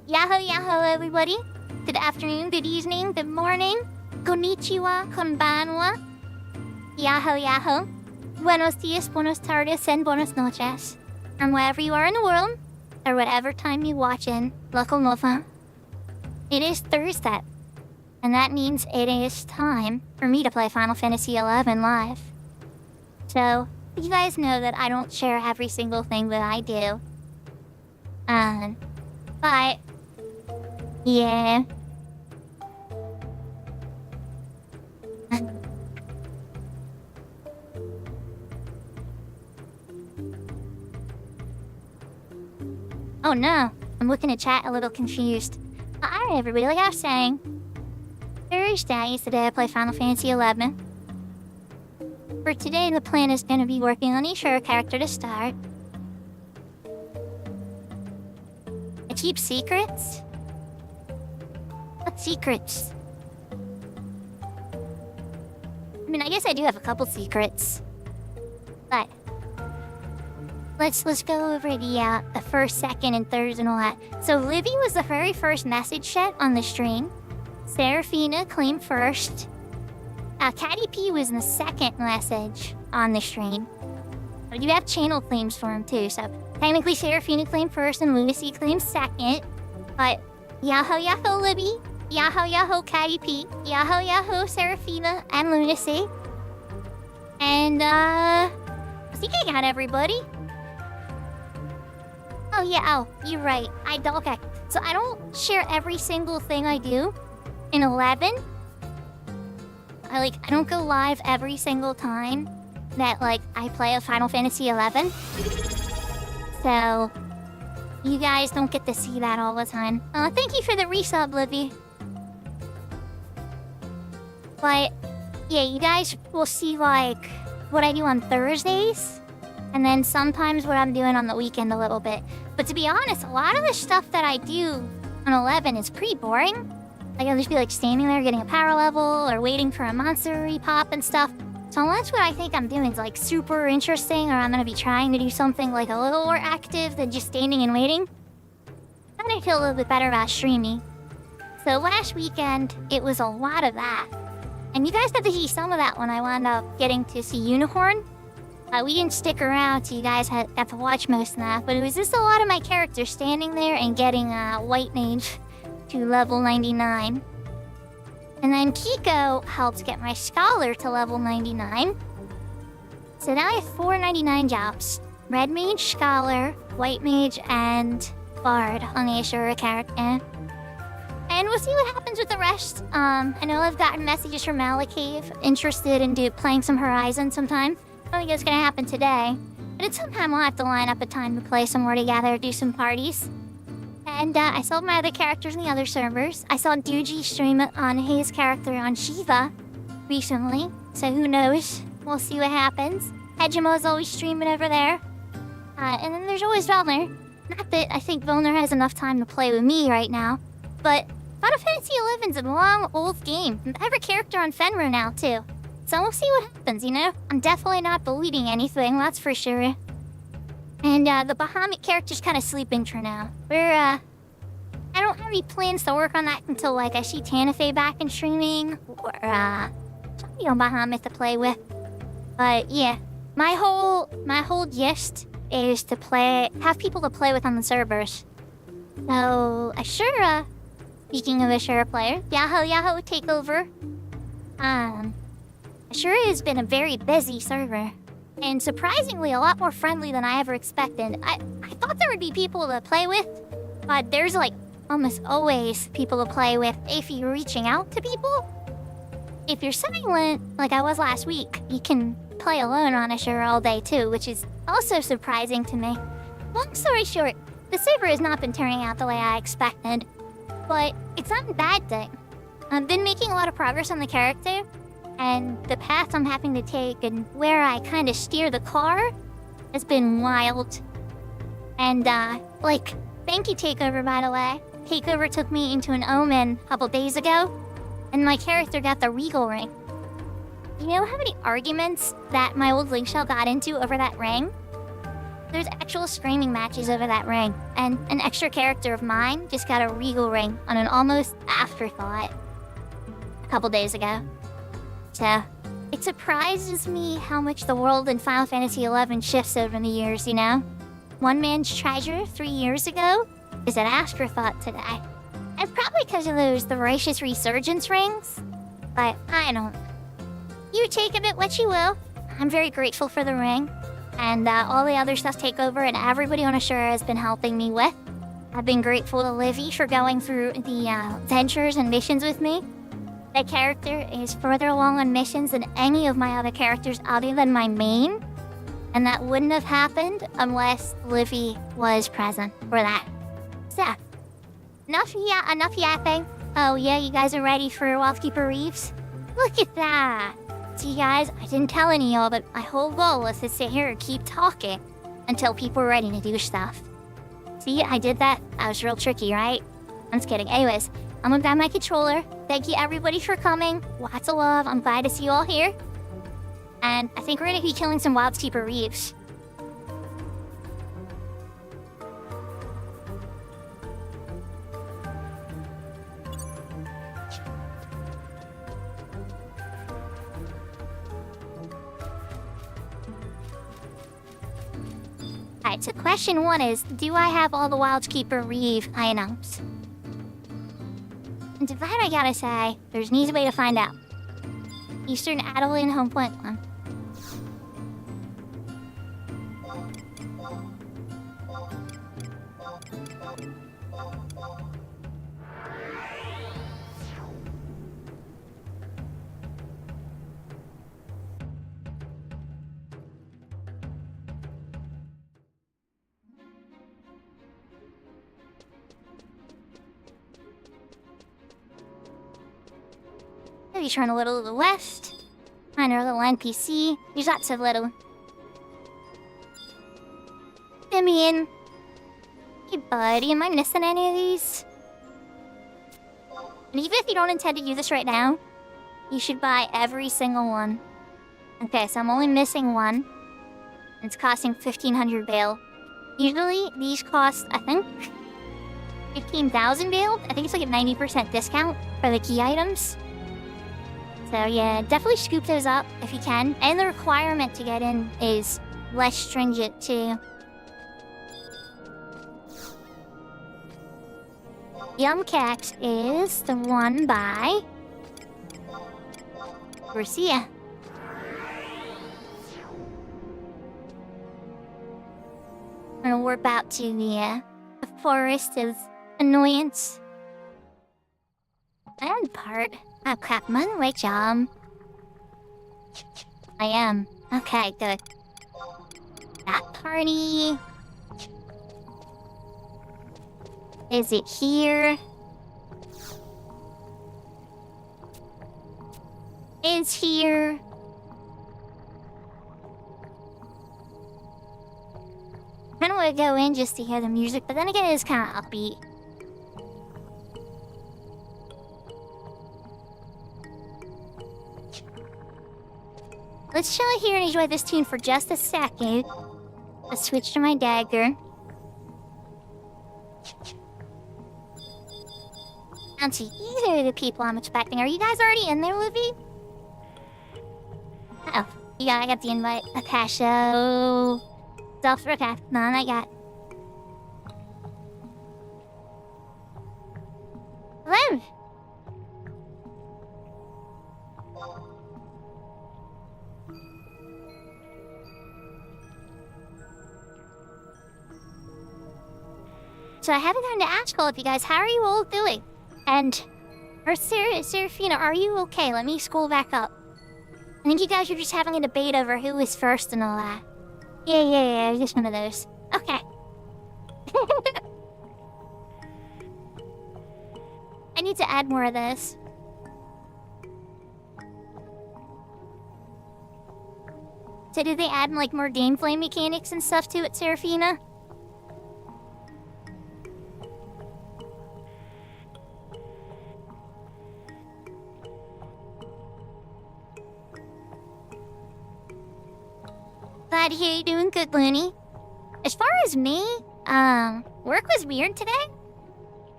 Yahoo, yahoo, everybody. Good afternoon, good evening, good morning. Konnichiwa, konbanwa. Yahoo, yahoo. Buenos dias, buenos tardes, and buenas noches. From wherever you are in the world, or whatever time you watch in, local nova. It is Thursday, and that means it is time for me to play Final Fantasy XI live. So, you guys know that I don't share every single thing that I do. But, yeah. Oh no, I'm looking at chat a little confused. Alright everybody, like I was saying, Thursday is the day I play Final Fantasy XI. For today, the plan is going to be working on each character to start. I keep secrets? What secrets? I mean, I guess I do have a couple secrets. But let's go over the first, second, and thirds and all that. So Livy was the very first message sent on the stream. Seraphina claimed first. Caddy P was in the second message on the stream. But you have channel claims for him too, so technically Seraphina claimed first and Lunacy claimed second. But Yahoo Yahoo Libby, Yahoo Yahoo Caddy P, Yahoo Yahoo Seraphina, and Lunacy. And I think I got everybody. Oh yeah, oh, you're right. Okay. So I don't share every single thing I do in 11. I don't go live every single time that, I play a Final Fantasy XI. So, you guys don't get to see that all the time. Thank you for the resub, Livy. But, yeah, you guys will see, what I do on Thursdays. And then sometimes what I'm doing on the weekend a little bit. But to be honest, a lot of the stuff that I do on 11 is pretty boring. I'll just be standing there getting a power level or waiting for a monster to repop and stuff. So unless what I think I'm doing is super interesting or I'm gonna be trying to do something a little more active than just standing and waiting, then I feel a little bit better about streaming. So last weekend, it was a lot of that. And you guys got to see some of that when I wound up getting to see Unicorn. We didn't stick around so you guys got to watch most of that, but it was just a lot of my characters standing there and getting White Mage to level 99. And then Kiko helped get my Scholar to level 99. So now I have 4 99 jobs. Red Mage, Scholar, White Mage, and Bard on the Ashura character. And we'll see what happens with the rest. I know I've gotten messages from Malacave interested in playing some Horizon sometime. I don't think it's gonna happen today. But at some time we'll have to line up a time to play some more together, do some parties. And I saw my other characters in the other servers. I saw Doogie stream it on his character on Shiva recently. So who knows? We'll see what happens. Hegemo's always streaming over there. And then there's always Velner. Not that I think Velner has enough time to play with me right now. But Final Fantasy XI's a long, old game. I have a character on Fenrir now, too. So we'll see what happens, you know? I'm definitely not deleting anything, that's for sure. And the Bahamut character's kind of sleeping for now. I don't have any plans to work on that until I see Tanafe back in streaming or somebody on Bahamut to play with. But yeah, my whole gist is to have people to play with on the servers. So Ashura, speaking of Ashura player, Yahoo takeover. Ashura has been a very busy server. And surprisingly, a lot more friendly than I ever expected. I thought there would be people to play with, but there's almost always people to play with if you're reaching out to people. If you're silent, like I was last week, you can play alone on Ashura all day too, which is also surprising to me. Long story short, the server has not been turning out the way I expected, but it's not a bad thing. I've been making a lot of progress on the character, and the path I'm having to take and where I kind of steer the car has been wild. And, thank you, Takeover, by the way. Takeover took me into an Omen a couple days ago, and my character got the Regal ring. You know how many arguments that my old Link Shell got into over that ring? there's actual screaming matches over that ring, and an extra character of mine just got a regal ring on an almost afterthought a couple days ago. So, it surprises me how much the world in Final Fantasy XI shifts over the years, you know? One man's treasure 3 years ago is an afterthought today. And probably because of those voracious resurgence rings. But I don't know. You take of it what you will. I'm very grateful for the ring. And all the other stuff take over and everybody on Ashura has been helping me with. I've been grateful to Livy for going through the adventures and missions with me. That character is further along on missions than any of my other characters other than my main. And that wouldn't have happened unless Livy was present for that. So, enough yapping. Oh yeah, you guys are ready for Wildkeeper Reeves? Look at that! See guys, I didn't tell any of y'all, but my whole goal was to sit here and keep talking until people were ready to do stuff. See, I did that. That was real tricky, right? I'm just kidding. Anyways, I'm gonna grab my controller. Thank you everybody for coming. Lots of love. I'm glad to see you all here. And I think we're gonna be killing some Wildkeeper Reeves. Alright, so question 1 is, do I have all the Wildkeeper Reeve items? And to that I gotta say, there's an easy way to find out. Eastern Adeline Home Point 1. Maybe turn a little to the west. Find our little NPC. There's lots of little... Simeon. Hey buddy, am I missing any of these? And even if you don't intend to do this right now, you should buy every single one. Okay, so I'm only missing one. It's costing 1,500 bail. Usually, these cost, I think, 15,000 bail? I think it's like a 90% discount for the key items. So yeah, definitely scoop those up if you can. And the requirement to get in is less stringent too. Yumcax is the one by Garcia. I'm gonna warp out to the forest of annoyance. And part. Oh crap, am I on the right job? I am. Okay, good. That party. Is it here? Is here. I kinda wanna go in just to hear the music, but then again it's kinda upbeat. Let's chill here and enjoy this tune for just a second. Let's switch to my dagger. I don't see either of the people I'm expecting. Are you guys already in there, Livy? Oh, yeah, I got the invite. Okay, so... Okay, none I got. Hello! So I haven't gotten to ask all of you guys, how are you all doing? And, Seraphina, are you okay? Let me scroll back up. I think you guys are just having a debate over who was first and all that. Yeah, just one of those. Okay. I need to add more of this. So did they add, like, more gameplay mechanics and stuff to it, Seraphina? Glad to hear you're doing good, Looney. as far as me, work was weird today.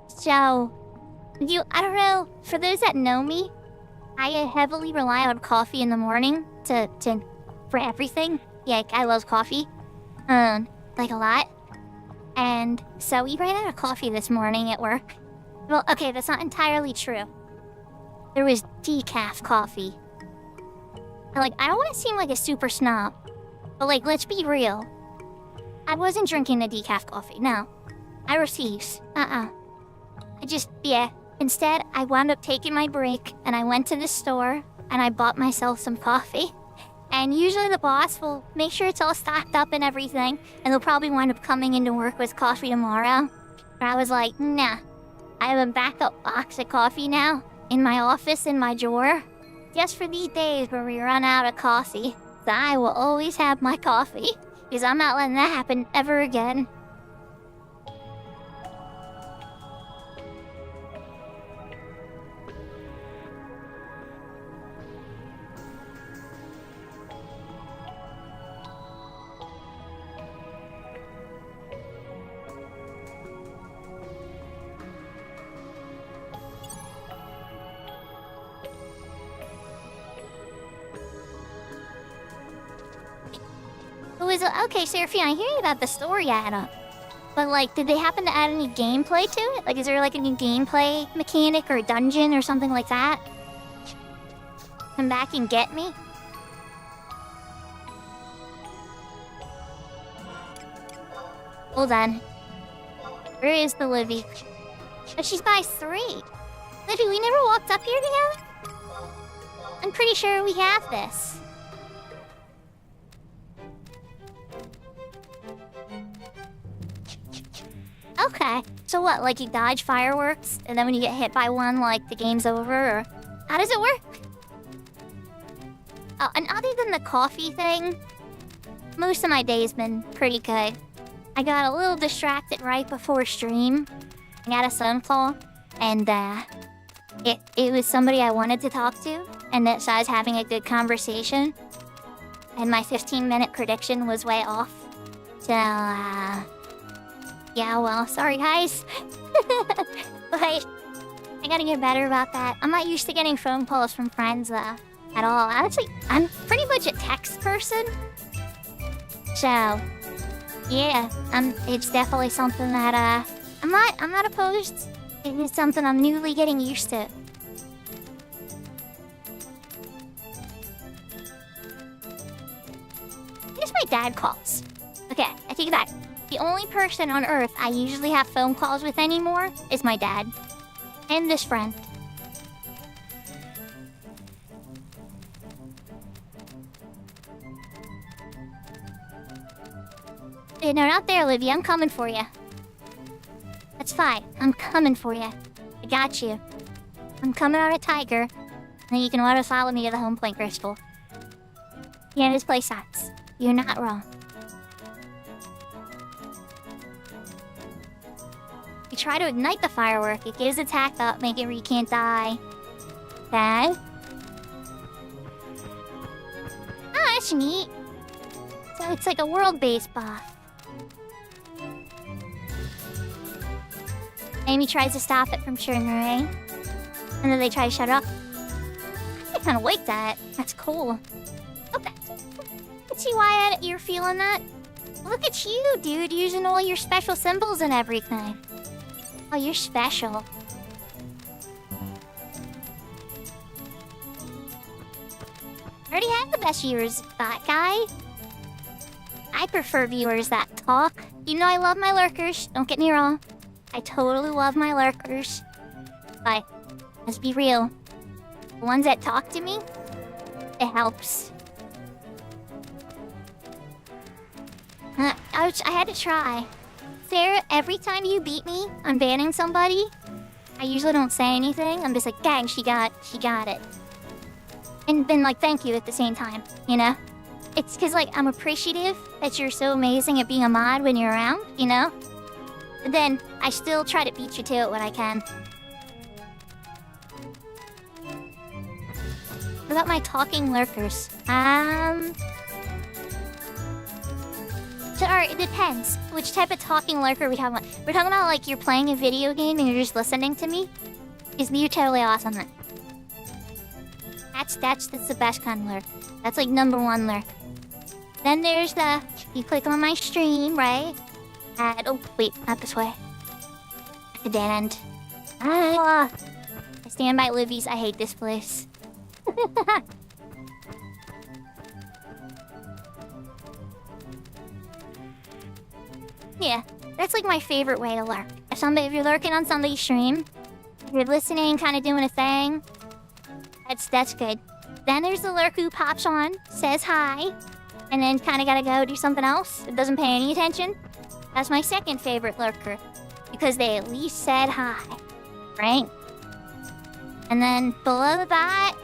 So, I don't know, for those that know me, I heavily rely on coffee in the morning for everything. Yeah, I love coffee. Like a lot. And so we ran out of coffee this morning at work. Well, okay, that's not entirely true. There was decaf coffee. And, like, I don't want to seem like a super snob, but, like, let's be real. I wasn't drinking the decaf coffee, no. I refuse. Instead, I wound up taking my break, and I went to the store, and I bought myself some coffee. And usually the boss will make sure it's all stocked up and everything, and they'll probably wind up coming into work with coffee tomorrow. But I was like, nah. I have a backup box of coffee now, in my office in my drawer, just for these days where we run out of coffee. So I will always have my coffee, because I'm not letting that happen ever again. Okay, Seraphine, I hear you about the story add-up. But, like, did they happen to add any gameplay to it? Like, is there, like, a new gameplay mechanic or dungeon or something like that? Come back and get me? Hold on. Where is the Livy? Oh, she's by 3. Livy, we never walked up here together? I'm pretty sure we have this. Okay, so what, like you dodge fireworks, and then when you get hit by one, like, the game's over, or... How does it work? Oh, and other than the coffee thing, most of my day's been pretty good. I got a little distracted right before stream. I got a phone call, and, it was somebody I wanted to talk to, and that so I was having a good conversation. And my 15-minute prediction was way off. So, yeah, well, sorry guys. But I gotta get better about that. I'm not used to getting phone calls from friends, at all. Honestly, I'm pretty much a text person. So, yeah, it's definitely something that, I'm not opposed. It is something I'm newly getting used to. Here's my dad calls. Okay, I take it back. The only person on Earth I usually have phone calls with anymore is my dad. And this friend. Hey, no, not there, Olivia. I'm coming for you. That's fine. I'm coming for you. I got you. I'm coming on a tiger. And then you can auto-follow me to the home point crystal. Yeah, this place sucks. You're not wrong. You try to ignite the firework, it gives attack up, make it where you can't die. Okay. Oh, that's neat. So it's like a world-based buff. Amy tries to stop it from triggering. And then they try to shut it off. I kind of like that. That's cool. Okay. Let's see why you're feeling that. Look at you, dude, using all your special symbols and everything. Oh, you're special. I already have the best viewers, that guy. I prefer viewers that talk. You know I love my lurkers, don't get me wrong. I totally love my lurkers. But, let's be real. The ones that talk to me, it helps. I had to try. Sarah, every time you beat me on banning somebody, I usually don't say anything. I'm just like, dang, she got it. And then, like, thank you at the same time, you know? It's because, like, I'm appreciative that you're so amazing at being a mod when you're around, you know? But then, I still try to beat you to it when I can. What about my talking lurkers? Sorry, it depends. Which type of talking lurker are we talking about? We're talking about like you're playing a video game and you're just listening to me? Is you're totally awesome then. That's the best kind of lurk. That's like number one lurk. Then there's the, you click on my stream, right? Oh, wait, not this way. At the dead end. I stand by Livy's, I hate this place. Yeah, that's like my favorite way to lurk. If you're lurking on somebody's stream, if you're listening, kind of doing a thing, that's good. Then there's the lurk who pops on, says hi, and then kind of gotta go do something else. It doesn't pay any attention. That's my second favorite lurker, because they at least said hi, right? And then below that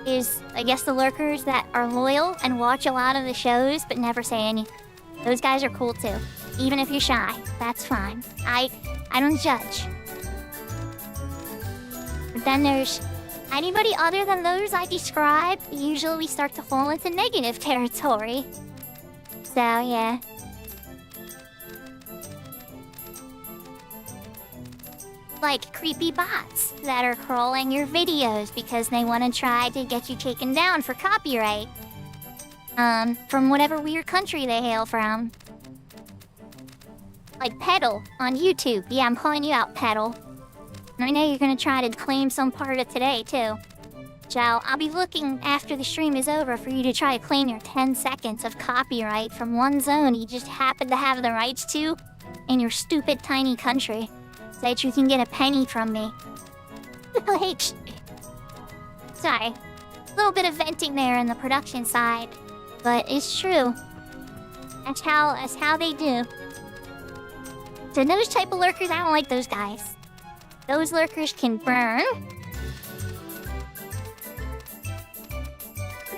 is, I guess, the lurkers that are loyal and watch a lot of the shows but never say anything. Those guys are cool too. Even if you're shy, that's fine. I don't judge. But then there's anybody other than those I described. Usually we start to fall into negative territory. So yeah. Like creepy bots that are crawling your videos because they want to try to get you taken down for copyright. From whatever weird country they hail from. Like Pedal on YouTube. Yeah, I'm calling you out, Pedal. And I know you're gonna try to claim some part of today, too. So I'll be looking after the stream is over for you to try to claim your 10 seconds of copyright from one zone you just happen to have the rights to in your stupid tiny country. So that you can get a penny from me. Like, sorry. A little bit of venting there on the production side. But it's true. That's how they do. So those type of lurkers, I don't like those guys. Those lurkers can burn.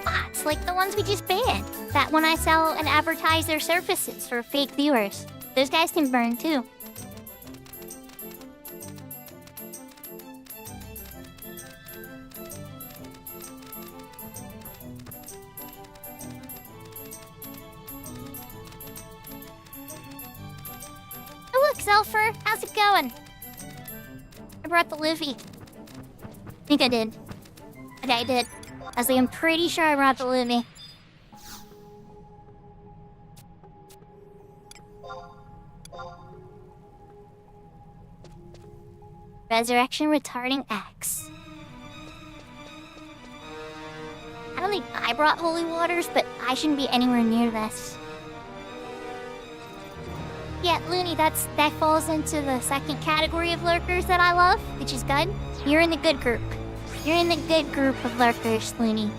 Bots, like the ones we just banned. That when I sell and advertise their services for fake viewers. Those guys can burn too. Oh look, Zelfer, how's it going? I brought the Livy. I think I did. Okay, I did. I'm pretty sure I brought the Livy. Resurrection retarding X. I don't think I brought holy waters, but I shouldn't be anywhere near this. Yeah, Looney, that falls into the second category of lurkers that I love, which is good. You're in the good group. You're in the good group of lurkers, Looney.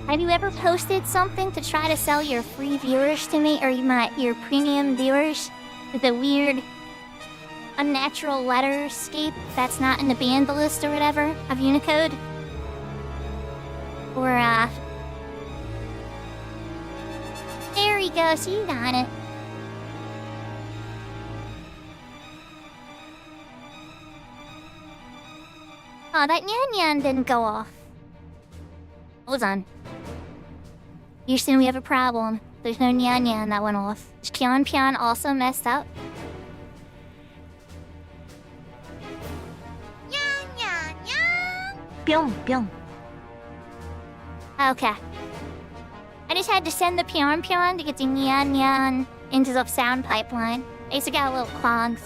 Have you ever posted something to try to sell your free viewers to me, or your premium viewers, with a weird, unnatural letterscape that's not in the banned list or whatever of Unicode? Or, there we go, so you got it. Oh, that Nyan didn't go off. Hold on. Houston, we have a problem. There's no Nyan that went off. Is Pion also messed up? Pyong. Okay. I just had to send the Pion to get the Nyan into the sound pipeline. I used to get a little clogged.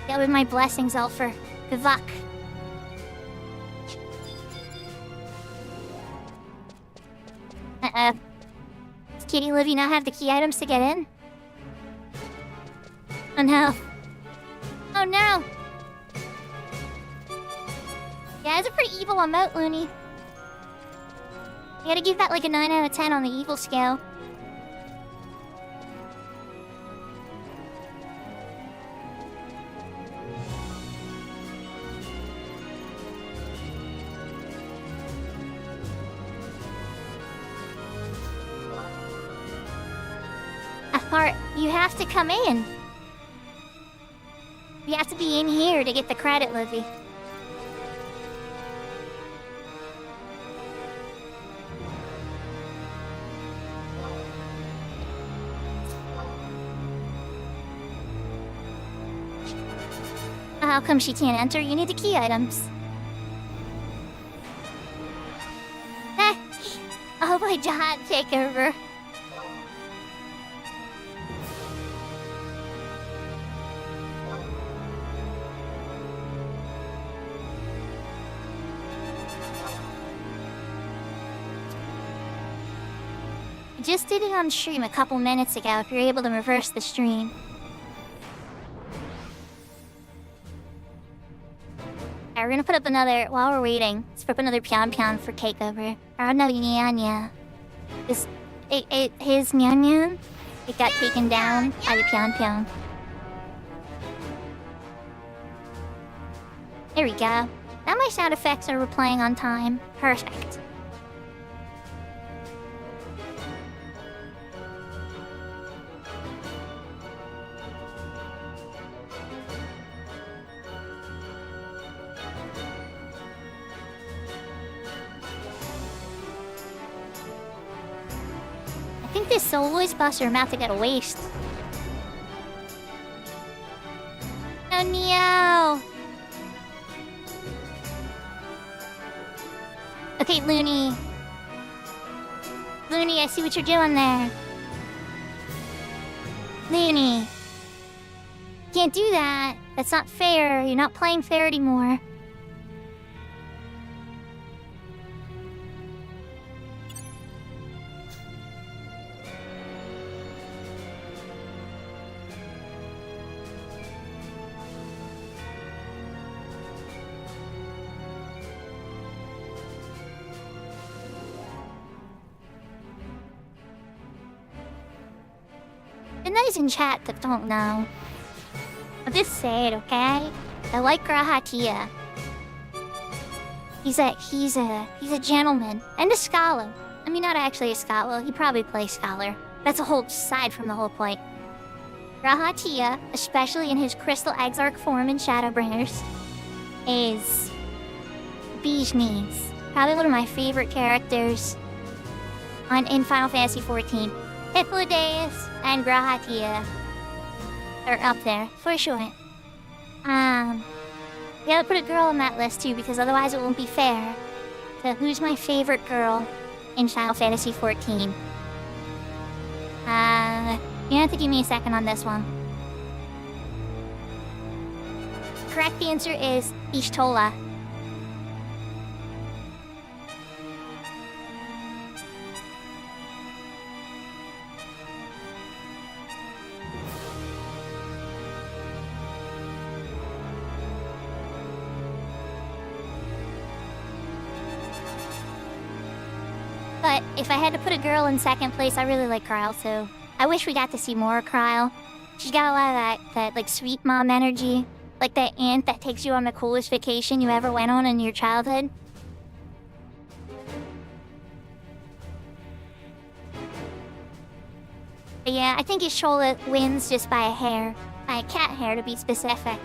Yeah, with my blessings, Elfer. Good luck. Does Kitty Livy not have the key items to get in? Oh no. Oh no! Yeah, it's a pretty evil emote, Looney. You gotta give that like a 9 out of 10 on the evil scale. Apart, you have to come in. You have to be in here to get the credit, Livy. How come she can't enter? You need the key items. Oh, my giant takeover. I just did it on stream a couple minutes ago if you're able to reverse the stream. We're gonna put up another, while we're waiting, let's put up another pian for takeover. Or no, Nyan. His Nyan, it got taken down by the pian. There we go. Now my sound effects are replaying on time. Perfect. I think this soloist bus are about to get a waste. Oh no! Okay, Looney. Looney, I see what you're doing there. Looney. Can't do that. That's not fair. You're not playing fair anymore. And those in chat that don't know, I'll just say it, okay? I like Grahatia. He's a gentleman and a scholar. I mean, not actually a scholar. He probably plays scholar. That's a whole side from the whole point. Grahatia, especially in his Crystal Exarch form in Shadowbringers, is bee's knees. Probably one of my favorite characters in Final Fantasy XIV. Hippolydeus and Grahatia are up there, for sure. You gotta put a girl on that list too, because otherwise it won't be fair. So who's my favorite girl in Final Fantasy XIV? You have to give me a second on this one. Correct answer is Ishtola. But if I had to put a girl in second place, I really like Kryle too. I wish we got to see more of Kryle. She's got a lot of that like sweet mom energy. Like that aunt that takes you on the coolest vacation you ever went on in your childhood. But yeah, I think Ishola wins just by a hair. By a cat hair to be specific.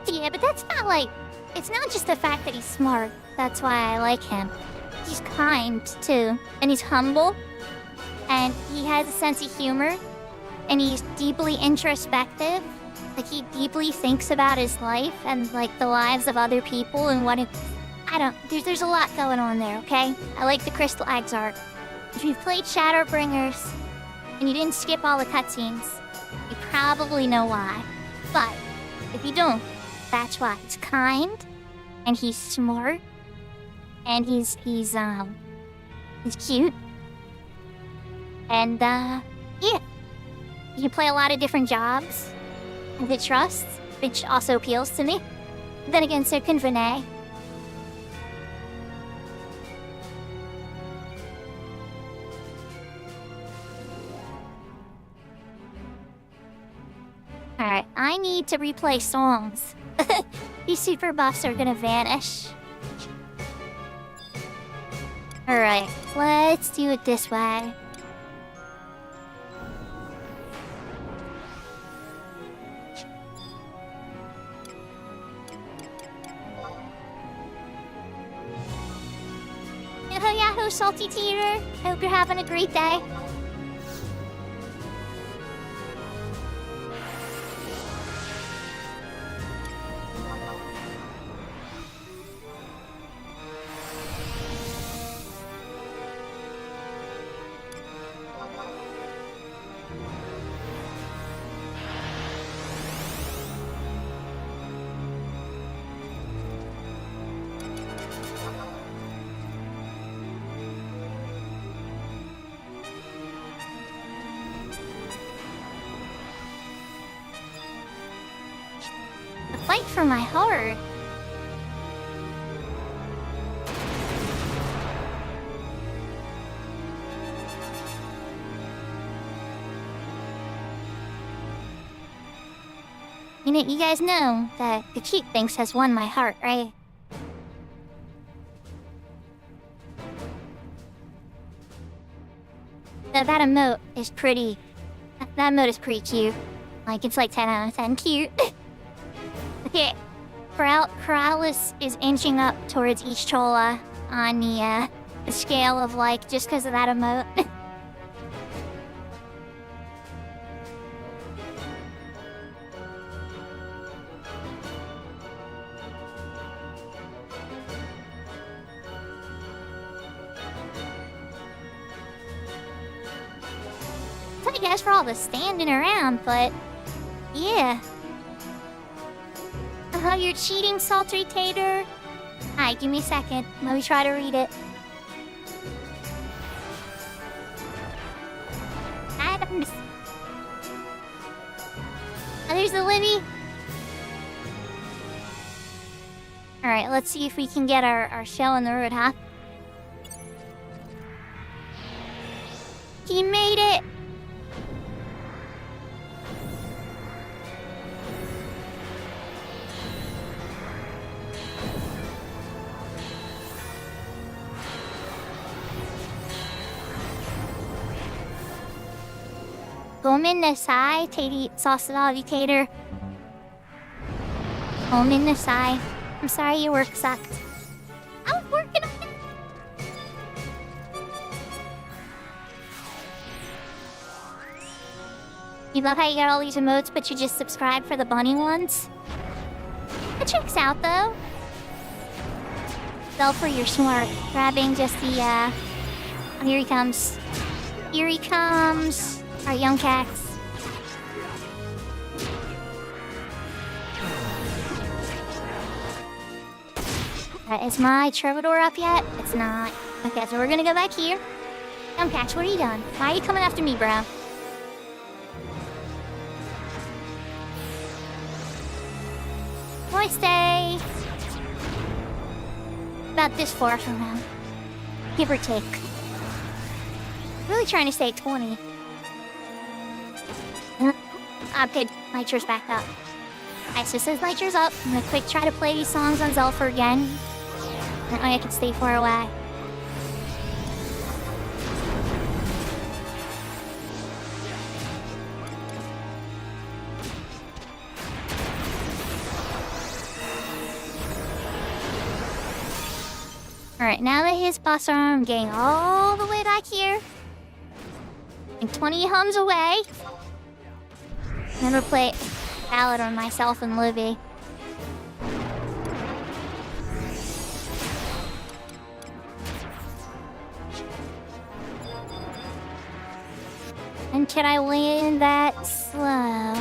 Yeah, but that's not like... It's not just the fact that he's smart. That's why I like him. He's kind, too. And he's humble. And he has a sense of humor. And he's deeply introspective. Like, he deeply thinks about his life and, like, the lives of other people and what it... I don't... There's a lot going on there, okay? I like the Crystal Exarch. If you've played Shadowbringers, and you didn't skip all the cutscenes, you probably know why. But if you don't, that's why. He's kind, and he's smart, and he's cute. And yeah, you can play a lot of different jobs with Trust, which also appeals to me. Then again, so can Vinay. Alright, I need to replay songs. These super buffs are gonna vanish. Alright, let's do it this way. Yahoo, Salty Teeter. I hope you're having a great day. Fight for my heart. You know, you guys know that the Cute Thinks has won my heart, right? That emote is pretty... That emote is pretty cute. Like, it's like 10 out of 10 cute. Okay, Corrales is inching up towards each Chola on the scale of, like, just because of that emote. I guess for all the standing around, but yeah. You're cheating, Salty Tater. Alright, give me a second. Let me try to read it. Adams. Oh, there's the Libby. Alright, let's see if we can get our shell in the road, huh? He made it! Gomenasai, Tatey Sausalitator. Gomenasai. I'm sorry your work sucked. I was working on it. You love how you got all these emotes, but you just subscribe for the bunny ones? It checks out, though. Belfer, you're smart. Grabbing just the, Oh, here he comes. Here he comes. Our young cats. Is my Troubadour up yet? It's not. Okay, so we're gonna go back here. Young cats, what are you doing? Why are you coming after me, bro? I stay about this far from now, give or take. Really trying to stay 20. Okay, Nitро's back up. Alright, so since Nitro's up, I'm gonna quick try to play these songs on Zelfer again. That way I can stay far away. Alright, now that his boss arm getting all the way back here, and 20 hums away, I'm gonna play Ballad on myself and Libby. And can I win that slow?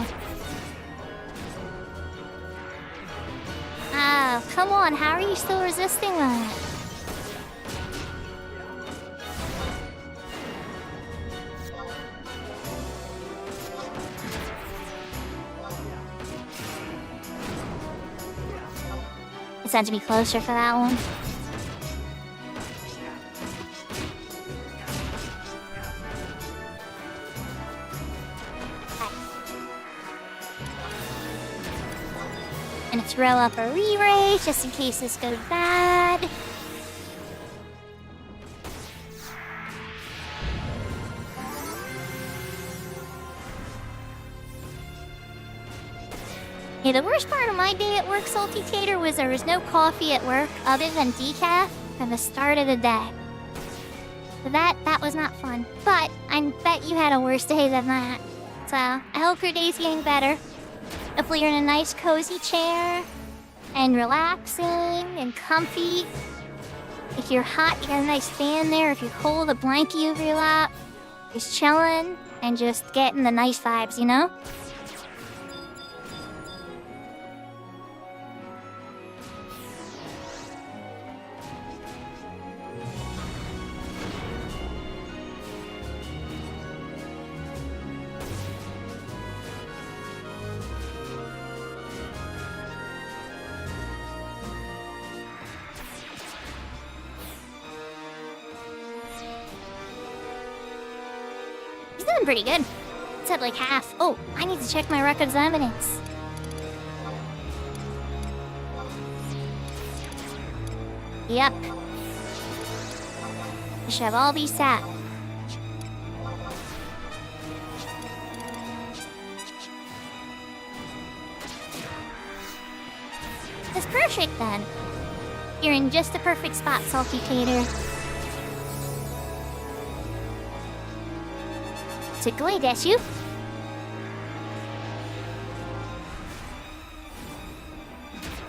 Oh, come on, how are you still resisting that? It's had to be closer for that one. And let's roll up a re-race just in case this goes bad. Yeah, the worst part of my day at work, Salty Tater, was there was no coffee at work other than decaf from the start of the day. So that was not fun. But I bet you had a worse day than that. So I hope your day's getting better. Hopefully you're in a nice cozy chair and relaxing and comfy. If you're hot, you got a nice fan there. If you're cold, a blankie over your lap. Just chilling and just getting the nice vibes, you know? He's doing pretty good. It's at like half. Oh, I need to check my records evidence. Yep. It should all be set. That's perfect then. You're in just the perfect spot, Salty Tater. すごいですよ。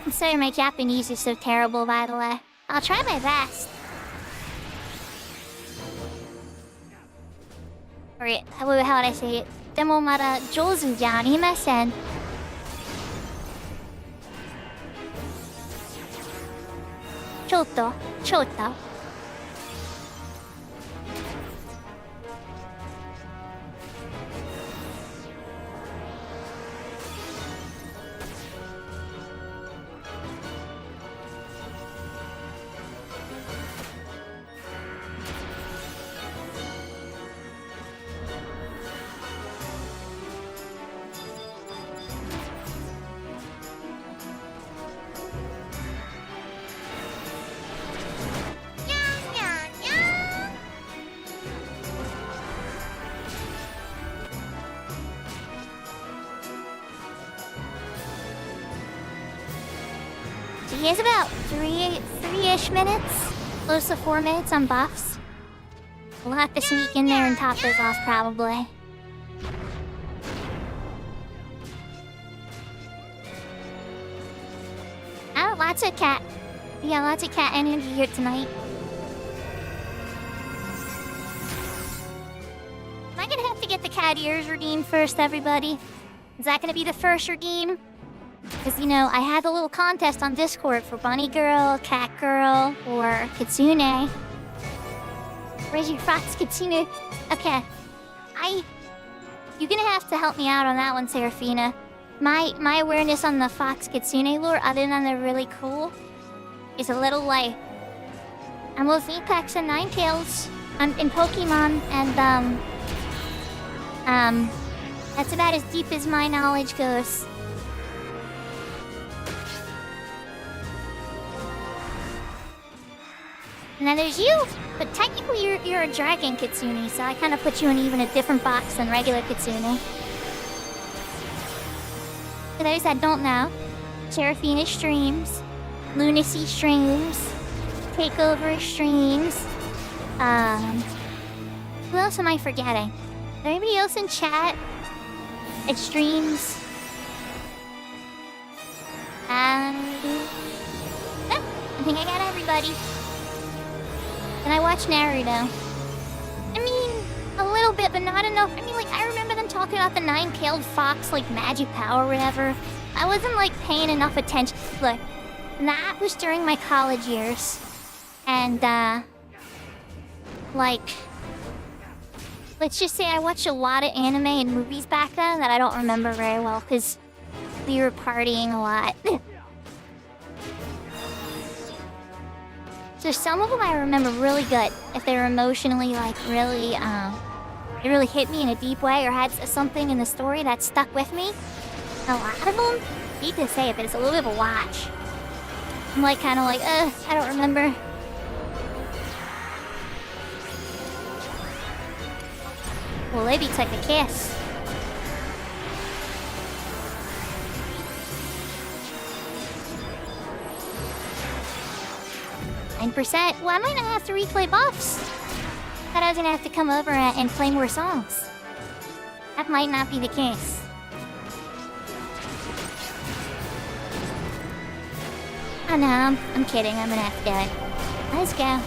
I'm sorry my Japanese is so terrible, by the way. I'll try my best. Or, how would I say it? でもまだ上手じゃありません。ちょっと。He has about three-ish minutes, close to 4 minutes on buffs. We'll have to sneak in there and top those off, probably. Oh, lots of cat energy here tonight. Am I gonna have to get the cat ears redeemed first, everybody? Is that gonna be the first redeem? Because, you know, I had a little contest on Discord for Bunny Girl, Cat Girl, or Kitsune. Where's your fox, Kitsune? Okay. You're gonna have to help me out on that one, Seraphina. My awareness on the fox Kitsune lore, other than they're really cool, is a little light. I'm with Apex and Ninetales. I'm in Pokemon, and, that's about as deep as my knowledge goes. And then there's you! But technically you're a dragon Kitsune, so I kind of put you in even a different box than regular Kitsune. For those that don't know, Seraphina streams, Lunacy streams, Takeover streams, who else am I forgetting? Is there anybody else in chat? It streams... I think I got everybody. And I watch Naruto. I mean, a little little bit, but not enough. I mean, like, I remember them talking about the nine-tailed fox, like, magic power or whatever. I wasn't, like, paying enough attention. Look, that was during my college years. And, like, let's just say I watched a lot of anime and movies back then that I don't remember very well, because we were partying a lot. So some of them I remember really good, if they were emotionally, like, really, it really hit me in a deep way or had something in the story that stuck with me. A lot of them, I hate to say it, but it's a little bit of a watch. I'm like, kind of like, I don't remember. Well, Libby took a kiss. %. Well, I might not have to replay buffs. Thought I was gonna have to come over and play more songs. That might not be the case. Oh no, I'm kidding. I'm gonna have to do it. Let's go.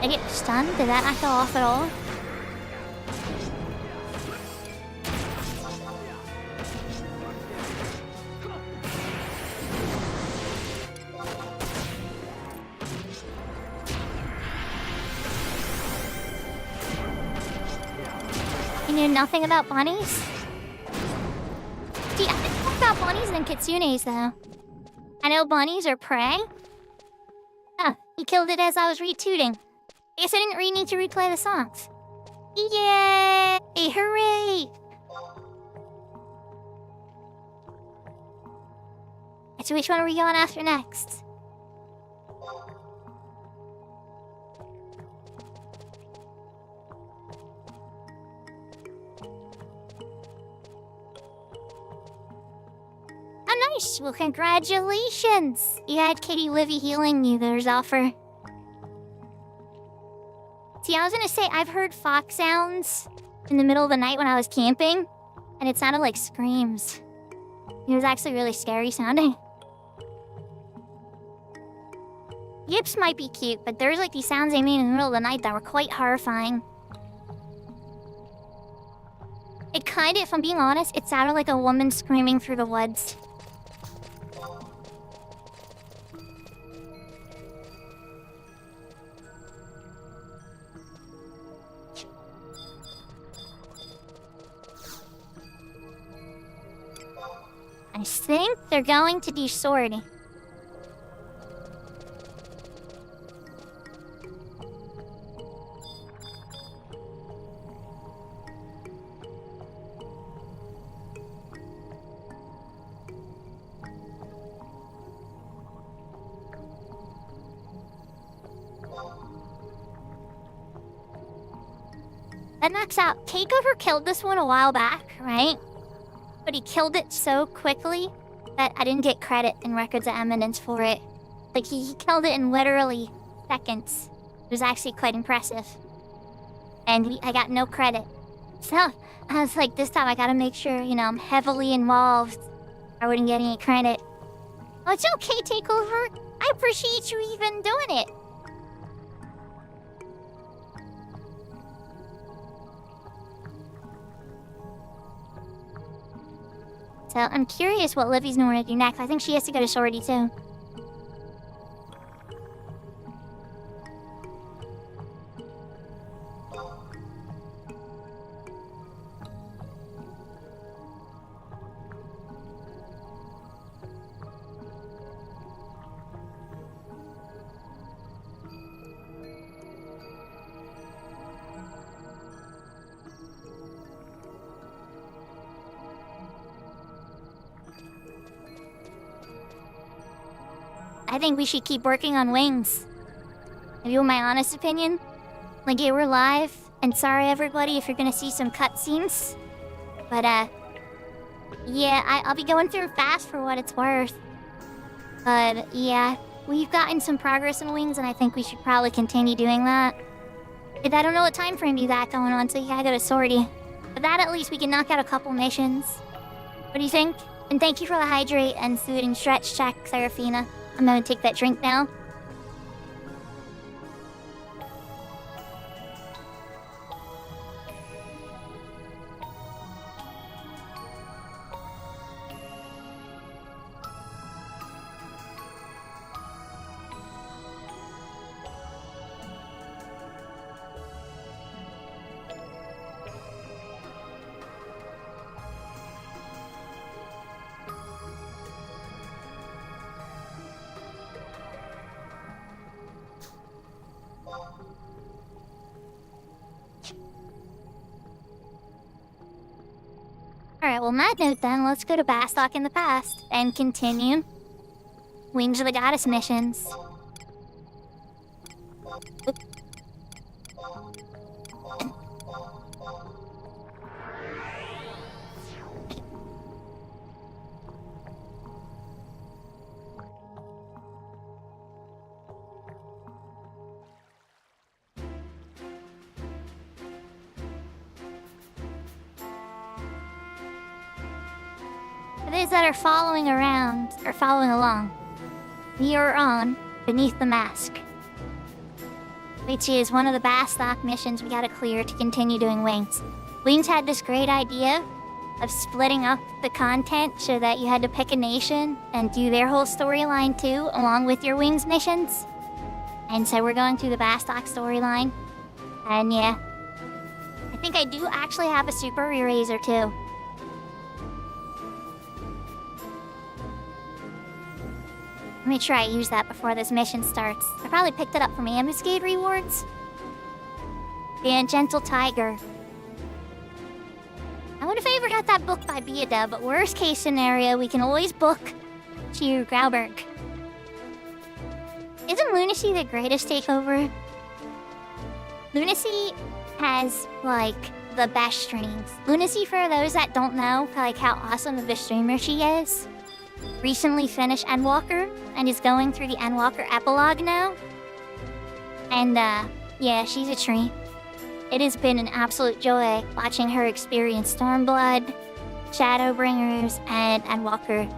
Did I get stunned? Did that not go off at all? You knew nothing about bunnies? See, I didn't know about bunnies and kitsunes, though. I know bunnies are prey. Oh, he killed it as I was retooting. I guess I didn't really need to replay the songs. Yay! Hooray! So which one are we going after next? Oh, nice! Well, congratulations! You had Kitty Livy healing you. There's offer. See, I was gonna say, I've heard fox sounds in the middle of the night when I was camping, and it sounded like screams. It was actually really scary sounding. Yips might be cute, but there's like these sounds they made in the middle of the night that were quite horrifying. It kinda, if I'm being honest, it sounded like a woman screaming through the woods. I think they're going to do sword. That knocks out. Takeover killed this one a while back, right? But he killed it so quickly that I didn't get credit in Records of Eminence for it. Like, he killed it in literally seconds. It was actually quite impressive. And I got no credit. So, I was like, this time I gotta make sure, you know, I'm heavily involved. I wouldn't get any credit. Oh, it's okay, Takeover. I appreciate you even doing it. So I'm curious what Livy's gonna want to do next. I think she has to go to Swordy too. I think we should keep working on wings. If you want my honest opinion, like, yeah, we're live, and sorry everybody if you're gonna see some cutscenes. But, yeah, I'll be going through fast for what it's worth. But, yeah, we've gotten some progress in wings, and I think we should probably continue doing that. But I don't know what time frame you got going on, so you gotta go to Swordy. But that at least we can knock out a couple missions. What do you think? And thank you for the hydrate and food and stretch check, Serafina. I'm gonna take that drink now. Alright, well on that note then, let's go to Bastok in the past and continue Wings of the Goddess missions. Oop. For those that are following along, we are on Beneath the Mask, which is one of the Bastok missions we gotta clear to continue doing Wings. Wings had this great idea of splitting up the content so that you had to pick a nation and do their whole storyline too, along with your Wings missions. And so we're going through the Bastok storyline. And yeah, I think I do actually have a super eraser too. Let me try to use that before this mission starts. I probably picked it up from Ambuscade rewards. And Gentle Tiger. I would have ever got that book by Biada, but worst case scenario, we can always book to Grauberg. Isn't Lunacy the greatest takeover? Lunacy has, like, the best streams. Lunacy, for those that don't know, like, how awesome of a streamer she is, recently finished Endwalker and is going through the Endwalker epilogue now. And, yeah, she's a treat. It has been an absolute joy watching her experience Stormblood, Shadowbringers, and Endwalker.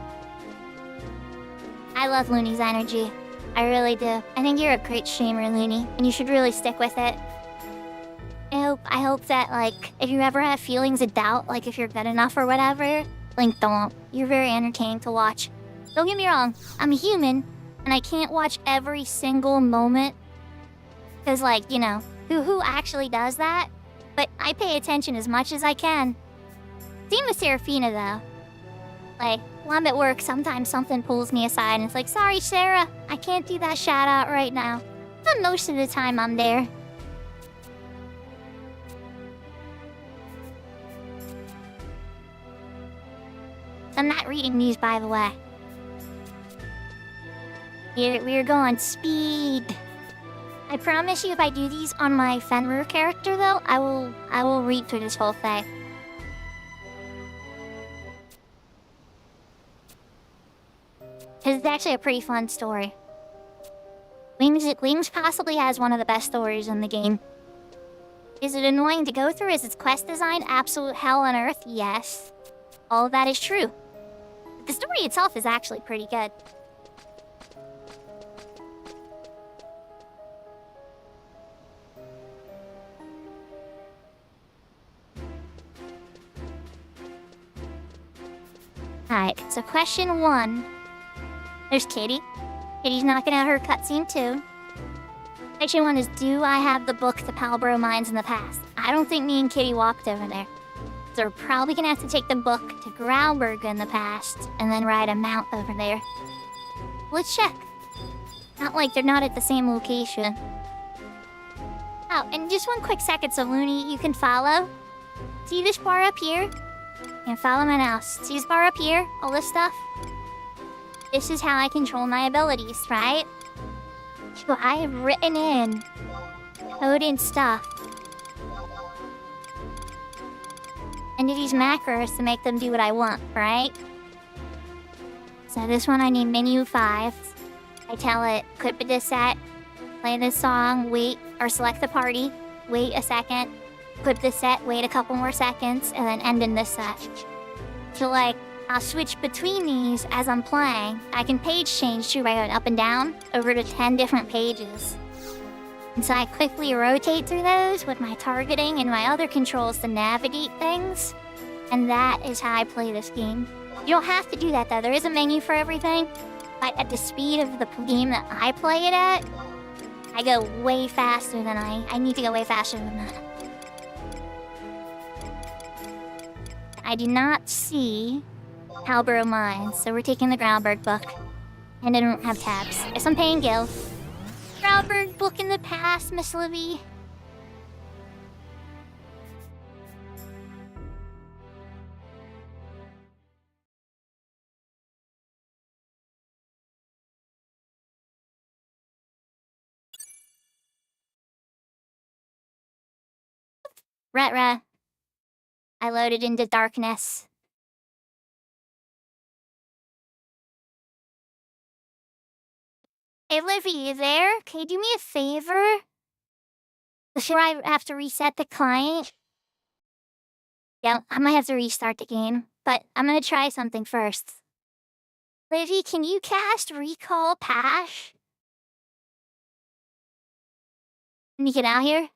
I love Looney's energy. I really do. I think you're a great streamer, Looney, and you should really stick with it. I hope that, like, if you ever have feelings of doubt, like if you're good enough or whatever, like, don't. You're very entertaining to watch. Don't get me wrong, I'm a human, and I can't watch every single moment. Because, like, you know, who actually does that? But I pay attention as much as I can. Same with Serafina, though. Like, while I'm at work, sometimes something pulls me aside, and it's like, sorry, Sarah, I can't do that shout-out right now. But most of the time, I'm there. I'm not reading these, by the way. We're going speed. I promise you, if I do these on my Fenrir character, though, I will read through this whole thing. Because it's actually a pretty fun story. Wings possibly has one of the best stories in the game. Is it annoying to go through? Is its quest design absolute hell on earth? Yes. All of that is true. But the story itself is actually pretty good. Alright, so question 1. There's Kitty. Kitty's knocking out her cutscene too. Question 1 is, do I have the book to Palbro Mines in the past? I don't think me and Kitty walked over there. So we're probably gonna have to take the book to Grauberg in the past, and then ride a mount over there. Let's check. Not like they're not at the same location. Oh, and just one quick second so Looney, you can follow. See this bar up here? And follow my mouse. See this bar up here? All this stuff? This is how I control my abilities, right? So I have written in code and stuff into these macros to make them do what I want, right? So this one I need menu 5. I tell it, clip this set, play this song, wait, or select the party, wait a second, clip this set, wait a couple more seconds, and then end in this set. So like, I'll switch between these as I'm playing. I can page change too by going up and down over to 10 different pages. And so I quickly rotate through those with my targeting and my other controls to navigate things. And that is how I play this game. You don't have to do that though, there is a menu for everything. But at the speed of the game that I play it at, I go way faster than I need to go way faster than that. I do not see Halberd Mines, so we're taking the Growlberg book. And I don't have tabs. Yes, I'm paying Gil. Growlberg book in the past, Miss Livy. Retro. I loaded into darkness. Hey, Livy, you there? Can you do me a favor? Should I have to reset the client? Yeah, I might have to restart the game, but I'm gonna try something first. Livy, can you cast Recall Pash? Can you get out here?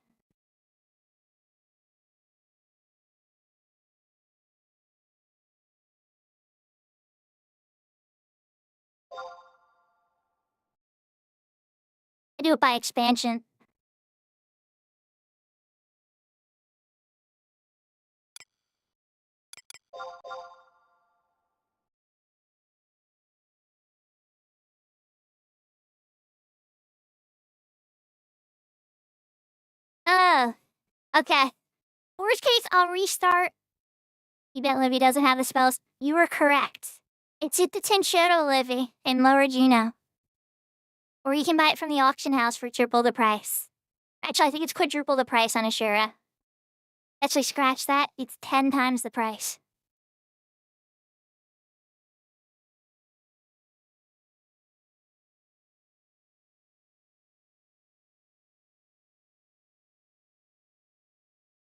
I do it by expansion. Oh, okay. Worst case, I'll restart. You bet Livy doesn't have the spells. You were correct. It's at the Tenshiro, Livy, in Lower Juno. Or you can buy it from the auction house for triple the price. Actually, I think it's quadruple the price on Ashura. Actually, scratch that. It's 10 times the price.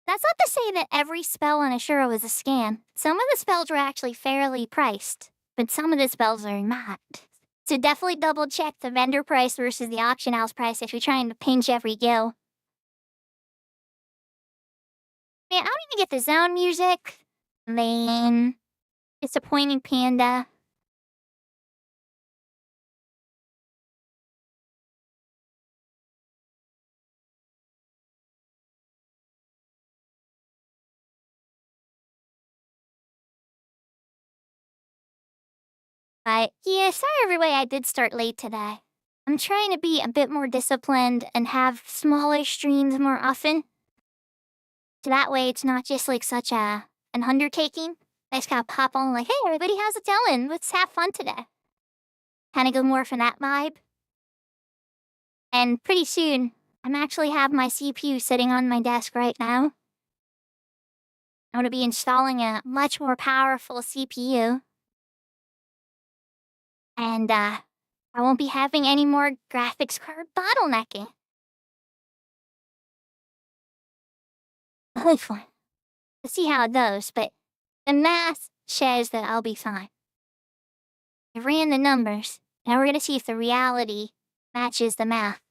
That's not to say that every spell on Ashura was a scam. Some of the spells were actually fairly priced, but some of the spells are not. So definitely double check the vendor price versus the auction house price if you're trying to pinch every gil. Man, I don't even get the zone music. Lame. Disappointing panda. But yeah, sorry everybody, I did start late today. I'm trying to be a bit more disciplined and have smaller streams more often. So that way it's not just like such an undertaking. I just gotta pop on like, hey everybody, how's it going? Let's have fun today. Kinda go more for that vibe. And pretty soon, I'm actually have my CPU sitting on my desk right now. I'm gonna be installing a much more powerful CPU. And I won't be having any more graphics card bottlenecking. Hopefully. We'll see how it goes, but the math says that I'll be fine. I ran the numbers. Now we're gonna see if the reality matches the math.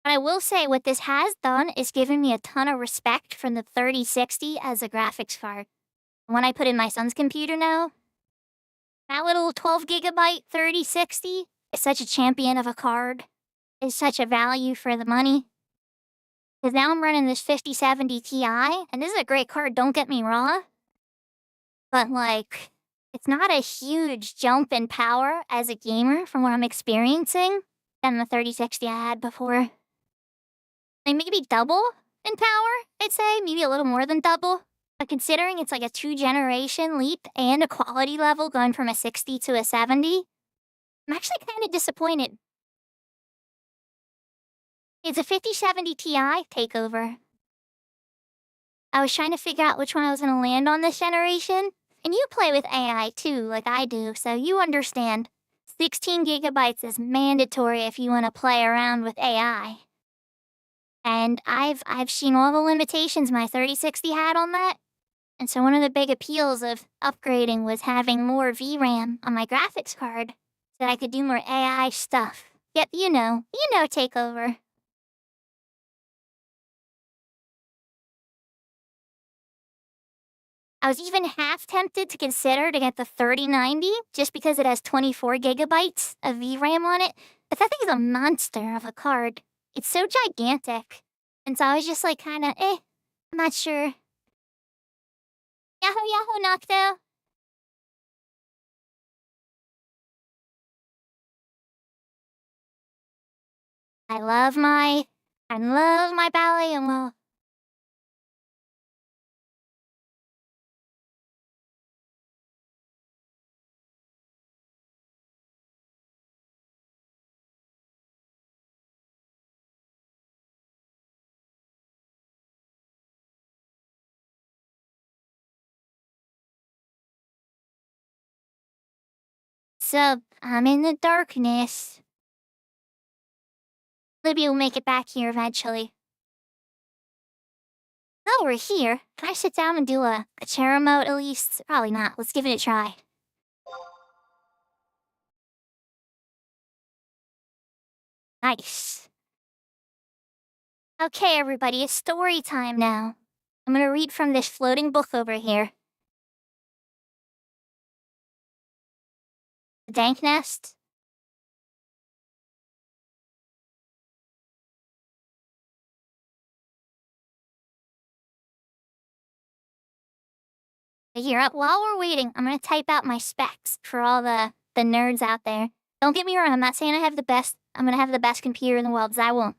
But I will say what this has done is given me a ton of respect from the 3060 as a graphics card. When I put in my son's computer now, that little 12GB 3060 is such a champion of a card. It's such a value for the money. Because now I'm running this 5070 Ti, and this is a great card, don't get me wrong. But like, it's not a huge jump in power as a gamer from what I'm experiencing than the 3060 I had before. Like maybe double in power, I'd say. Maybe a little more than double. But considering it's like a 2-generation leap and a quality level going from a 60 to a 70, I'm actually kind of disappointed. It's a 5070 Ti takeover. I was trying to figure out which one I was going to land on this generation. And you play with AI too, like I do, so you understand. 16 gigabytes is mandatory if you want to play around with AI. And I've seen all the limitations my 3060 had on that. And so one of the big appeals of upgrading was having more VRAM on my graphics card so that I could do more AI stuff. Yep, you know, takeover. I was even half tempted to consider to get the 3090 just because it has 24 gigabytes of VRAM on it. But that thing is a monster of a card. It's so gigantic. And so I was just like kinda, I'm not sure. Yahoo Yahoo Nocto! I love my ballet and well. So, I'm in the darkness. Libby will make it back here eventually. Oh, we're here. Can I sit down and do a chair remote at least? Probably not. Let's give it a try. Nice. Okay, everybody, it's story time now. I'm gonna read from this floating book over here. The Dank Nest. Here, while we're waiting, I'm gonna type out my specs for all the nerds out there. Don't get me wrong, I'm not saying I'm gonna have the best computer in the world, 'cause I won't.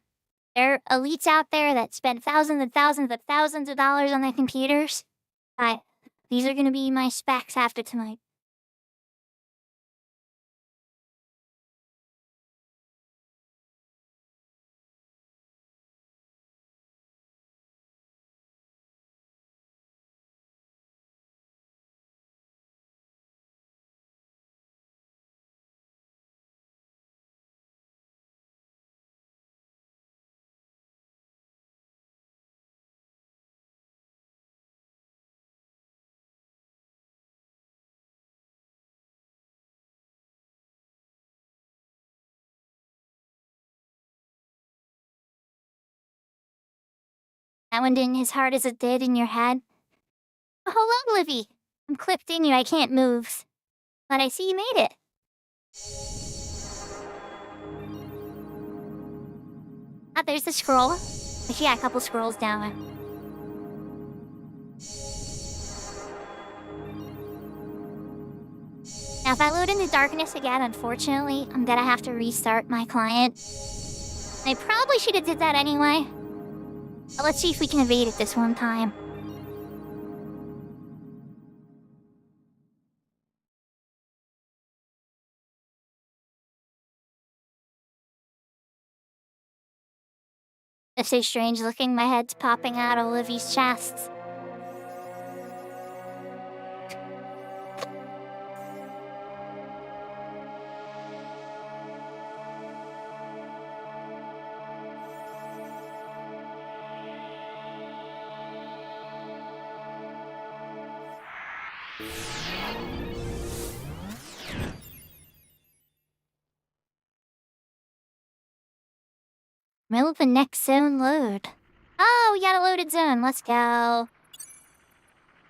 There are elites out there that spend thousands and thousands of thousands of dollars on their computers. These are gonna be my specs after tonight. That one didn't hit as hard as it did in your head. Oh, hello, Livy. I'm clipped in you, I can't move. But I see you made it. Ah, there's the scroll. Actually, yeah, a couple scrolls down. Now, if I load into darkness again, unfortunately, I'm gonna have to restart my client. I probably should have did that anyway. But let's see if we can evade it this one time. This is strange looking, my head's popping out of Livy's chest. Middle of the next zone load. Oh, we got a loaded zone. Let's go.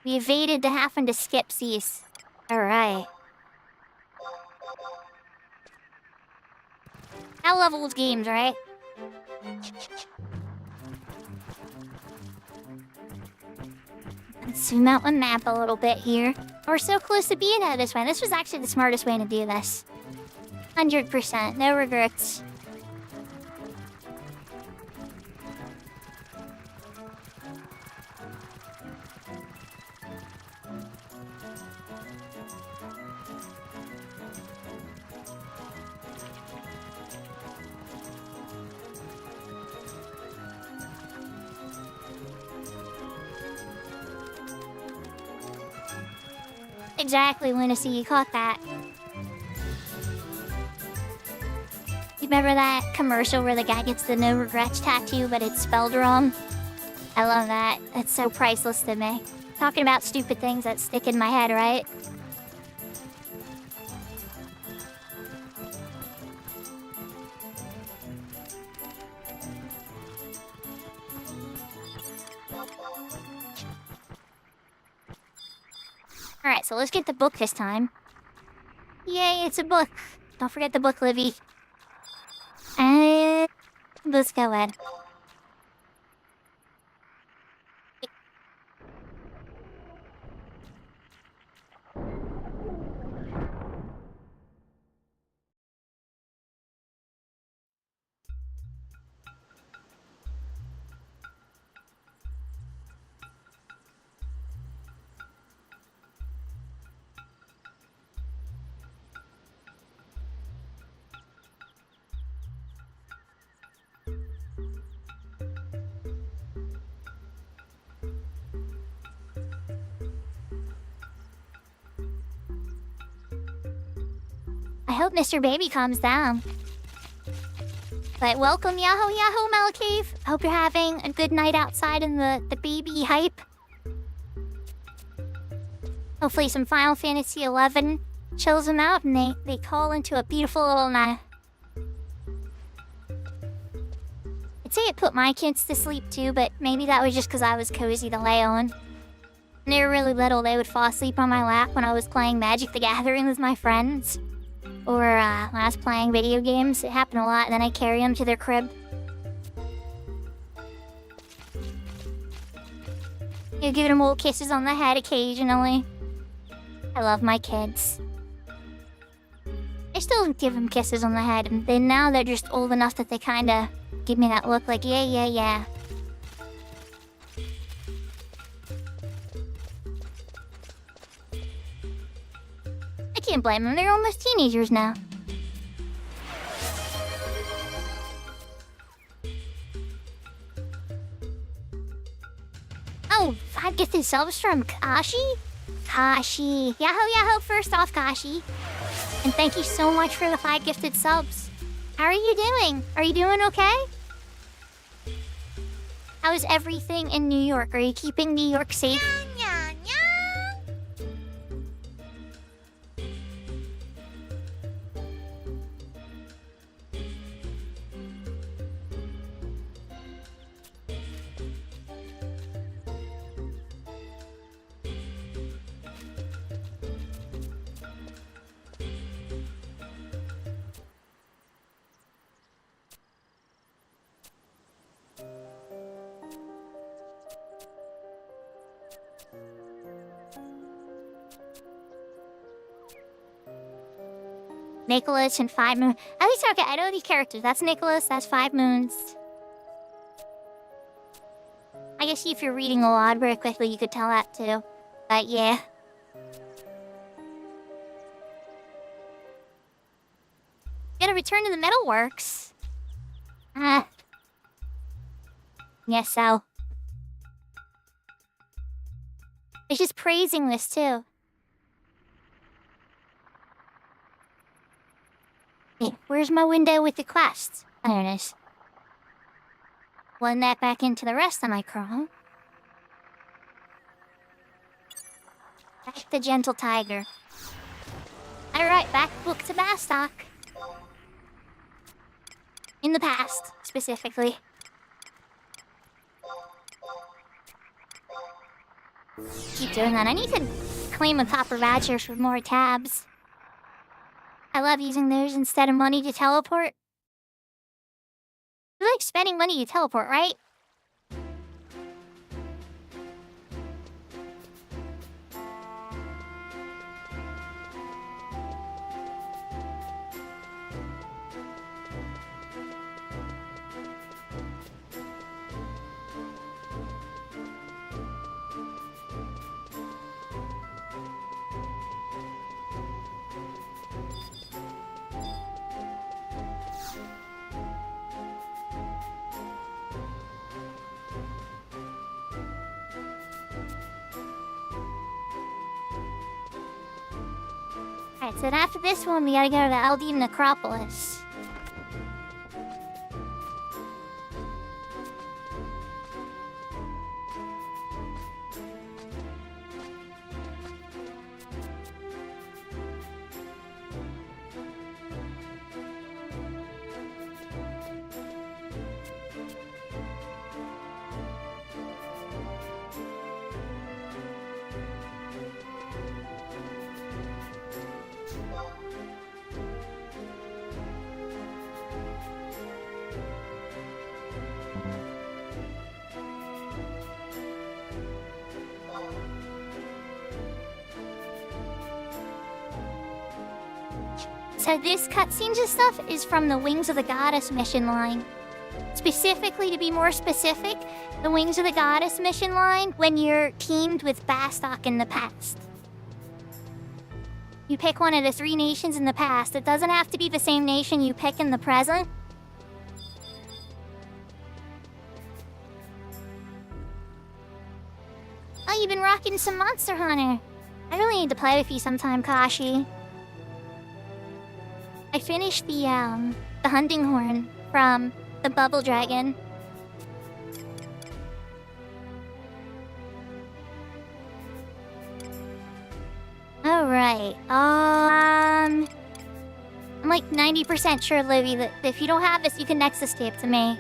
We evaded the having to skip these. Alright. I love old games, right? Let's zoom out the map a little bit here. We're so close to being out this way. This was actually the smartest way to do this. 100%. No regrets. Exactly, Lunacy, you caught that. you remember that commercial where the guy gets the no regrets tattoo, but it's spelled wrong? I love that. It's so priceless to me. Talking about stupid things that stick in my head, right? Alright, so let's get the book this time. Yay, it's a book. Don't forget the book, Livy. And let's go ahead. I hope Mr. Baby calms down. But welcome, Yahoo Yahoo Melcave. Hope you're having a good night outside in the baby hype. Hopefully some Final Fantasy XI chills them out and they call into a beautiful little night. I'd say it put my kids to sleep too, but maybe that was just because I was cozy to lay on. When they were really little, they would fall asleep on my lap when I was playing Magic the Gathering with my friends. Or when I was playing video games. It happened a lot, and then I carry them to their crib. You give them little kisses on the head occasionally. I love my kids. I still give them kisses on the head, and then now they're just old enough that they kinda give me that look like, yeah, yeah, yeah. I can't blame them, they're almost teenagers now. Oh, 5 gifted subs from Kashi? Kashi. Yahoo Yahoo, first off, Kashi. And thank you so much for the 5 gifted subs. How are you doing? Are you doing okay? How is everything in New York? Are you keeping New York safe? Nicholas and 5 Moons. At least, okay, I know these characters. That's Nicholas, that's 5 Moons. I guess if you're reading a lot very quickly, you could tell that too. But yeah. Gotta return to the metalworks. Yes, so. It's just praising this too. Hey, where's my window with the quests? There it is. Blend that back into the rest of my Chrome. Back to Gentle Tiger. Alright, back book to Bastock. In the past, specifically. Keep doing that. I need to claim a copper voucher for more tabs. I love using those instead of money to teleport. You like spending money to teleport, right? Alright, so after this one, we gotta go to the Eldian Necropolis. So this cutscenes and stuff is from the Wings of the Goddess mission line. Specifically, to be more specific, the Wings of the Goddess mission line when you're teamed with Bastok in the past. You pick one of the 3 nations in the past. It doesn't have to be the same nation you pick in the present. Oh, you've been rocking some Monster Hunter. I really need to play with you sometime, Kashi. I finished the hunting horn from the Bubble Dragon. Alright, I'm like 90% sure, Livy, that if you don't have this, you can next escape to me.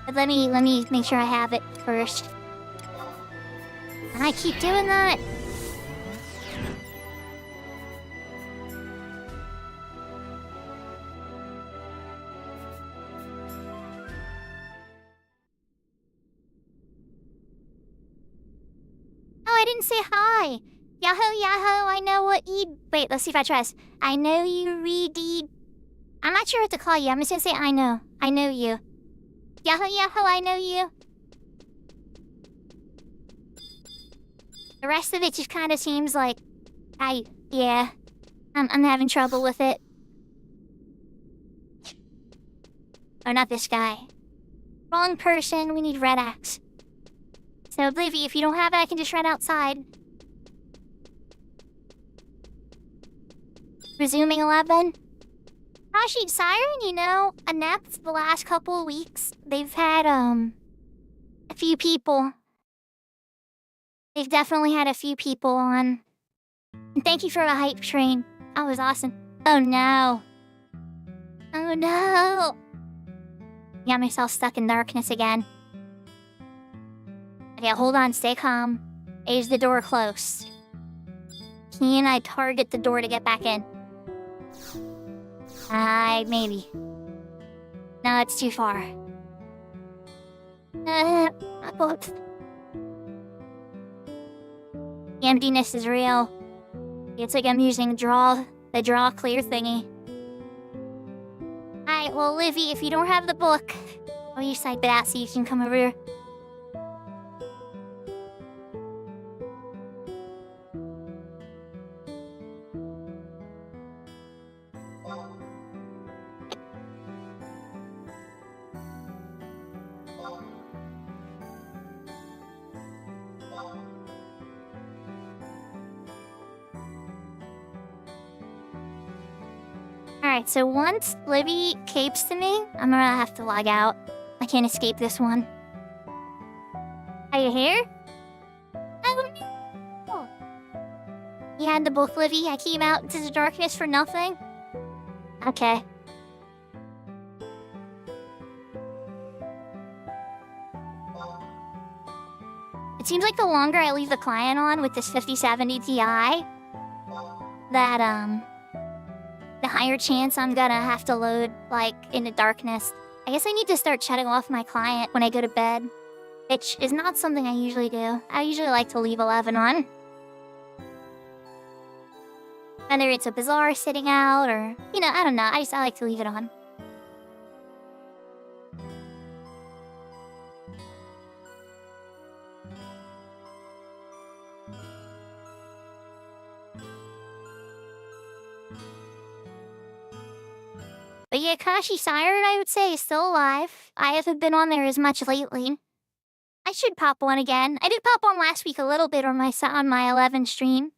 But let me make sure I have it first. And I keep doing that. Oh, I didn't say hi. Yahoo, Yahoo, I know what you... Wait, let's see if I trust. I know you read the... I'm not sure what to call you. I'm just gonna say I know. I know you. Yahoo, Yahoo, I know you. The rest of it just kind of seems like... Yeah. I'm having trouble with it. Oh, not this guy. Wrong person, we need Red Axe. So, Blivy, if you don't have it, I can just run outside. Resuming 11. Kashi, Siren, you know, Inept the last couple of weeks, they've had, a few people. They've definitely had a few people on. And thank you for the hype train. That was awesome. Oh no. Oh no. Got myself stuck in darkness again. Okay, hold on, stay calm. Is the door closed? Can I target the door to get back in? Maybe. No, it's too far. The emptiness is real. It's like I'm using the draw clear thingy. Alright, well, Livy, if you don't have the book, I'll use type it out so you can come over here. Alright, so once Livy capes to me, I'm gonna have to log out. I can't escape this one. Are you here? Oh no! You had the book, Livy? I came out into the darkness for nothing? Okay. It seems like the longer I leave the client on with this 5070 Ti, that, the higher chance I'm gonna have to load, like, in the darkness. I guess I need to start shutting off my client when I go to bed, which is not something I usually do. I usually like to leave 11 on. Whether it's a bazaar sitting out or, you know, I don't know. I like to leave it on. But yeah, Kashi Siren, I would say, is still alive. I haven't been on there as much lately. I should pop one again. I did pop on last week a little bit on my 11 stream.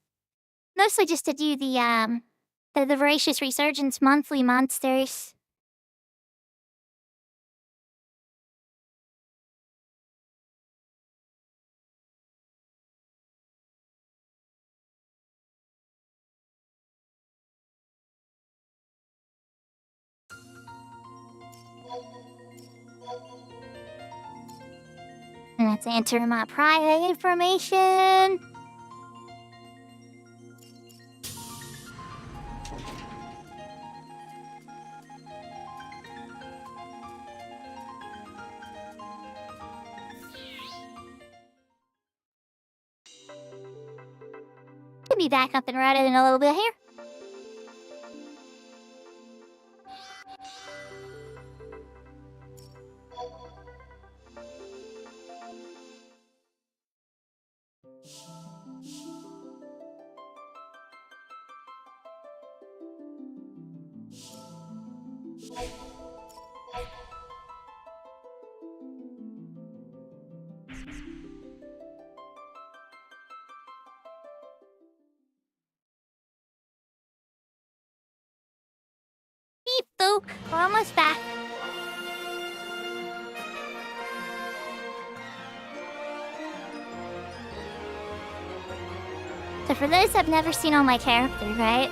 Mostly just to do the Voracious Resurgence monthly monsters. Let's enter my private information. I'll be back up and running in a little bit here. Beep boop, we're almost back. So for this, I've never seen all my characters, right?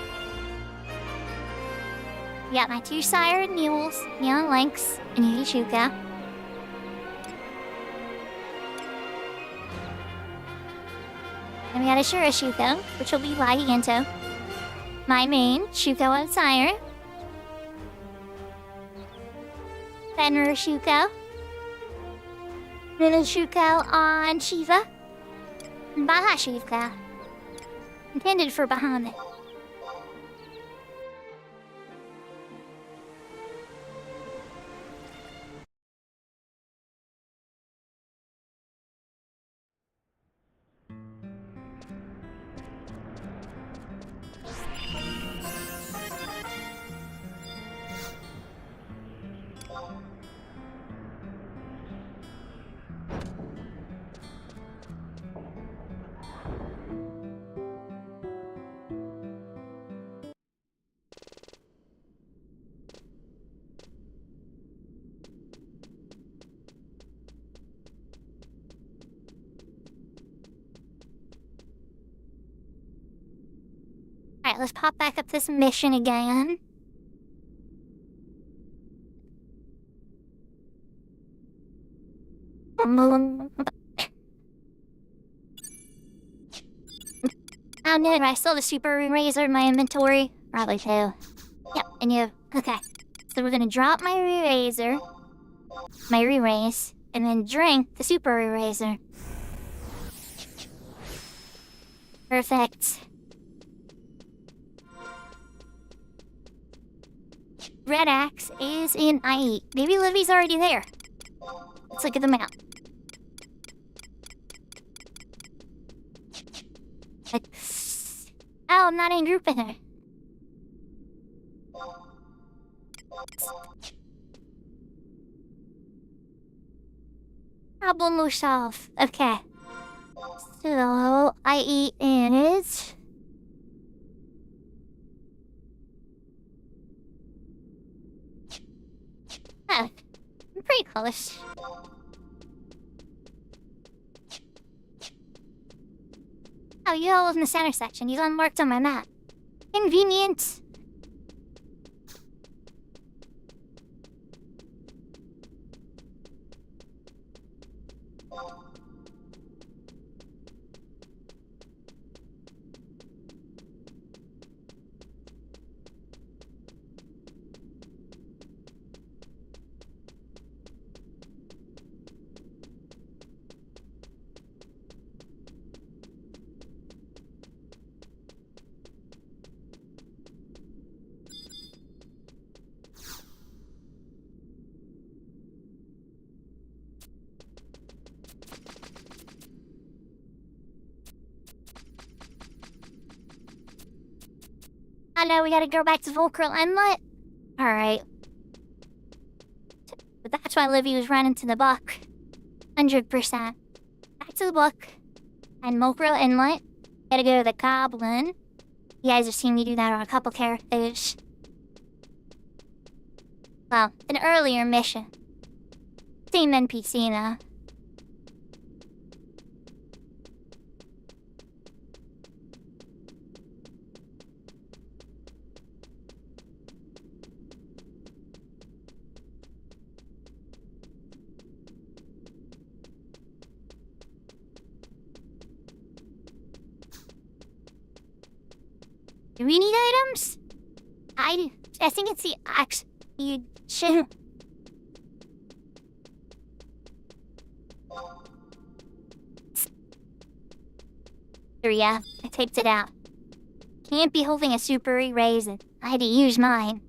We got my two sired mules, Neon Lynx, and Yurishuka. And we got a Shurashuko, which will be lagging into. My main, Shuko and Sire. Then Urashuko. Shuko on Shiva. And Bahashuka. Intended for Bahamut. Alright, let's pop back up this mission again. Oh no, I still have the super eraser in my inventory. Probably too. Yep, I knew. Okay. So we're gonna drop my eraser, my erase, and then drink the super eraser. Perfect. Red Axe is in IE. Maybe Livy's already there. Let's look at the map. Oh, I'm not in group with her. Problem solved. Okay. So, IE is... Oh, I'm pretty close. Oh, you all live in the center section. You got marked on my map. Convenient. Oh no, we gotta go back to Volcryl Inlet? Alright. But that's why Livy was running to the book. 100%. Back to the book. And Volcryl Inlet. Gotta go to the Goblin. You guys have seen me do that on a couple characters. Well, an earlier mission. Same NPC though. Do we need items? I think it's the axe. You should. Yeah, I typed it out. Can't be holding a super eraser. I had to use mine.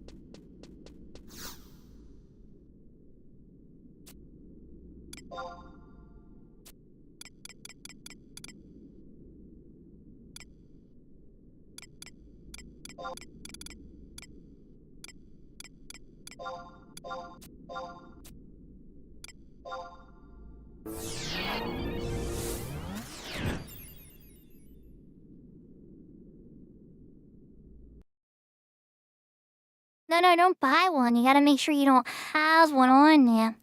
no, don't buy one. You gotta make sure you don't have one on you.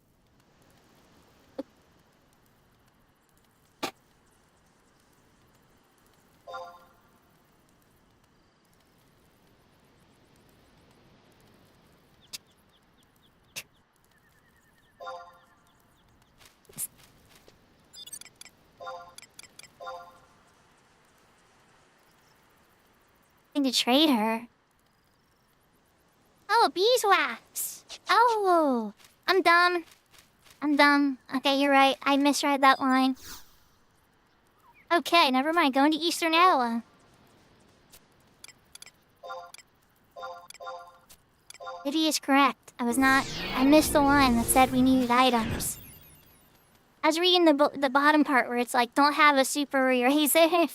To trade her. Oh, beeswax. Oh, I'm dumb. Okay, you're right. I misread that line. Okay, never mind. Going to Eastern Iowa. Liddy is correct. I missed the line that said we needed items. I was reading the bottom part where it's like, don't have a super eraser.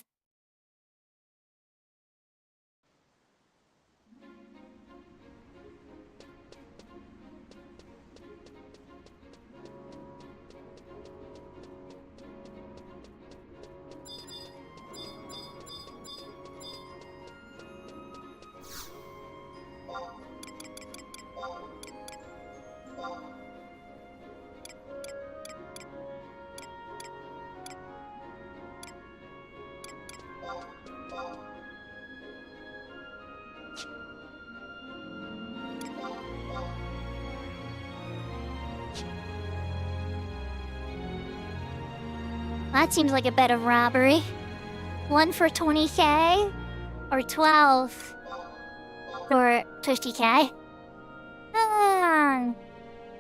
That seems like a bit of robbery. One for 20k? Or 12 for 50k? I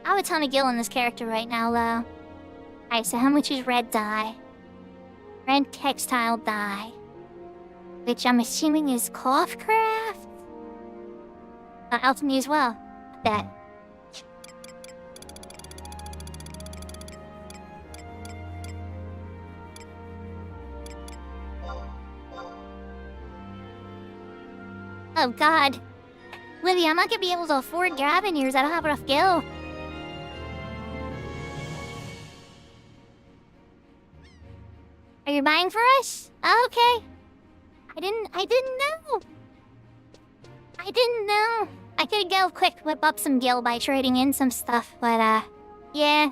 have a ton of gil on this character right now, though. Alright, so how much is red dye? Red textile dye. Which I'm assuming is cloth craft? Alchemy as well. Bet. Oh god. Livy, I'm not gonna be able to afford grabbing yours. I don't have enough gil. Are you buying for us? Oh, okay. I didn't know. I could go quick whip up some gil by trading in some stuff, but yeah.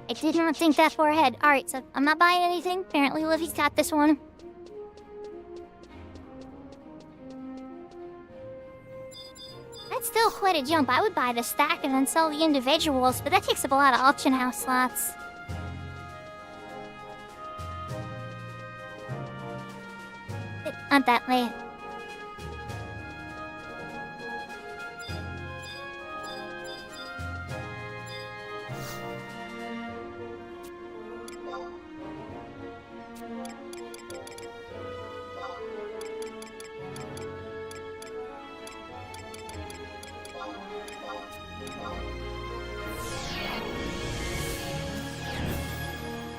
I did not think that far ahead. Alright, so I'm not buying anything. Apparently Livy's got this one. That's still quite a jump. I would buy the stack and then sell the individuals, but that takes up a lot of auction house slots. Not that late.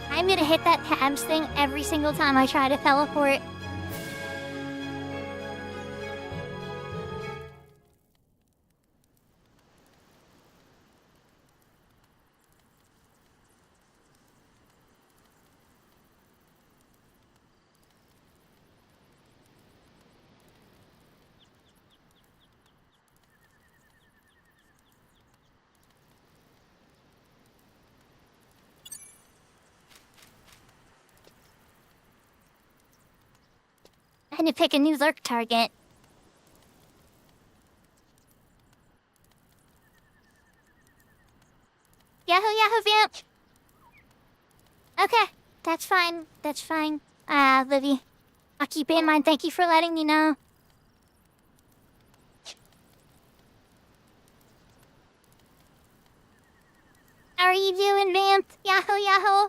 I'm gonna hit that tabs thing every single time I try to teleport. I had to pick a new lurk target. Yahoo, Yahoo, vamp! Okay, that's fine. Livy. I'll keep it in mind. Thank you for letting me know. How are you doing, vamp? Yahoo, Yahoo!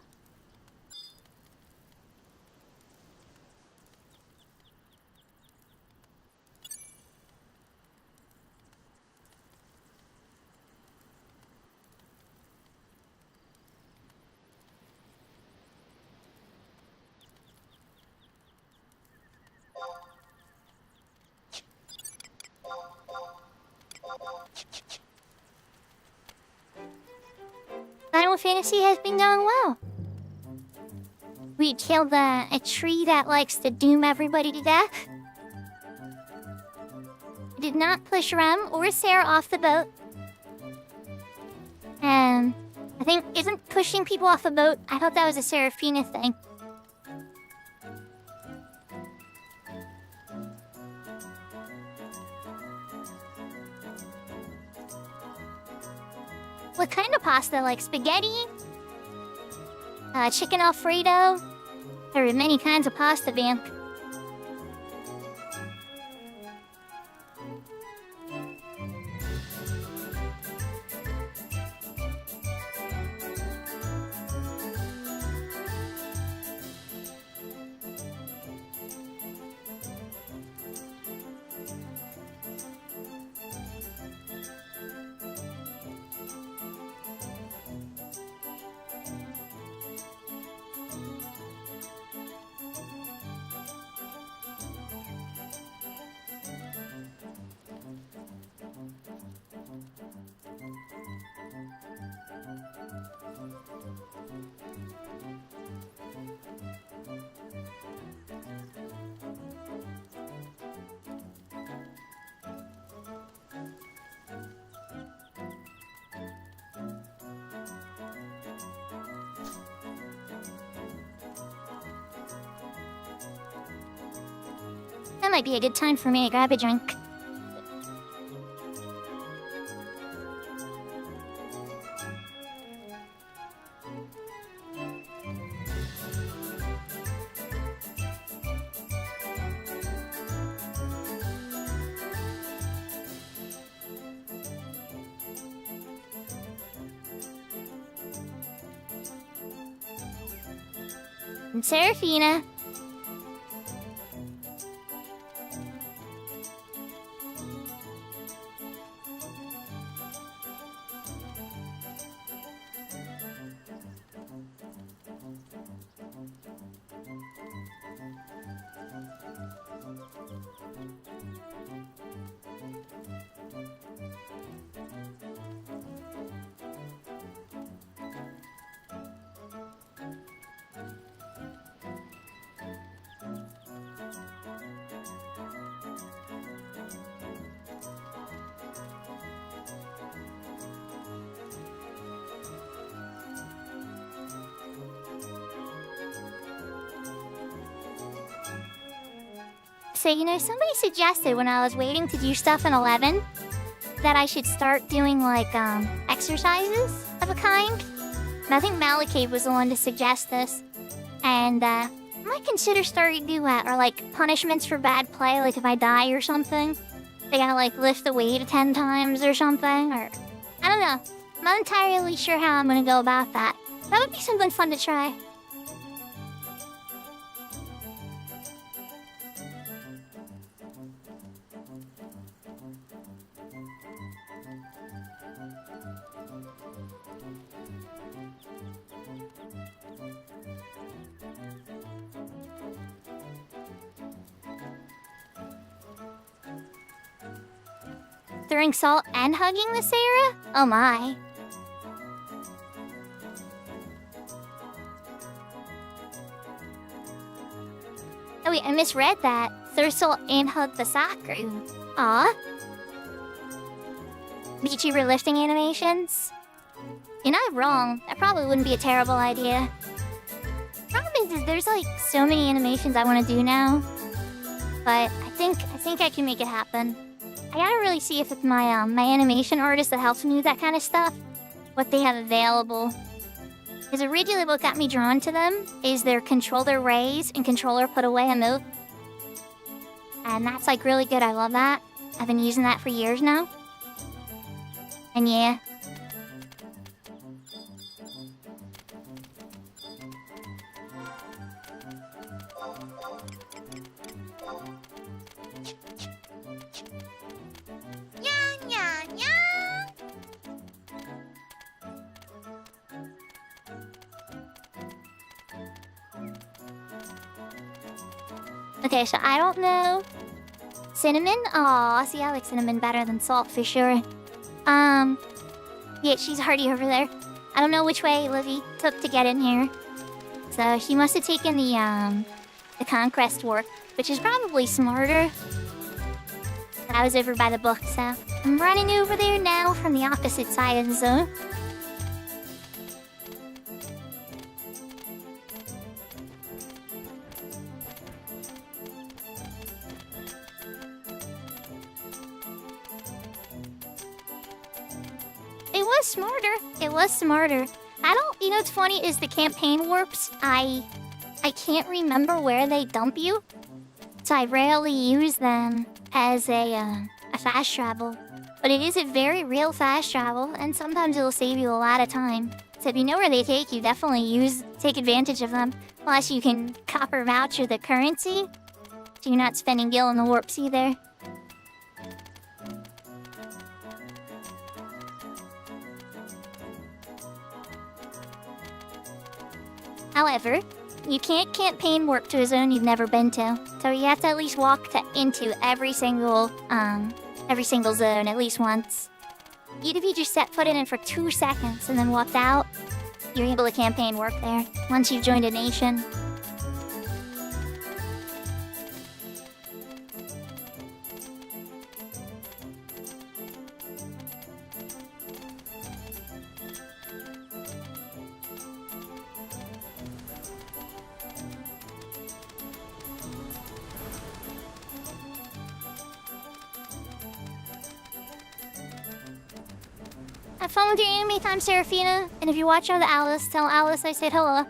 Final Fantasy has been going well. We killed a tree that likes to doom everybody to death. did not push Rem or Sarah off the boat. And I think, isn't pushing people off a boat? I thought that was a Seraphina thing. What kind of pasta? Like spaghetti? Chicken Alfredo? There are many kinds of pasta, Vamp. That might be a good time for me to grab a drink. And Seraphina. So, somebody suggested when I was waiting to do stuff in 11 that I should start doing, like, exercises of a kind. And I think Malachave was the one to suggest this. And, I might consider starting to do that, or, like, punishments for bad play, like if I die or something. They gotta, like, lift the weight 10 times or something, or... I don't know. I'm not entirely sure how I'm gonna go about that. That would be something fun to try. Throwing salt and hugging the Sarah? Oh my. Oh wait, I misread that. Throw salt and hug the Sakura. Aw. VTuber lifting animations? You're not wrong. That probably wouldn't be a terrible idea. Problem is there's like so many animations I want to do now. But I think I can make it happen. I gotta really see if it's my my animation artist that helps me with that kind of stuff, what they have available. Because originally what got me drawn to them is their controller raise and controller put away emote. And that's like really good, I love that. I've been using that for years now. And yeah. Okay, so I don't know. Cinnamon? Aw, see, I like cinnamon better than salt for sure. Yeah, she's hardy over there. I don't know which way Livy took to get in here. So she must have taken the conquest work, which is probably smarter. But I was over by the book, so I'm running over there now from the opposite side of the zone. It was smarter. You know what's funny is the campaign warps, I can't remember where they dump you. So I rarely use them as a fast travel. But it is a very real fast travel, and sometimes it'll save you a lot of time. So if you know where they take you, definitely take advantage of them. Plus you can copper voucher the currency, so you're not spending gil in the warps either. However, you can't campaign warp to a zone you've never been to, so you have to at least walk into every single zone at least once. Even if you just set foot in it for 2 seconds and then walked out, you're able to campaign warp there once you've joined a nation. Have fun with your anime time, Seraphina. And if you're watching with Alice, tell Alice I said hello.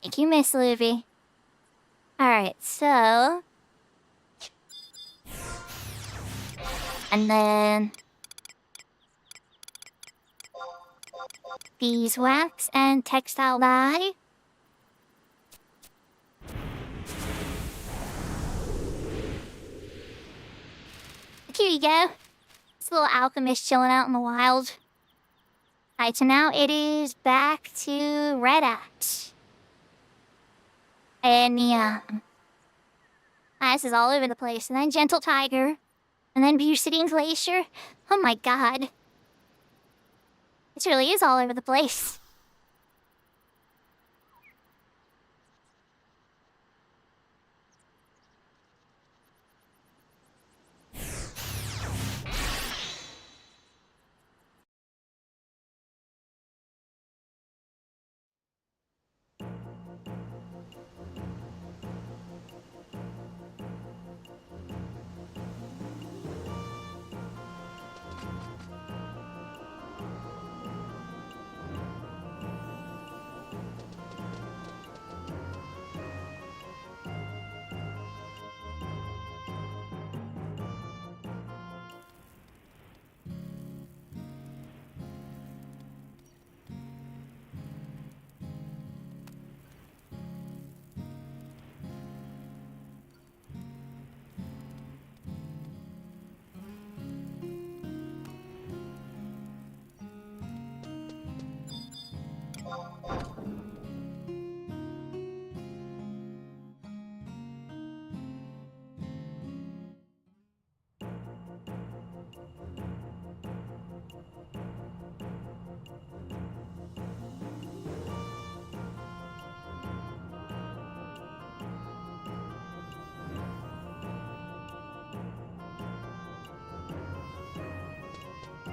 Thank you, Miss Luby. Alright, so... And then... beeswax and textile dye. Here you go. This little alchemist chilling out in the wild. Alright, so now it is back to Red Axe. And yeah. This is all over the place. And then Gentle Tiger. And then Bucity Glacier. Oh my god. This really is all over the place.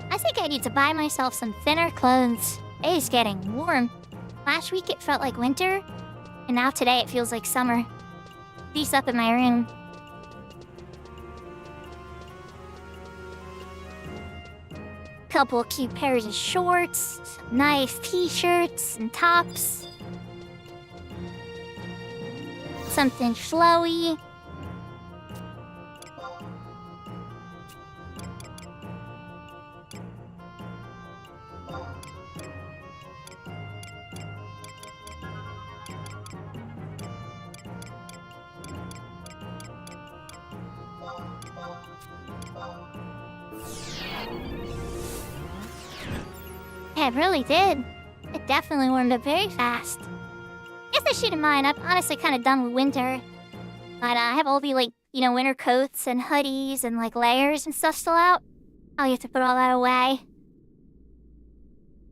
I think I need to buy myself some thinner clothes It is getting warm. Last week it felt like winter, and now today it feels like summer. Peace up in my room. Couple cute pairs of shorts, some nice t-shirts and tops. Something flowy. Yeah, it really did. It definitely warmed up very fast. Guess I shouldn't mind. I'm honestly kind of done with winter. But I have all the, winter coats and hoodies and, layers and stuff still out. I'll have to put all that away.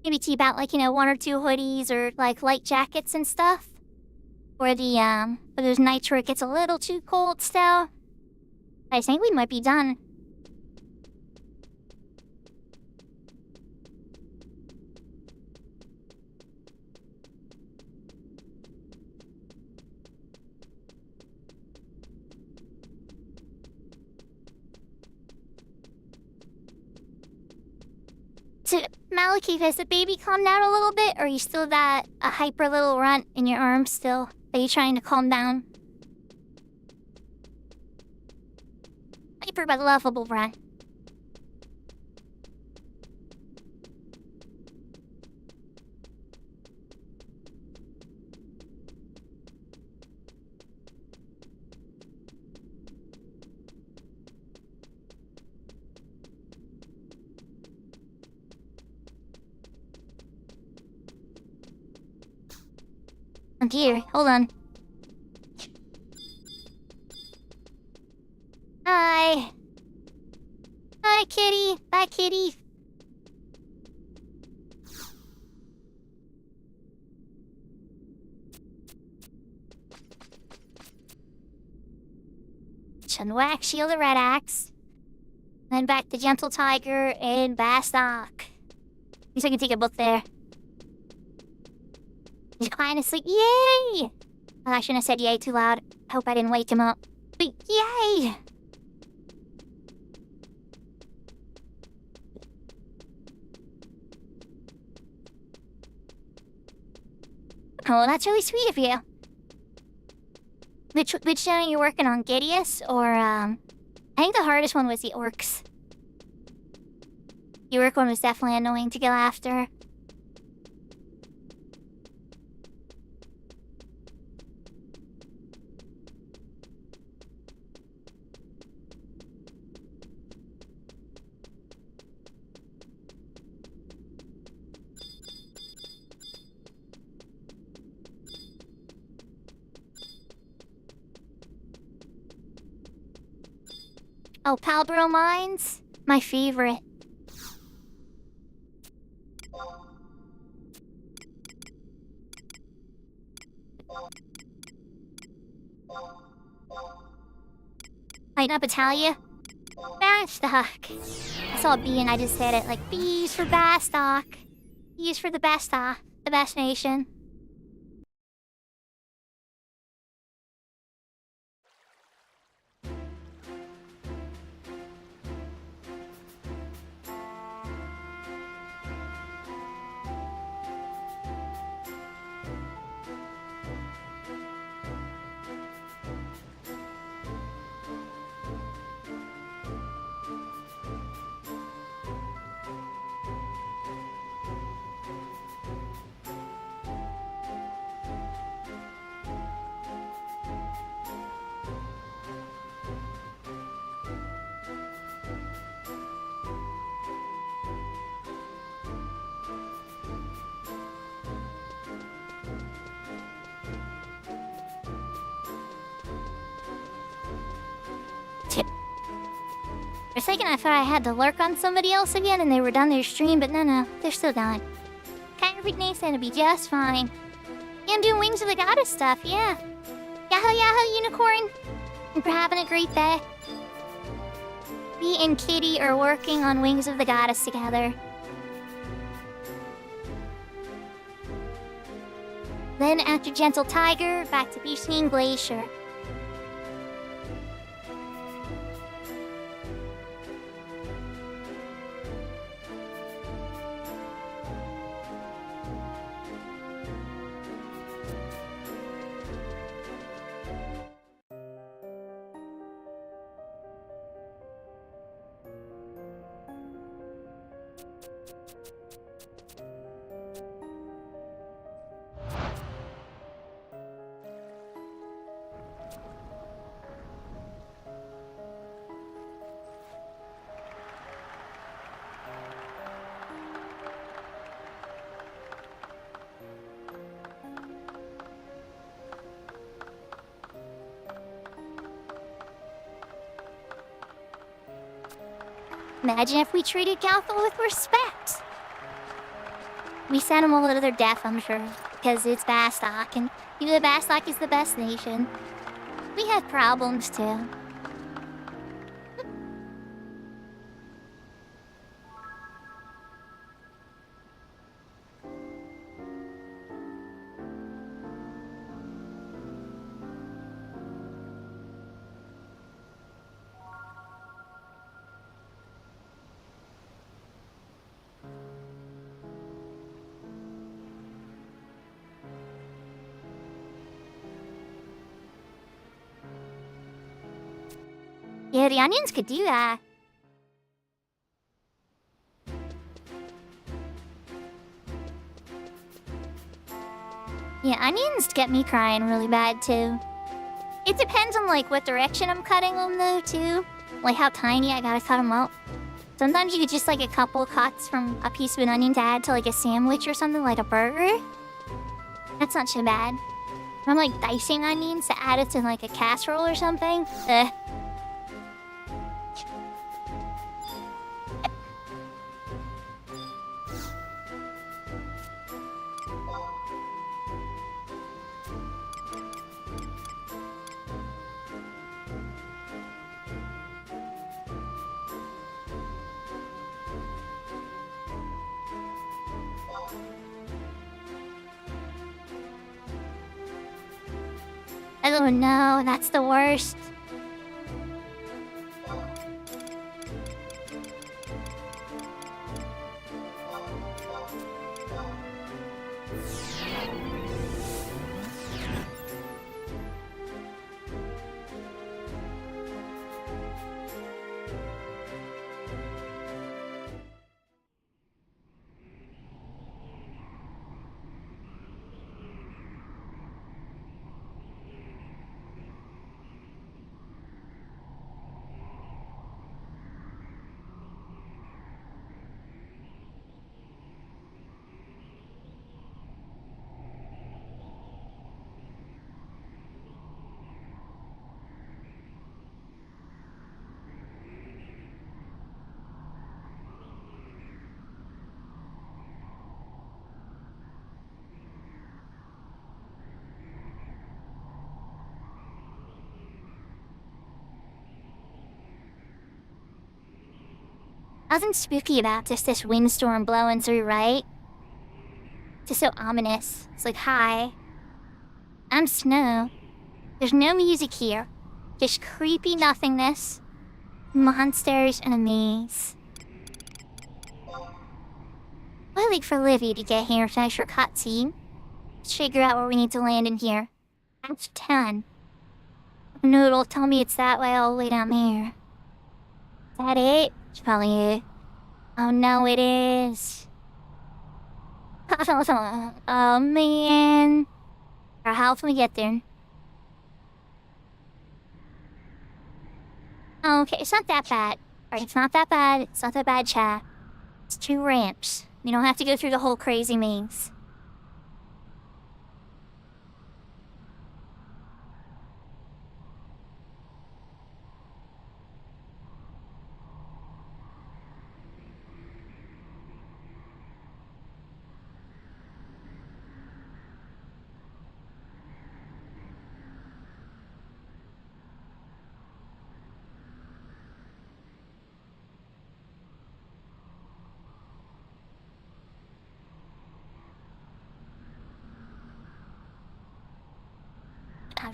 Maybe keep out, one or two hoodies or, light jackets and stuff. For those nights where it gets a little too cold still. I think we might be done. So, Maliki, has the baby calmed down a little bit, or are you still that a hyper little runt in your arms still? Are you trying to calm down? Hyper but lovable runt. Oh dear, hold on. Hi. Hi, kitty. Bye, kitty. Chunwhack, Shield the Red Axe. Then back to Gentle Tiger and Bastok. At least I can take a book there. He's kind of asleep. Yay! I shouldn't have said yay too loud. Hope I didn't wake him up. But yay! Oh, that's really sweet of you. Which show are you working on? Gideus or, I think the hardest one was the orcs. The orc one was definitely annoying to go after. Oh, Palbro Mines? My favorite. Lighten up, Italia. Bastok. I saw a B and I just said it like, B's for Bastok. B's for the Bastok. The best nation. For a second I thought I had to lurk on somebody else again and they were done their stream, but no, they're still going. Everything's gonna be just fine. Yeah, I'm doing Wings of the Goddess stuff, yeah. Yahoo yahoo unicorn! And we're having a great day. Me and Kitty are working on Wings of the Goddess together. Then after Gentle Tiger, back to Beaching Glacier. Imagine if we treated Galthor with respect. We sent them all to their death, I'm sure, because it's Bastok, and even though Bastok is the best nation, we have problems too. Yeah, the onions could do that. Yeah, onions get me crying really bad too. It depends on like what direction I'm cutting them though too. Like how tiny I gotta cut them up. Sometimes you could just like a couple cuts from a piece of an onion to add to like a sandwich or something like a burger. That's not too bad. If I'm like dicing onions to add it to like a casserole or something. Oh no, that's the worst. Nothing spooky about just this windstorm blowing through, right? Just so ominous. It's like, hi. I'm Snow. There's no music here. Just creepy nothingness. Monsters and a maze. I'll wait for Livy to get here to finish her cutscene. Let's figure out where we need to land in here. That's 10. Noodle, tell me it's that way all the way down here. Is that it? It's probably it. Oh no, it is. Oh man. How can we get there? Okay, it's not that bad. Alright, it's not that bad. It's not that bad, chat. It's 2 ramps. You don't have to go through the whole crazy maze.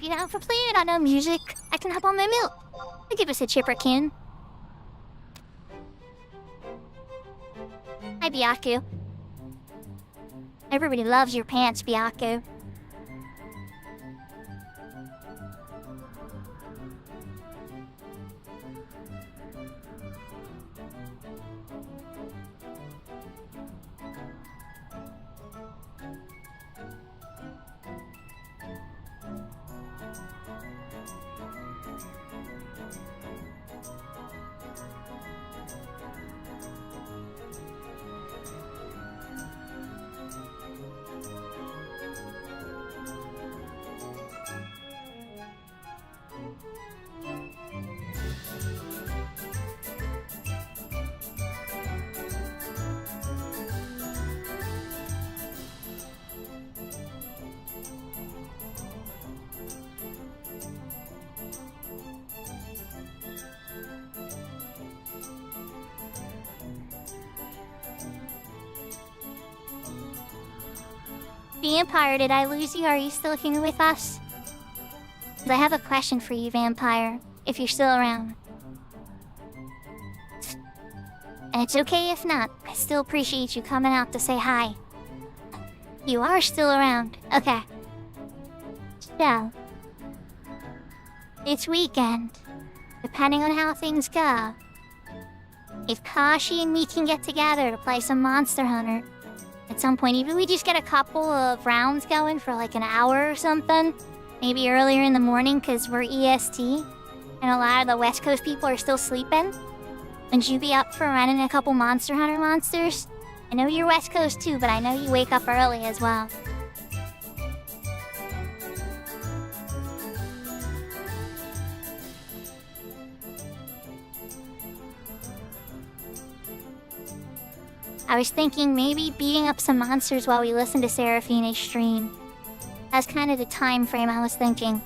if you're down for playing, I know music. I can hop on my milk. Give us a chipper, kin. Hi, Byaku. Everybody loves your pants, Byaku. Vampire, did I lose you? Are you still here with us? 'Cause I have a question for you, Vampire, if you're still around. And it's okay if not. I still appreciate you coming out to say hi. You are still around. Okay. So, this weekend, depending on how things go, if Kashi and me can get together to play some Monster Hunter, at some point, even we just get a couple of rounds going for like an hour or something. Maybe earlier in the morning because we're EST. And a lot of the West Coast people are still sleeping. Would you be up for running a couple Monster Hunter monsters? I know you're West Coast too, but I know you wake up early as well. I was thinking maybe beating up some monsters while we listen to Seraphine's stream. That's kind of the time frame I was thinking.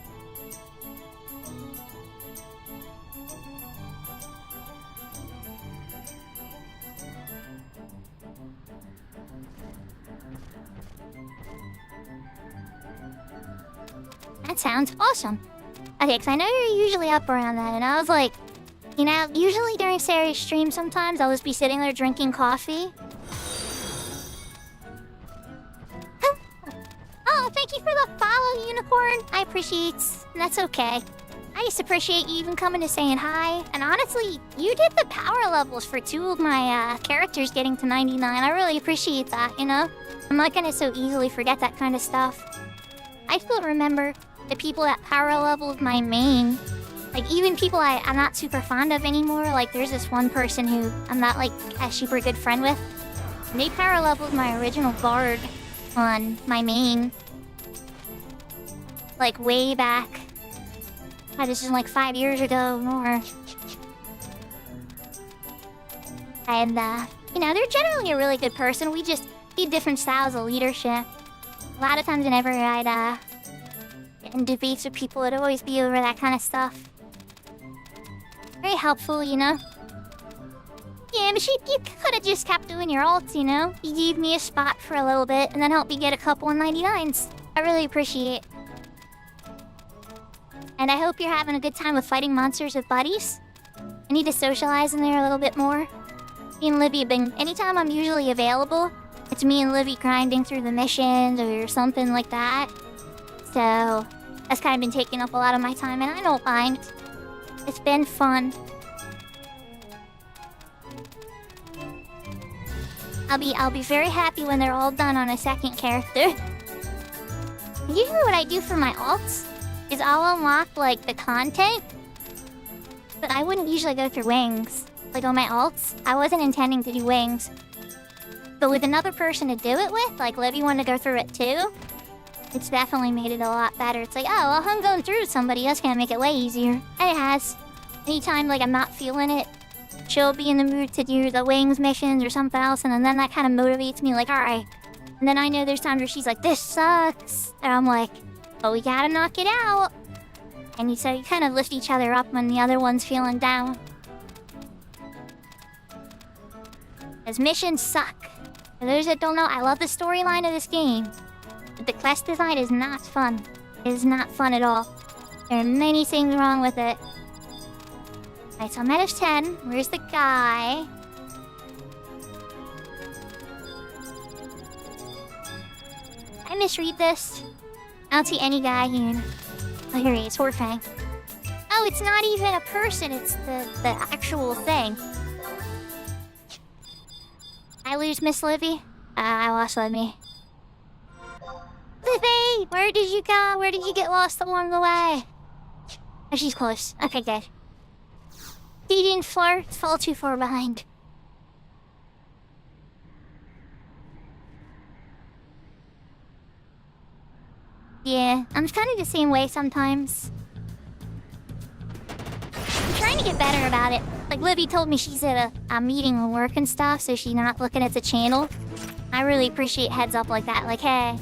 That sounds awesome. Okay, because I know you're usually up around that, and I was like, you know, usually during Sarah's stream sometimes I'll just be sitting there drinking coffee. Oh, thank you for the follow, Unicorn. I appreciate it. That's okay. I just appreciate you even coming to saying hi. And honestly, you did the power levels for 2 of my characters getting to 99. I really appreciate that, you know? I'm not gonna so easily forget that kind of stuff. I still remember the people that power leveled my main. Like, even people I'm not super fond of anymore. Like, there's this one person who I'm not, like, a super good friend with. And they power leveled my original bard on my main. Like, way back. This is like 5 years ago or more. And, you know, they're generally a really good person. We just need different styles of leadership. A lot of times whenever I'd get in debates with people, it'd always be over that kind of stuff. Very helpful, you know? Yeah, but you could have just kept doing your ults, you know? You gave me a spot for a little bit and then helped me get a couple of 99s. I really appreciate it. And I hope you're having a good time with fighting monsters with buddies. I need to socialize in there a little bit more. Me and Livy have been... Anytime I'm usually available, it's me and Livy grinding through the missions or something like that. So, that's kind of been taking up a lot of my time, and I don't mind. It's been fun. I'll be very happy when they're all done on a second character. Usually what I do for my alts is I'll unlock, like, the content, but I wouldn't usually go through wings. Like, on my alts, I wasn't intending to do wings. But with another person to do it with, like, Livy wanted to go through it too, it's definitely made it a lot better. It's like, oh, well, I'm going through with somebody else gonna make it way easier. And it has. Anytime, like, I'm not feeling it, she'll be in the mood to do the wings missions or something else, and then that kind of motivates me, like, alright. And then I know there's times where she's like, this sucks. And I'm like, but we gotta knock it out. And so you kind of lift each other up when the other one's feeling down. Because missions suck. For those that don't know, I love the storyline of this game. But the quest design is not fun. It is not fun at all. There are many things wrong with it. Alright, so I'm at F10. Where's the guy? I misread this. I don't see any guy here. Oh, here he is, Horfang. Oh, it's not even a person, it's the actual thing. I lose Miss Livy? I lost Livy. Livy! Where did you go? Where did you get lost along the way? Oh, she's close. Okay, good. He didn't fall too far behind. Yeah, I'm kind of the same way sometimes. I'm trying to get better about it. Like, Livy told me she's at a meeting at work and stuff, so she's not looking at the channel. I really appreciate heads up like that. Like, hey,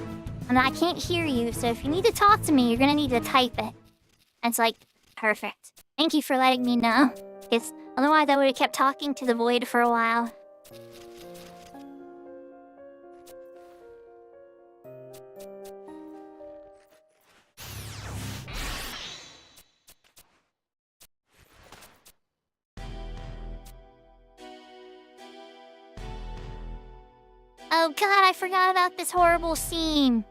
I can't hear you, so if you need to talk to me, you're gonna need to type it. And it's like, perfect. Thank you for letting me know. Because otherwise I would have kept talking to the void for a while. Oh god, I forgot about this horrible scene.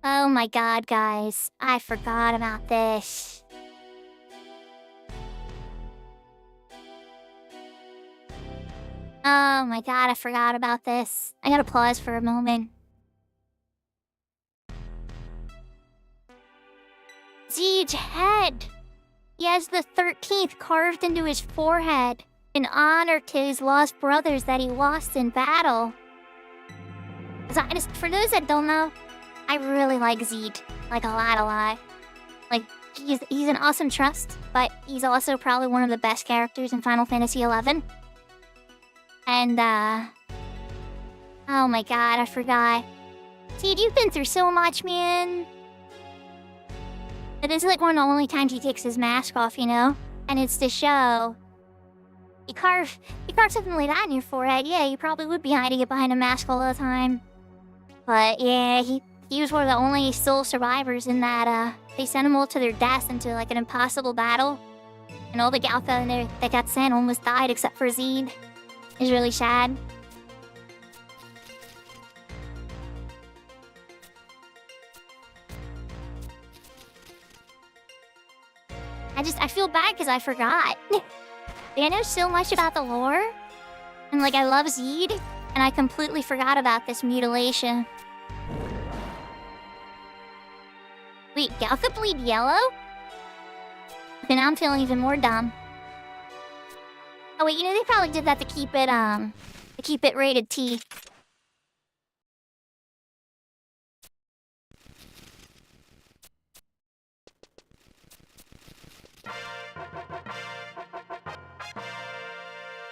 Oh my god, guys. I forgot about this. Oh my god, I forgot about this. I gotta pause for a moment. Zeed's head! He has the 13th carved into his forehead in honor to his lost brothers that he lost in battle. For those that don't know, I really like Zeed. Like, a lot. Like, he's an awesome trust, but he's also probably one of the best characters in Final Fantasy XI. And, oh my god, I forgot. Zeed, you've been through so much, man. It is like one of the only times he takes his mask off, you know? And it's to show. You carve something like that in your forehead, yeah, you probably would be hiding it behind a mask all the time. But yeah, he was one of the only sole survivors in that, they sent them all to their deaths into like an impossible battle. And all the Galka in there that got sent almost died except for Zeed. It's really sad. I feel bad because I forgot. I know so much about the lore. And like, I love Zeed. And I completely forgot about this mutilation. Wait, Galka bleed yellow? But now I'm feeling even more dumb. Oh wait, you know they probably did that to keep it rated T.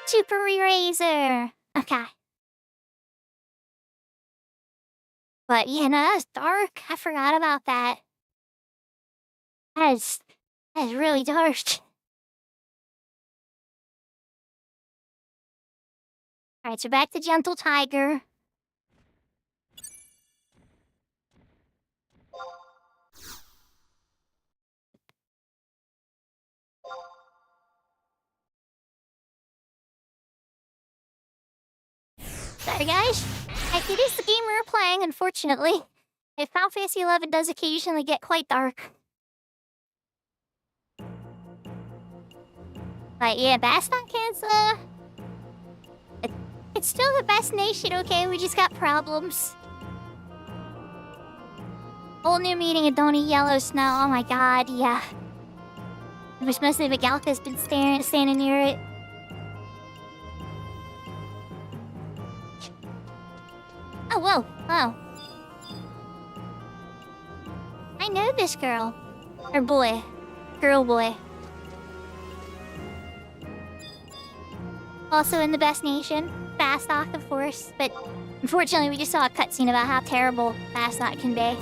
Super Eraser! Okay. But yeah, no, that's dark. I forgot about that. That's really dark. Alright, so back to Gentle Tiger. Sorry guys, it is the game we're playing, unfortunately. If Final Fantasy XI does occasionally get quite dark. But yeah, Baston Cancer. It's still the best nation, okay? We just got problems. Whole new meeting at Don't Eat Yellow Snow. Oh my god, yeah. Which mostly Galka's been standing near it. Oh, whoa. Oh. I know this girl. Or boy. Girl boy. Also in the best nation. Bastok, of course. But unfortunately, we just saw a cutscene about how terrible Bastok can be.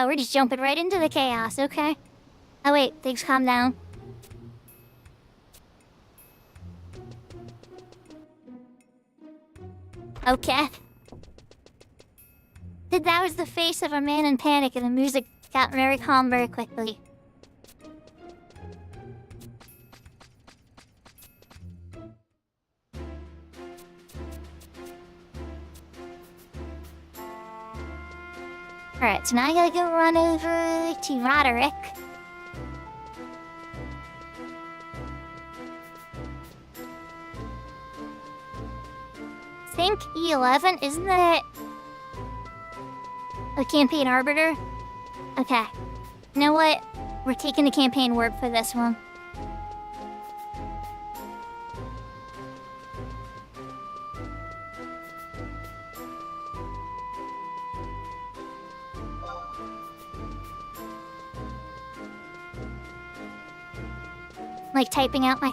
Oh, we're just jumping right into the chaos, okay. Oh wait, things calm down. Okay. That was the face of a man in panic and the music got very calm very quickly. Alright, so now I gotta go run over to Roderick. I think E11, isn't it? The campaign arbiter? Okay. You know what? We're taking the campaign word for this one. Like typing out my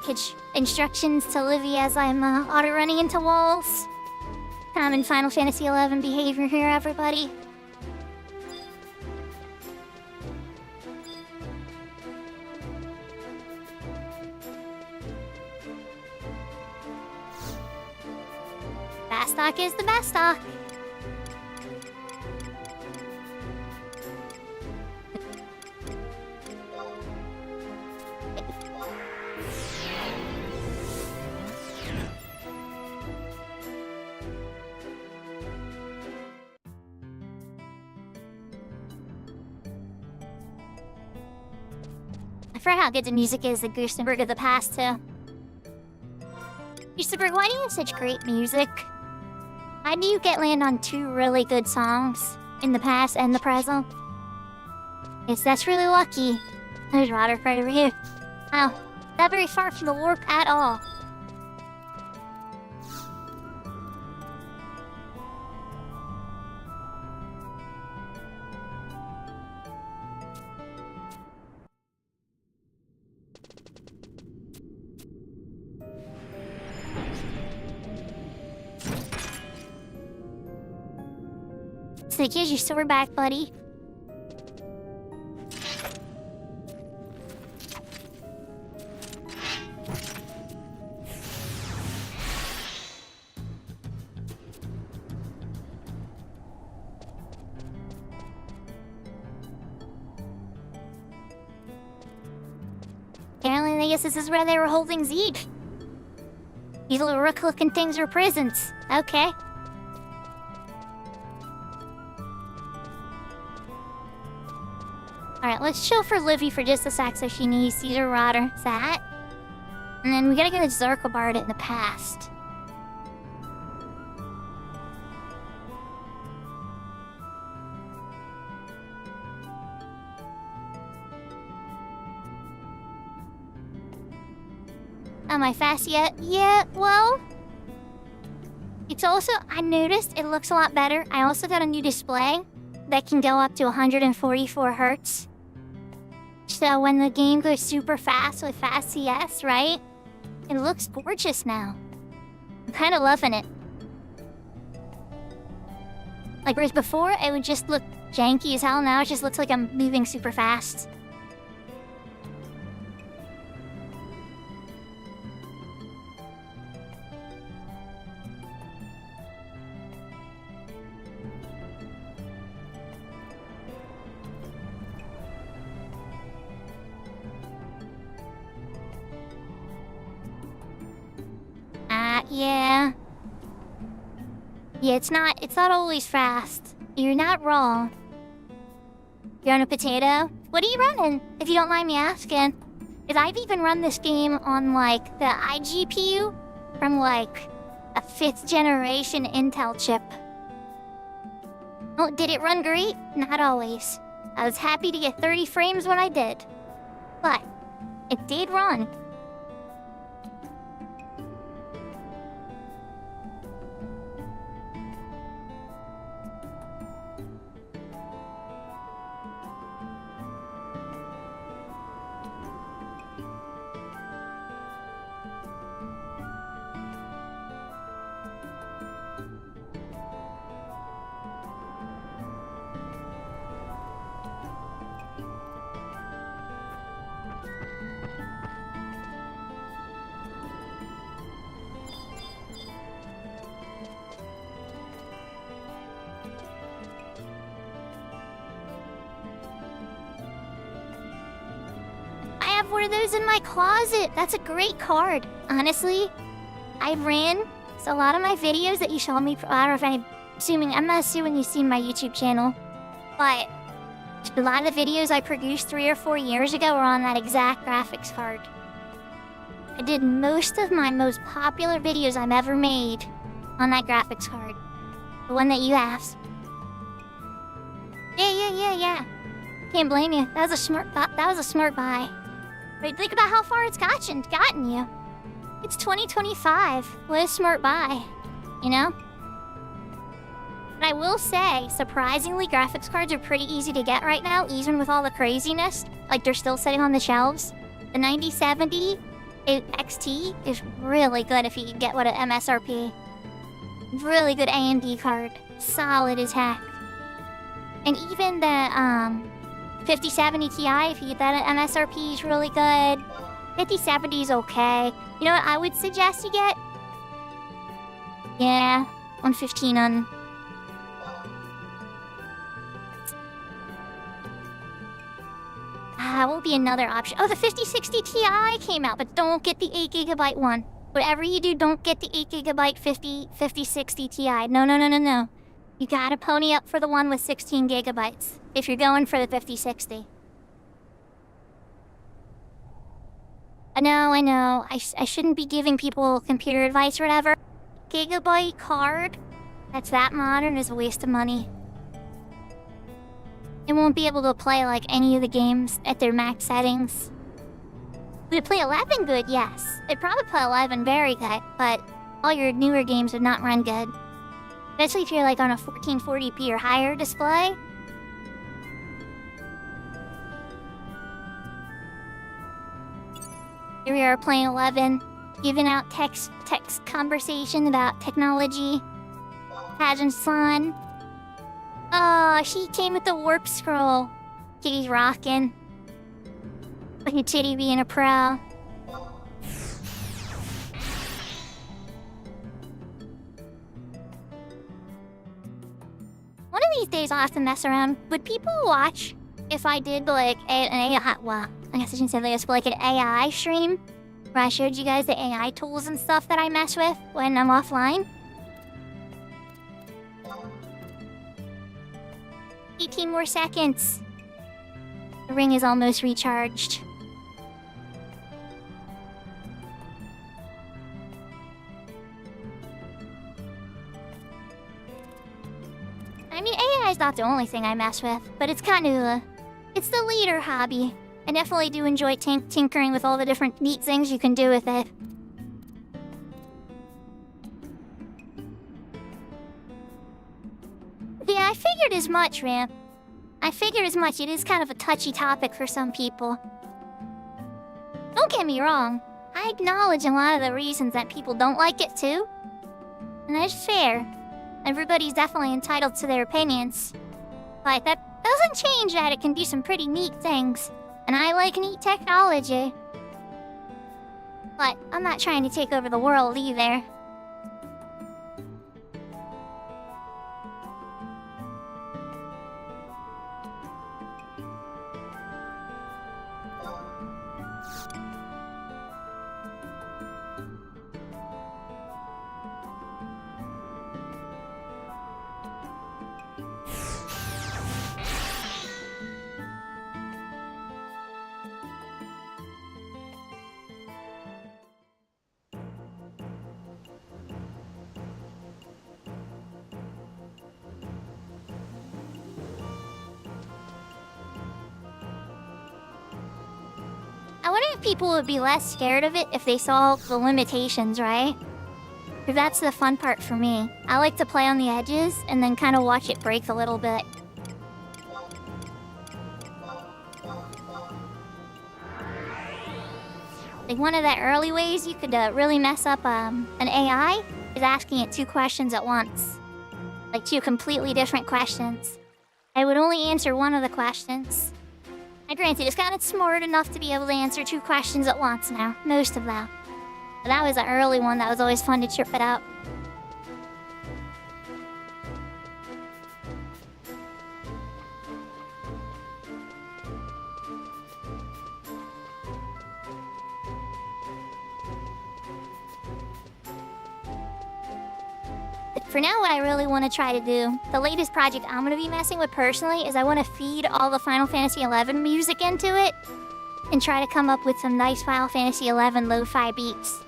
instructions to Livy as I'm auto-running into walls. Common Final Fantasy XI behavior here, everybody. Fast stock is the best stock. I forgot how good the music is at Gustenberg of the past, too. Gustenberg, why do you have such great music? How do you land on two really good songs in the past and the present? Yes, that's really lucky. There's Roderick right over here. Wow, not very far from the warp at all. So here's your sword back, buddy. Apparently, I guess this is where they were holding Zeke. These little rook-looking things are prisons. Okay. Alright, let's chill for Livy for just a sec so she needs Cedar Rotter. That. And then we gotta go to Zarkobard in the past. Am I fast yet? Yeah, well... It's also, I noticed it looks a lot better. I also got a new display that can go up to 144 hertz. So when the game goes super fast with fast CS, right? It looks gorgeous now. I'm kind of loving it. Like, whereas before, it would just look janky as hell. Now it just looks like I'm moving super fast. Yeah. Yeah, it's not always fast. You're not wrong. You're on a potato? What are you running, if you don't mind me asking? Because I've even run this game on, like, the iGPU from, like, a 5th generation Intel chip. Oh, did it run great? Not always. I was happy to get 30 frames when I did. But, it did run. have one of those in my closet. That's a great card. Honestly, I ran so a lot of my videos that you saw me. I don't know if I'm not assuming you've seen my YouTube channel, but a lot of the videos I produced 3 or 4 years ago were on that exact graphics card. I did most of my most popular videos I've ever made on that graphics card. The one that you asked. Yeah. Can't blame you. That was a smart buy. But think about how far it's gotten you. It's 2025. What a smart buy. You know? But I will say, surprisingly, graphics cards are pretty easy to get right now, even with all the craziness. Like, they're still sitting on the shelves. The 9070 XT is really good if you can get one at MSRP. Really good AMD card. Solid as heck. And even the 5070 Ti, if you get that at MSRP, is really good. 5070 is okay. You know what I would suggest you get? Yeah, 115 on... will be another option. Oh, the 5060 Ti came out, but don't get the 8GB one. Whatever you do, don't get the 8GB 5060 Ti. No. You gotta pony up for the one with 16GB if you're going for the 5060. I know. I shouldn't be giving people computer advice or whatever. Gigabyte card that's that modern is a waste of money. It won't be able to play like any of the games at their max settings. Would it play 11 good? Yes. It'd probably play 11 very good, but all your newer games would not run good. Especially if you're like on a 1440p or higher display. Here we are playing 11, giving out text conversation about technology. Pageant's fun. Oh, she came with the warp scroll. Kitty's rocking. Look at Titty being a pro. One of these days I'll have to mess around. Would people watch if I did like an AI, well, I guess I shouldn't say this, but like an AI stream where I showed you guys the AI tools and stuff that I mess with when I'm offline? 18 more seconds. The ring is almost recharged. I mean, AI is not the only thing I mess with, but it's kind of it's the leader hobby. I definitely do enjoy tinkering with all the different neat things you can do with it. Yeah, I figured as much, Ramp. I figured as much. It is kind of a touchy topic for some people. Don't get me wrong. I acknowledge a lot of the reasons that people don't like it too. And that's fair. Everybody's definitely entitled to their opinions. But that doesn't change that it can do some pretty neat things. And I like neat technology. But I'm not trying to take over the world either. I wonder if people would be less scared of it if they saw the limitations, right? Because that's the fun part for me. I like to play on the edges and then kind of watch it break a little bit. Like one of the early ways you could really mess up an AI is asking it 2 questions at once. Like 2 completely different questions. I would only answer one of the questions. I granted, it's gotten smart enough to be able to answer 2 questions at once now. Most of them. But that was an early one that was always fun to trip it out. For now, what I really want to try to do, the latest project I'm going to be messing with personally, is I want to feed all the Final Fantasy XI music into it and try to come up with some nice Final Fantasy XI lo-fi beats.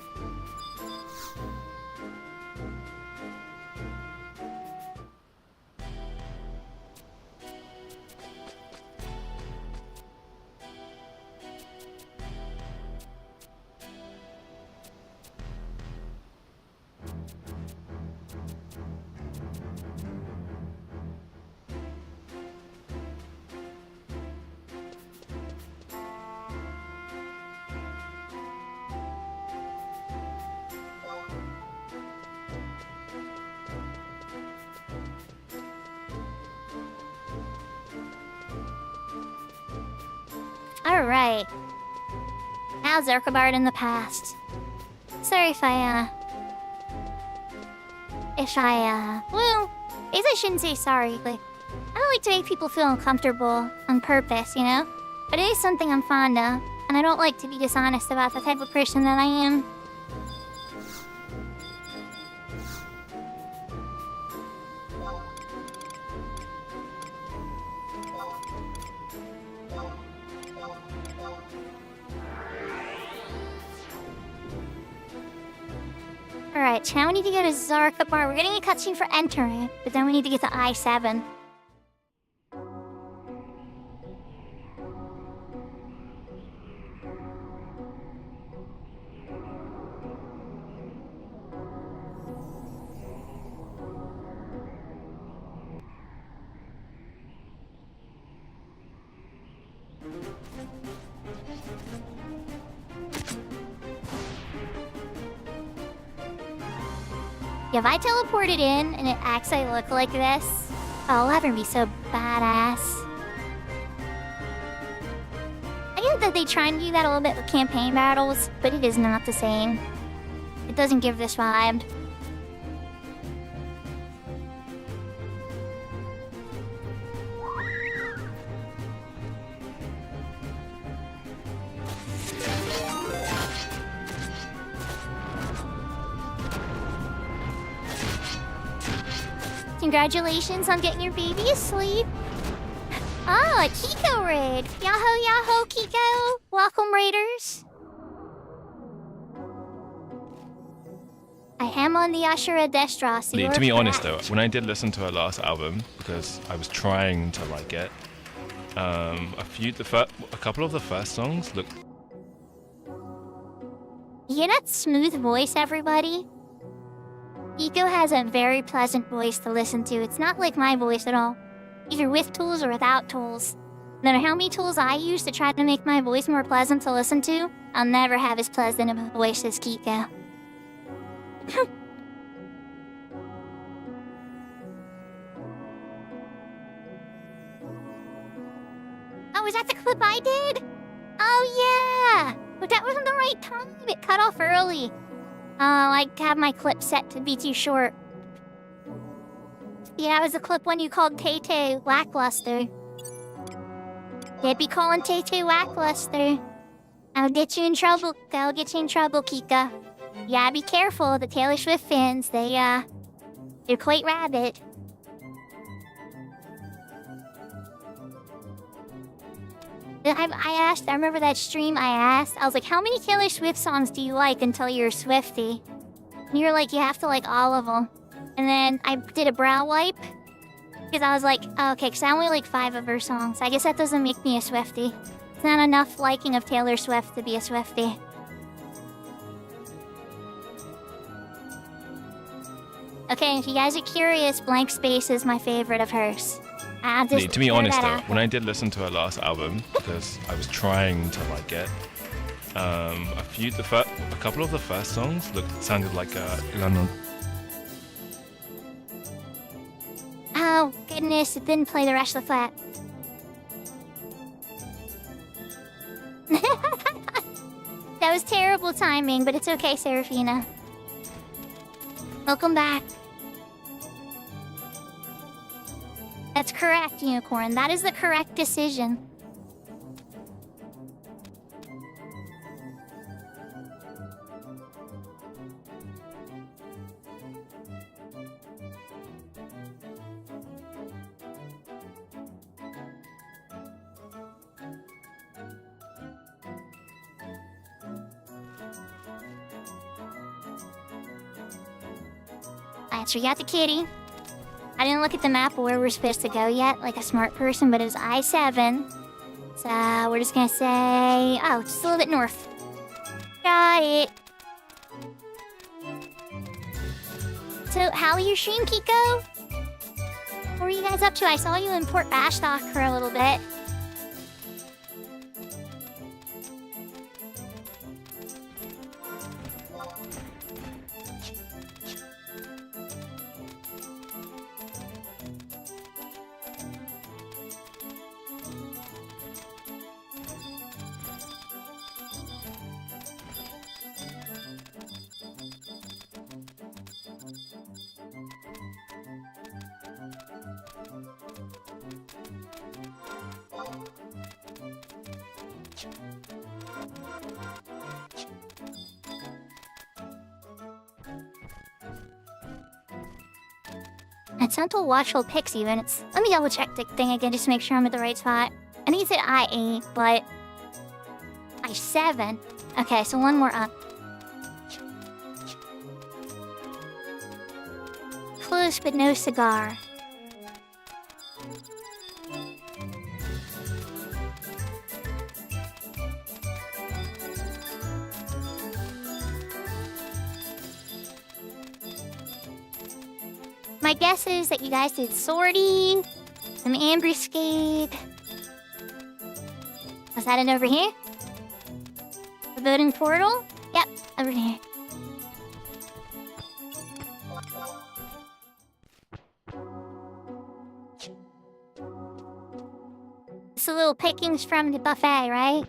Alright. Now Zerkabard in the past. Sorry if I, well, I guess I shouldn't say sorry, but I don't like to make people feel uncomfortable on purpose, you know? But it is something I'm fond of, and I don't like to be dishonest about the type of person that I am. Alright, now we need to go to Zarkabar. We're getting a cutscene for entering, but then we need to get to I-7. If I teleported in and it actually looked like this, oh, that would be so badass. I get that they try and do that a little bit with campaign battles, but it is not the same. It doesn't give this vibe. Congratulations on getting your baby asleep. Oh, a Kiko raid. Yahoo, yahoo, Kiko. Welcome, raiders. I am on the SakuraDestros. To be honest though, when I did listen to her last album, because I was trying to like it, a couple of the first songs looked... You hear that smooth voice, everybody? Kiko has a very pleasant voice to listen to. It's not like my voice at all. Either with tools or without tools. No matter how many tools I use to try to make my voice more pleasant to listen to, I'll never have as pleasant of a voice as Kiko. Oh, is that the clip I did? Oh yeah! But that wasn't the right time. It cut off early. I have my clip set to be too short. Yeah, that was the clip when you called Tay-Tay lackluster. They'd be calling Tay-Tay lackluster. I'll get you in trouble. I'll get you in trouble, Kika. Yeah, be careful. The Taylor Swift fans, they're quite rabid. I remember that stream I was like, how many Taylor Swift songs do you like until you're a Swiftie? And you're like, you have to like all of them. And then I did a brow wipe. Because I was like, oh, okay, because I only like 5 of her songs. I guess that doesn't make me a Swiftie. It's not enough liking of Taylor Swift to be a Swiftie. Okay, if you guys are curious, Blank Space is my favorite of hers. To be honest though, when I did listen to her last album, because I was trying to like it, a couple of the first songs sounded like Oh goodness, it didn't play the rest of the flat. That was terrible timing, but it's okay, Serafina. Welcome back. That's correct, Unicorn. That is the correct decision. So you got the kitty. I didn't look at the map of where we're supposed to go yet, like a smart person, but it was I-7. So we're just gonna say, oh, just a little bit north. Got it. So, how are your stream, Kiko? What were you guys up to? I saw you in Port Ashdock for a little bit. It's not to watchful pics even. Let me double check the thing again just to make sure I'm at the right spot. I think it said I-8, but I-7. Okay, so one more up. Close but no cigar. My guess is that you guys did sorting, some ambuscade. Was that it over here? The voting portal? Yep, over here. It's a little pickings from the buffet, right?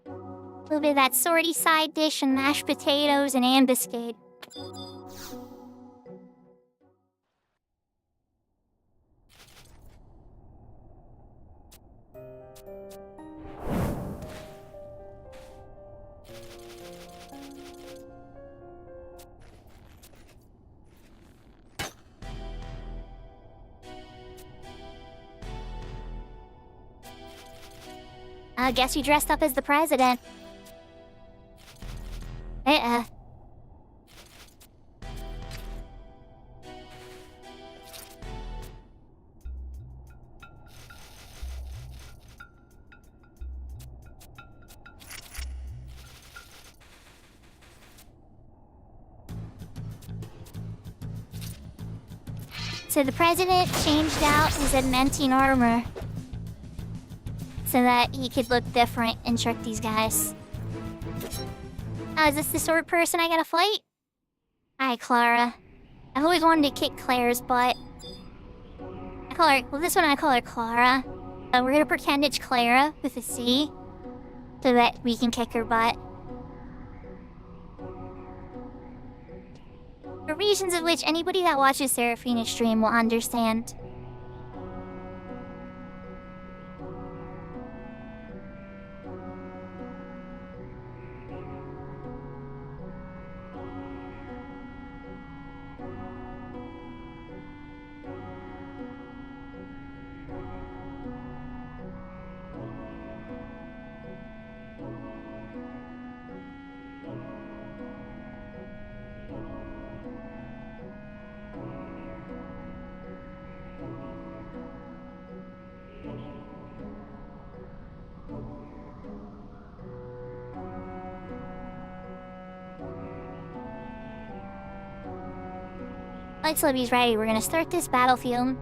A little bit of that sorty side dish and mashed potatoes and ambuscade. I guess you dressed up as the president. So the president changed out his adamantine armor so that he could look different and trick these guys. Oh, is this the sword person I gotta fight? Hi, Clara. I've always wanted to kick Claire's butt. I call her, well, this one I call her Clara. We're gonna pretend it's Clara with a C so that we can kick her butt. For reasons of which anybody that watches Seraphina's stream will understand. Lights Libby's ready. We're gonna start this battlefield.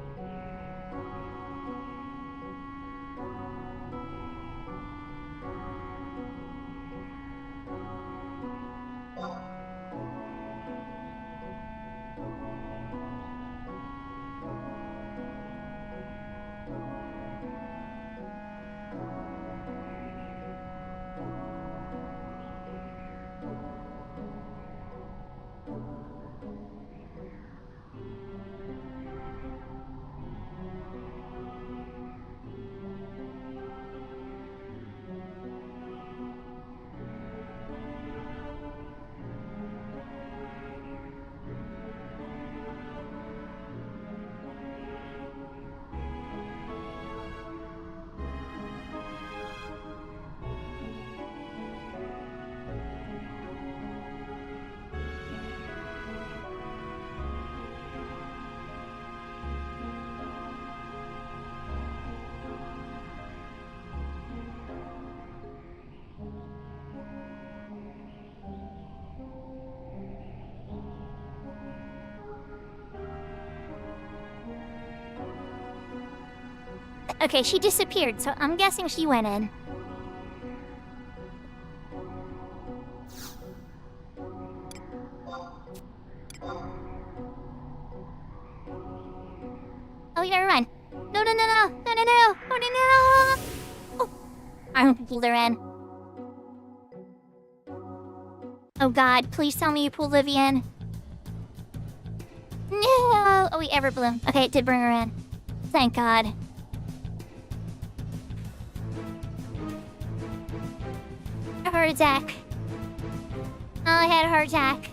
Okay, she disappeared, so I'm guessing she went in. Oh, you gotta run. No, no, no, no, no, no, no, no, no, no, no. Oh, I don't pull her in. Oh God, please tell me you pulled Livy in. No! Oh wait, Everbloom. Okay, it did bring her in. Thank God. A heart attack. Oh, I had a heart attack.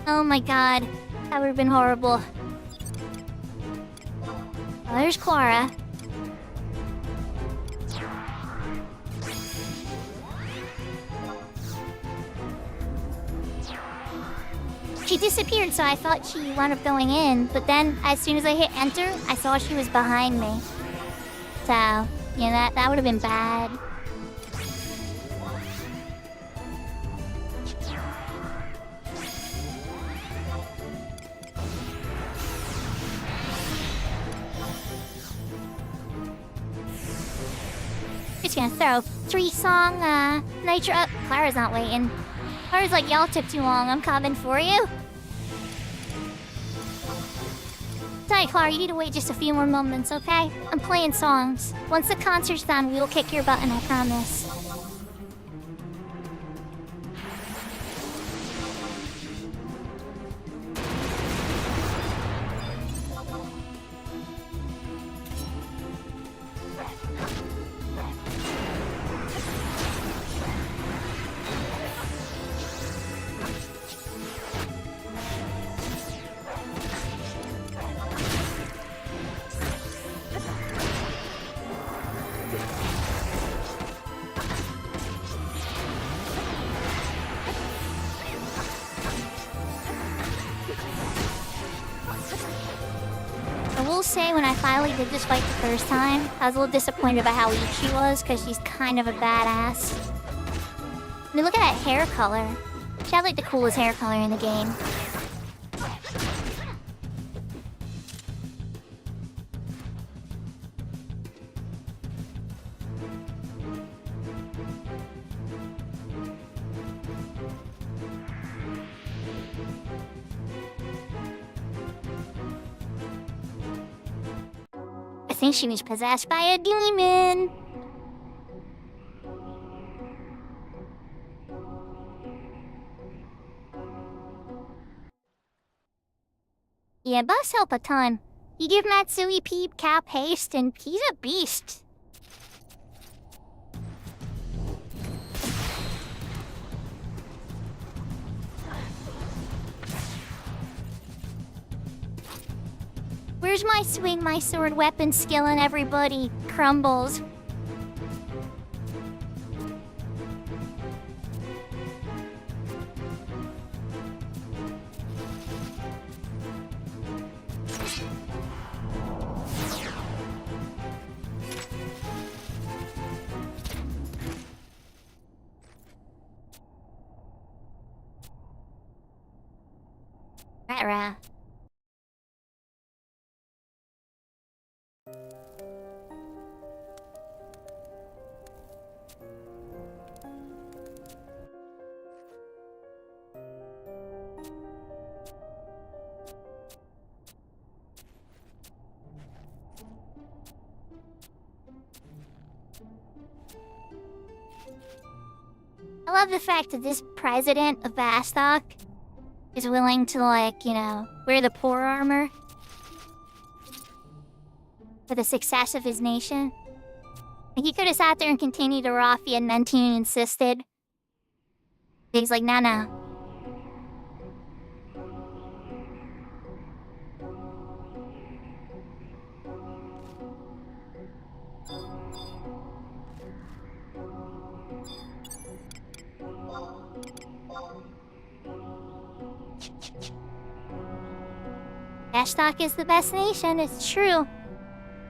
Oh my God. That would have been horrible. Oh, there's Clara. She disappeared, so I thought she wound up going in, but then as soon as I hit enter, I saw she was behind me. So, yeah, that would have been bad. Just gonna throw 3-song, Nitro up. Clara's not waiting. Clara's like, y'all took too long, I'm coming for you. Sorry, Clara, you need to wait just a few more moments, okay? I'm playing songs. Once the concert's done, we will kick your button, I promise. I will say, when I finally did this fight the first time, I was a little disappointed about how weak she was, because she's kind of a badass. I mean, look at that hair color. She had like the coolest hair color in the game. I think she was possessed by a demon. Yeah, buffs help a ton. You give Matsui Peep Cap haste, and he's a beast. Where's my swing, my sword, weapon skill, and everybody crumbles? Rah-rah. I love the fact that this president of Bastok is willing to, like, you know, wear the poor armor for the success of his nation. Like, he could have sat there and continued to Rafi and Mentine insisted. But he's like, no, no. Bastok is the best nation, it's true.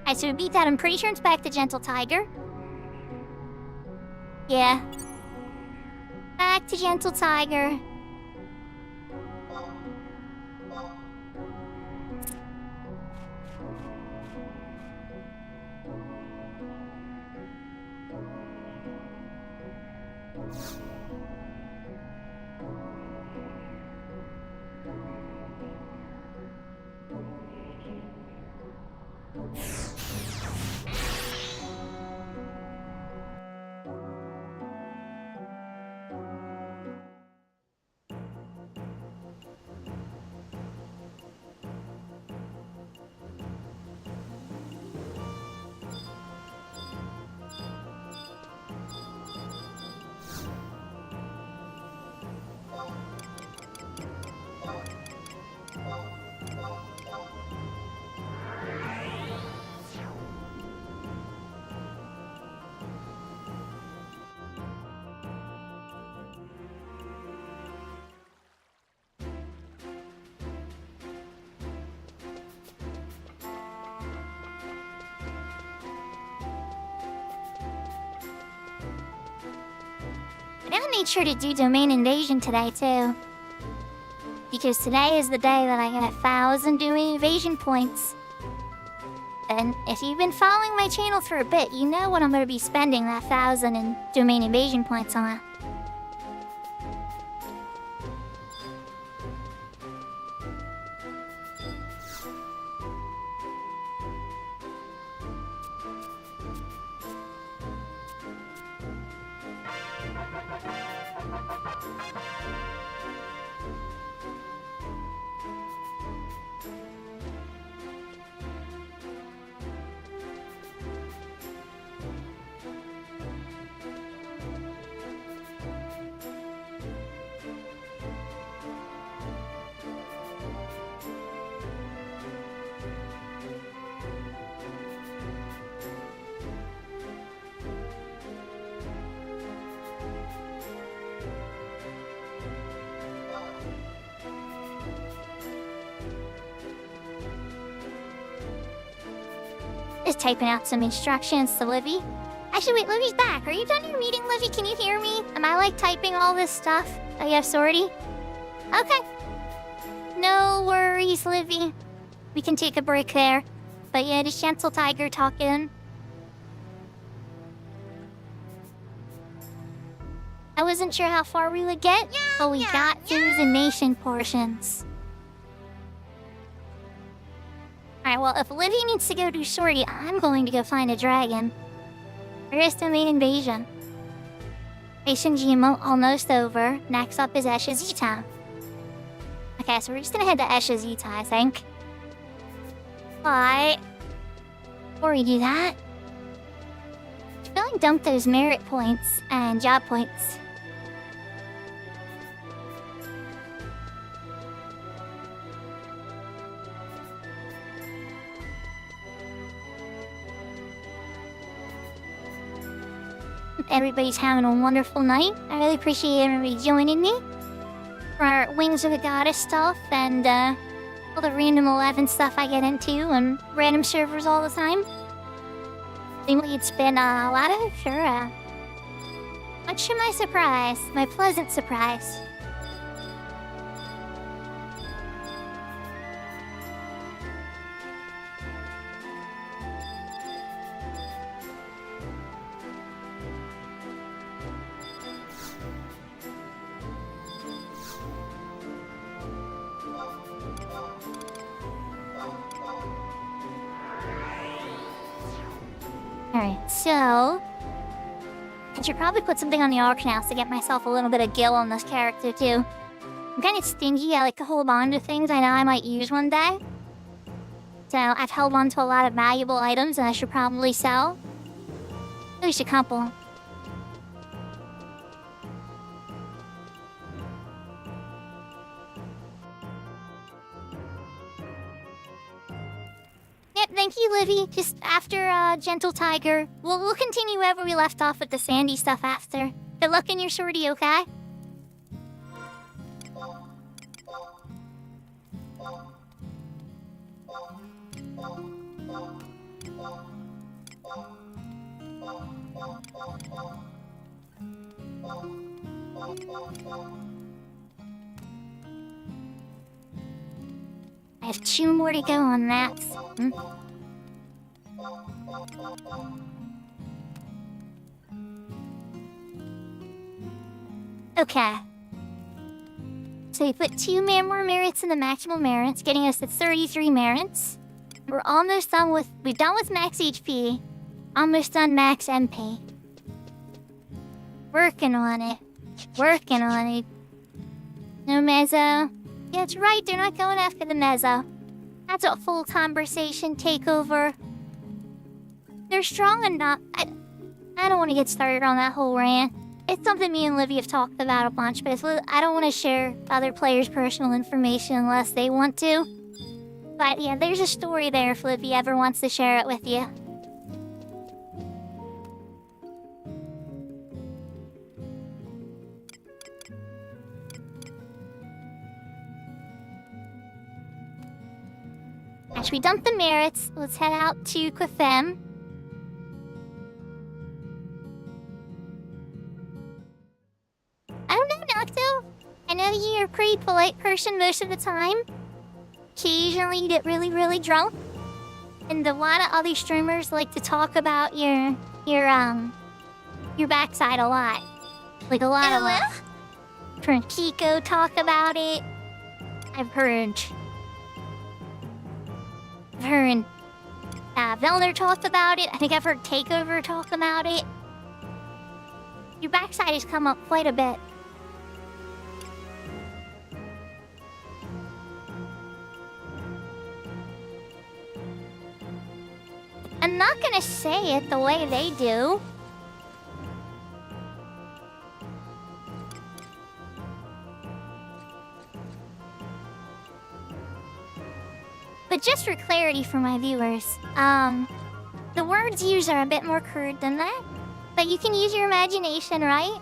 Alright, so we beat that. I'm pretty sure it's back to Gentle Tiger. Yeah. Back to Gentle Tiger. And I made sure to do domain invasion today too. Because today is the day that I get 1,000 domain invasion points. And if you've been following my channel for a bit, you know what I'm going to be spending that 1,000 in domain invasion points on. Just typing out some instructions to Livy. Actually, wait, Livy's back. Are you done your meeting, Livy? Can you hear me? Am I, like, typing all this stuff? Oh, yeah, sorry. Okay. No worries, Livy. We can take a break there. But yeah, just gentle tiger talking. I wasn't sure how far we would get, but we got through the nation portions. Alright, well, if Livy needs to go do sortie, I'm going to go find a dragon. Where's domain invasion? Nation Gmo almost over. Next up is Eshizita. Okay, so we're just gonna head to Eshizita, I think. But before we do that, I feel like dump those merit points and job points. Everybody's having a wonderful night. I really appreciate everybody joining me for our Wings of the Goddess stuff and all the random 11 stuff I get into and random servers all the time. Seemingly it's been a lot of sure. Much to my surprise, my pleasant surprise. Alright, so I should probably put something on the auction house to get myself a little bit of gil on this character too. I'm kind of stingy, I like to hold on to things I know I might use one day. So I've held on to a lot of valuable items that I should probably sell. At least a couple. Yep, thank you, Livy. Just after Gentle Tiger, we'll continue wherever we left off with the Sandy stuff after. Good luck in your sortie, okay? I have 2 more to go on that. Okay. So we put 2 more merits in the maximum merits, getting us to 33 merits. We're almost done with max HP. Almost done max MP. Working on it. No mezzo. Yeah, that's right, they're not going after the mezzo. That's a full conversation takeover. They're strong enough. I don't want to get started on that whole rant. It's something me and Livy have talked about a bunch, but I don't want to share other players' personal information unless they want to. But yeah, there's a story there if Livy ever wants to share it with you. After we dump the merits, let's head out to Quifem. I don't know, Nocto. I know you're a pretty polite person most of the time. Occasionally you get really, really drunk. And a lot of other streamers like to talk about your backside a lot. Like a lot of I've heard Kiko talk about it. I've heard Velner talked about it. I think I've heard Takeover talk about it. Your backside has come up quite a bit. I'm not gonna say it the way they do. But just for clarity for my viewers, the words used are a bit more crude than that. But you can use your imagination, right?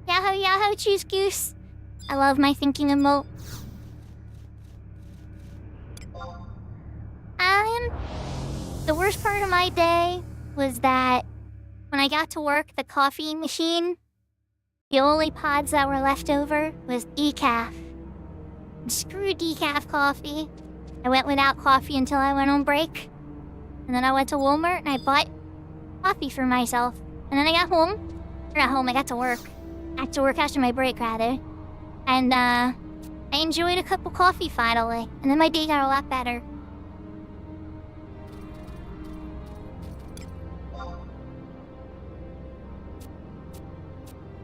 Yahoo yahoo, choose goose. I love my thinking emote. The worst part of my day was that when I got to work the coffee machine, the only pods that were left over was decaf. Screw decaf coffee. I went without coffee until I went on break. And then I went to Walmart and I bought coffee for myself. And then I got to work. I got to work after my break, rather. And, I enjoyed a cup of coffee finally. And then my day got a lot better.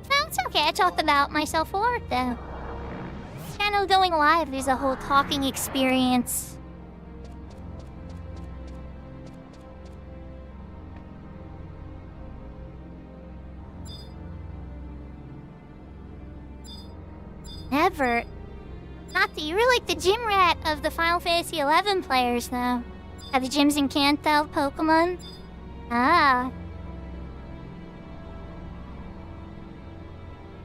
No, it's okay. I talked about myself a lot, though. Channel going live is a whole talking experience. Never. Not that you're like the gym rat of the Final Fantasy XI players, though. Have the gyms in Kanto, Pokemon? Ah.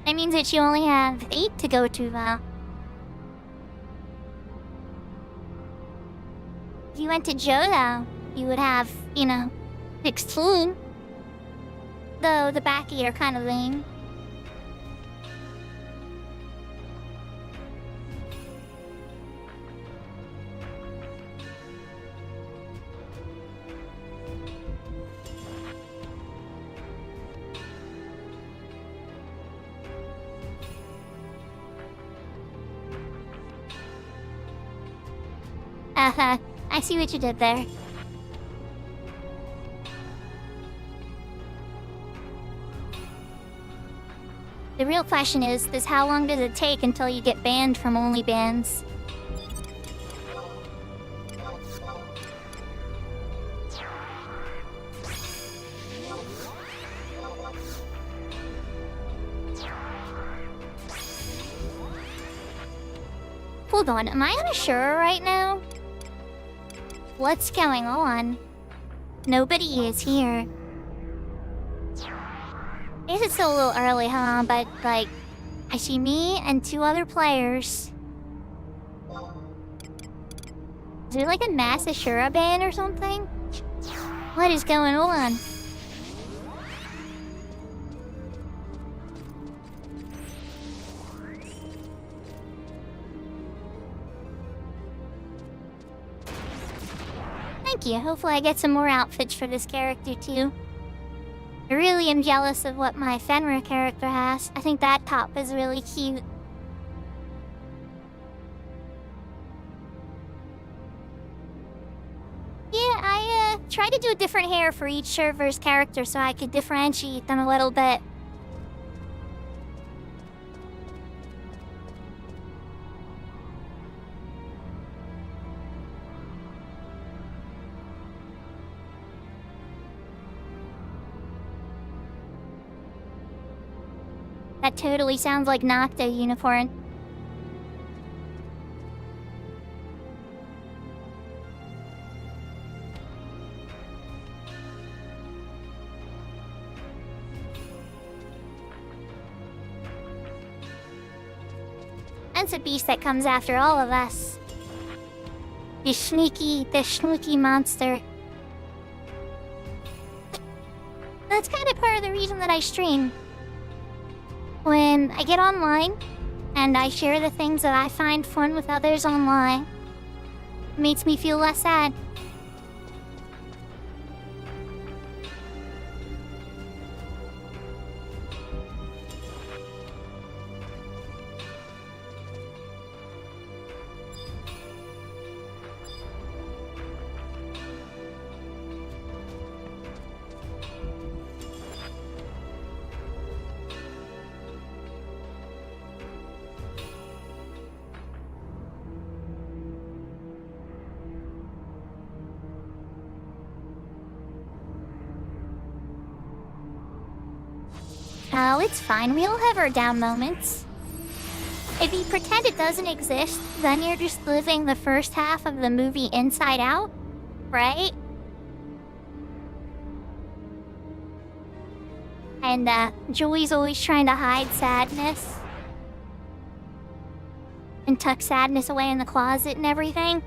That means that you only have 8 to go to, though. If you went to Johto, you would have, 16. Though the back 8 are kind of lame. I see what you did there. The real question is how long does it take until you get banned from OnlyBans? Hold on, am I on a Shura right now? What's going on? Nobody is here. I guess it's still a little early, huh? But, I I see me and 2 other players. Is there like a mass Ashura ban or something? What is going on? Thank you. Hopefully I get some more outfits for this character too. I really am jealous of what my Fenrir character has. I think that top is really cute. Yeah, I tried to do a different hair for each server's character so I could differentiate them a little bit. That totally sounds like Nocta unicorn. That's a beast that comes after all of us. The sneaky monster. That's kind of part of the reason that I stream. When I get online, and I share the things that I find fun with others online, it makes me feel less sad. Oh, it's fine. We all have our down moments. If you pretend it doesn't exist, then you're just living the first half of the movie Inside Out, right? And, Joey's always trying to hide sadness. And tuck sadness away in the closet and everything.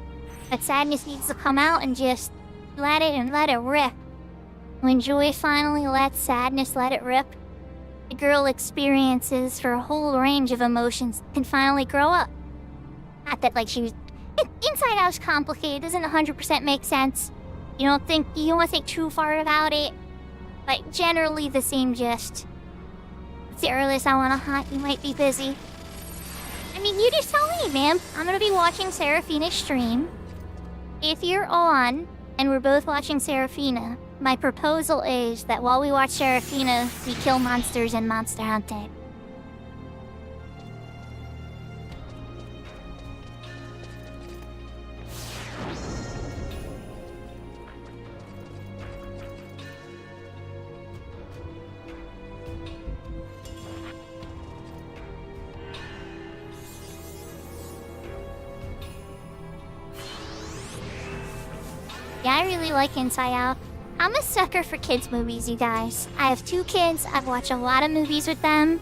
But sadness needs to come out and just let it rip. When Joy finally lets sadness let it rip, the girl experiences for a whole range of emotions can finally grow up. Not that, like, she was... Inside Out's complicated, doesn't 100% make sense. You don't want to think too far about it. But generally the same gist. It's the earliest I want to hunt, you might be busy. I mean, you just tell me, man. I'm gonna be watching Seraphina's stream. If you're on, and we're both watching Seraphina, my proposal is that while we watch Seraphina, we kill monsters in Monster Hunting. Yeah, I really like Inside Out. I'm a sucker for kids' movies, you guys. I have 2 kids, I've watched a lot of movies with them,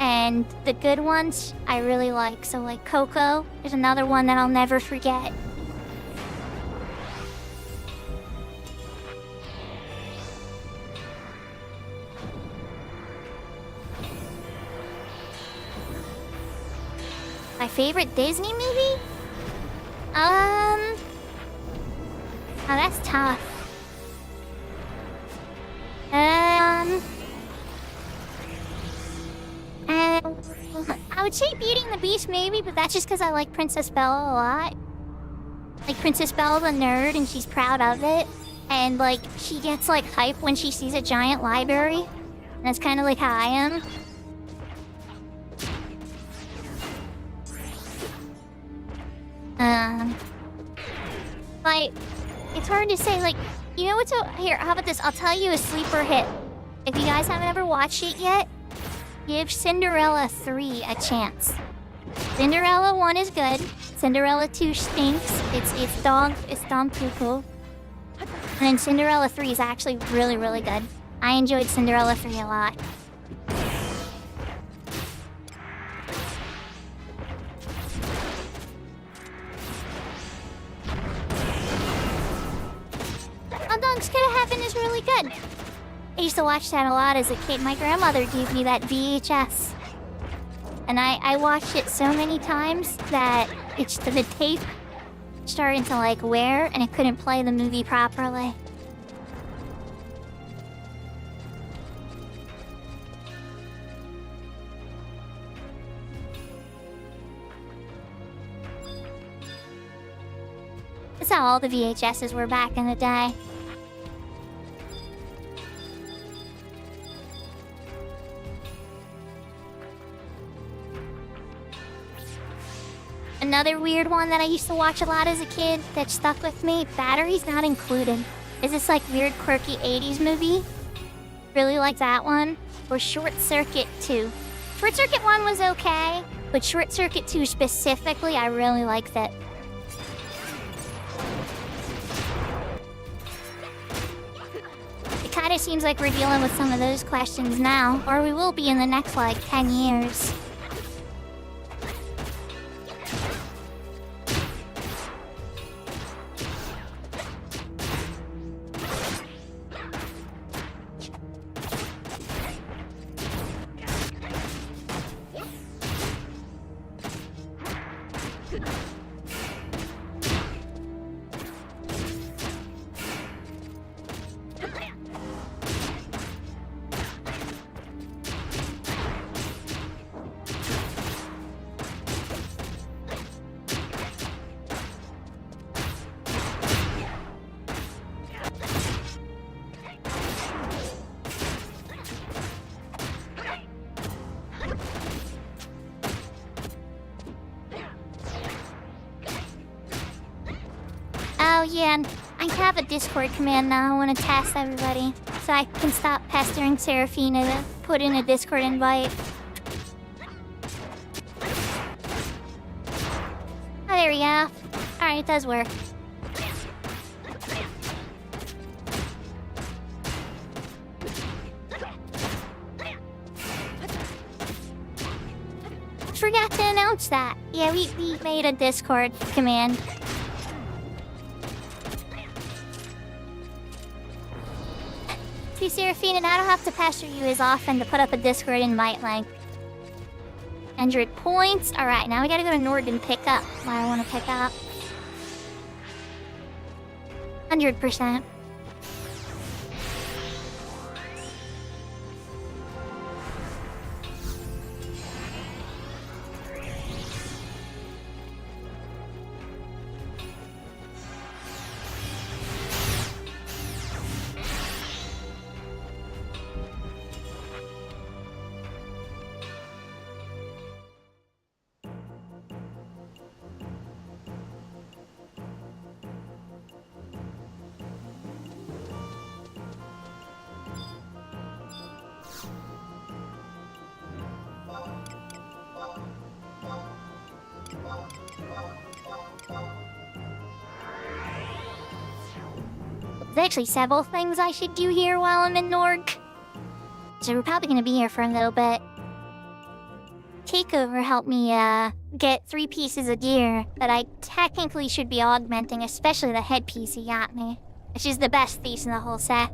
and the good ones I really like. So, like, Coco is another one that I'll never forget. My favorite Disney movie? Oh, that's tough. I would say Beauty and the Beast maybe, but that's just because I like Princess Bella a lot. Like, Princess Bella's a nerd and she's proud of it. And, like, she gets, like, hype when she sees a giant library. And that's kind of like how I am. Like, it's hard to say, like, you know what's here, how about this? I'll tell you a sleeper hit. If you guys haven't ever watched it yet, give Cinderella 3 a chance. Cinderella 1 is good. Cinderella 2 stinks. It's dog poo-poo. And then Cinderella 3 is actually really, really good. I enjoyed Cinderella 3 a lot. is really good. I used to watch that a lot as a kid. My grandmother gave me that VHS. And I watched it so many times that the tape started to like wear and it couldn't play the movie properly. That's how all the VHSs were back in the day. Another weird one that I used to watch a lot as a kid that stuck with me, Batteries Not Included. Is this like weird quirky 80s movie? Really like that one. Or Short Circuit 2. Short Circuit 1 was okay, but Short Circuit 2 specifically, I really liked it. It kind of seems like we're dealing with some of those questions now, or we will be in the next like 10 years. Oh yeah, I have a Discord command now. I want to test everybody, so I can stop pestering Seraphina to put in a Discord invite. Oh, there we go. Alright, it does work. Forgot to announce that. Yeah, we made a Discord command. See, Seraphina, I don't have to pester you as often to put up a Discord invite link. 100 points. Alright, now we gotta go to Nord and pick up what I want to pick up. 100%. There's actually several things I should do here while I'm in Norg. So we're probably gonna be here for a little bit. Takeover helped me get 3 pieces of gear that I technically should be augmenting, especially the headpiece he got me, which is the best piece in the whole set.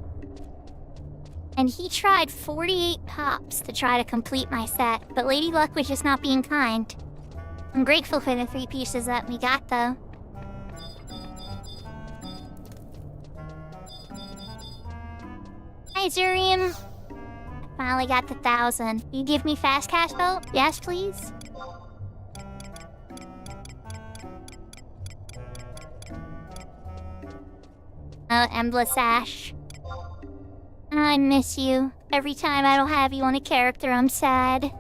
And he tried 48 pops to try to complete my set, but Lady Luck was just not being kind. I'm grateful for the 3 pieces that we got though. Hi, Zurium. Finally got the 1,000. You give me fast cash though? Yes, please. Oh, Embless Ash. I miss you. Every time I don't have you on a character, I'm sad.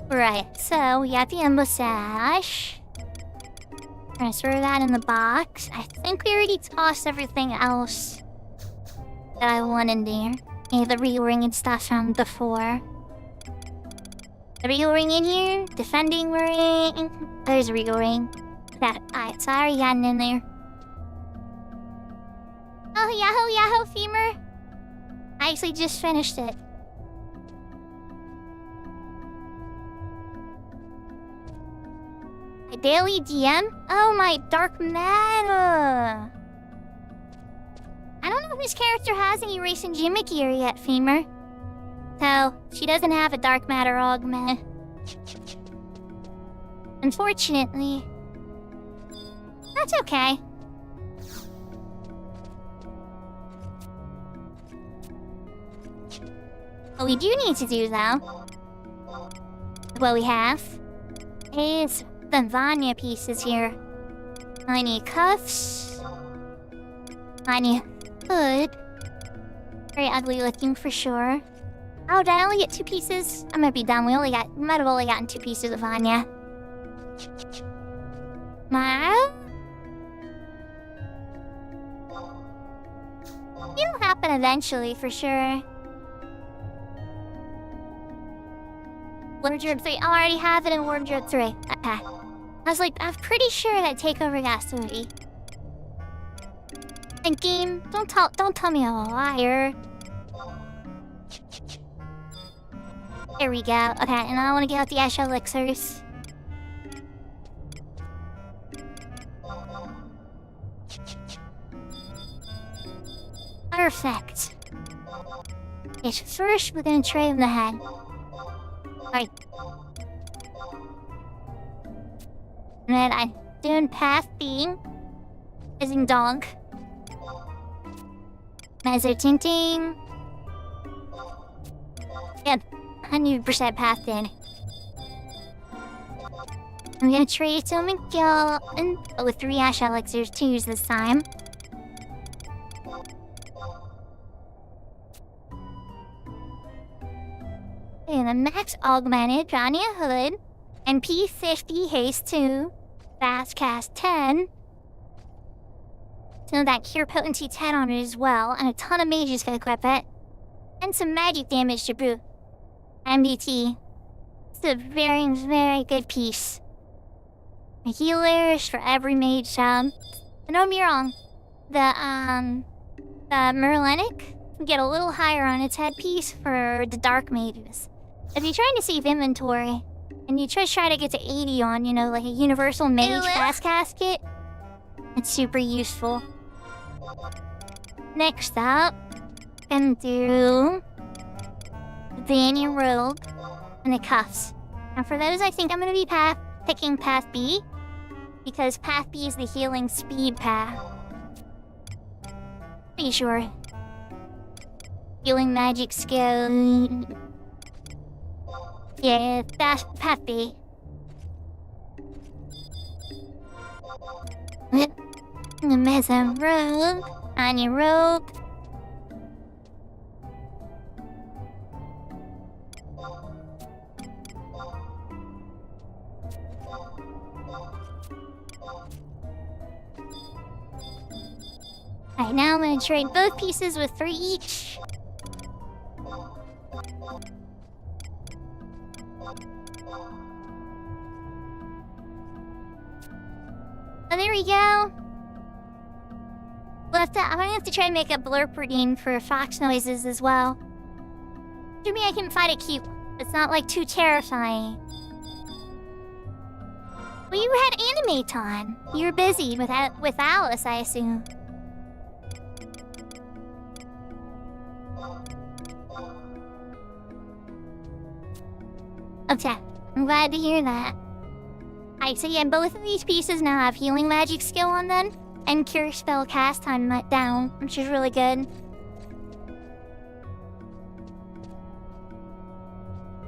Right, so we got the Embless Ash. We're gonna throw that in the box. I think we already tossed everything else that I want in there. Yeah, the re-ring and stuff from before. The Regal Ring in here? Defending ring? There's a Regal Ring. Alright, so I already got it in there. Oh, Yahoo, Femur! I actually just finished it. daily DM? Oh, my dark matter. I don't know if this character has any recent gimmick gear yet, Femur. So, she doesn't have a dark matter augment. Unfortunately. That's okay. What we do need to do, though, what we have, is the Vanya pieces here. I need cuffs. I need hood. Very ugly looking for sure. Oh, did I only get 2 pieces? I might be dumb. We might have only gotten 2 pieces of Vanya. It'll happen eventually for sure. Wardrobe 3. I already have it in Wardrobe 3. Okay. I was like, I'm pretty sure that Takeover got 3. And game, don't tell me I'm a liar. There we go. Okay, and I want to get out the Ash Elixirs. Perfect. Yes, first we're gonna trade the head. Alright. And then I'm doing path B. As in dog. Measure tinting. Yep, 100% path in. I'm gonna trade some Miguel and with 3 Ash Elixirs to use this time. And a max augmented Vanya Hood and P50 Haste 2, Fast Cast 10. So that Cure Potency 10 on it as well, and a ton of mages can equip it. And some magic damage to boot. MBT. It's a very, very good piece. The healers for every mage sub. And don't be wrong, the Merlinic can get a little higher on its headpiece for the dark mages. If you're trying to save inventory, and you just try to get to 80 on, you know, like a universal mage fast casket, it's super useful. Next up, gonna do the Vanya robe and the cuffs. Now for those, I think I'm gonna be picking path B, because path B is the healing speed path. Pretty sure. Healing magic skill. Yeah, that's path B. The Mesa robe. On your robe. Alright, now I'm gonna trade both pieces with 3 each. Oh, there we go. I'm gonna have to try and make a Blerp routine for fox noises as well. Maybe I can find it cute. It's not like too terrifying. Well, you had anime time. You were busy with Alice, I assume. Okay, I'm glad to hear that. Alright, so yeah, both of these pieces now have healing magic skill on them, and cure spell cast time down, which is really good.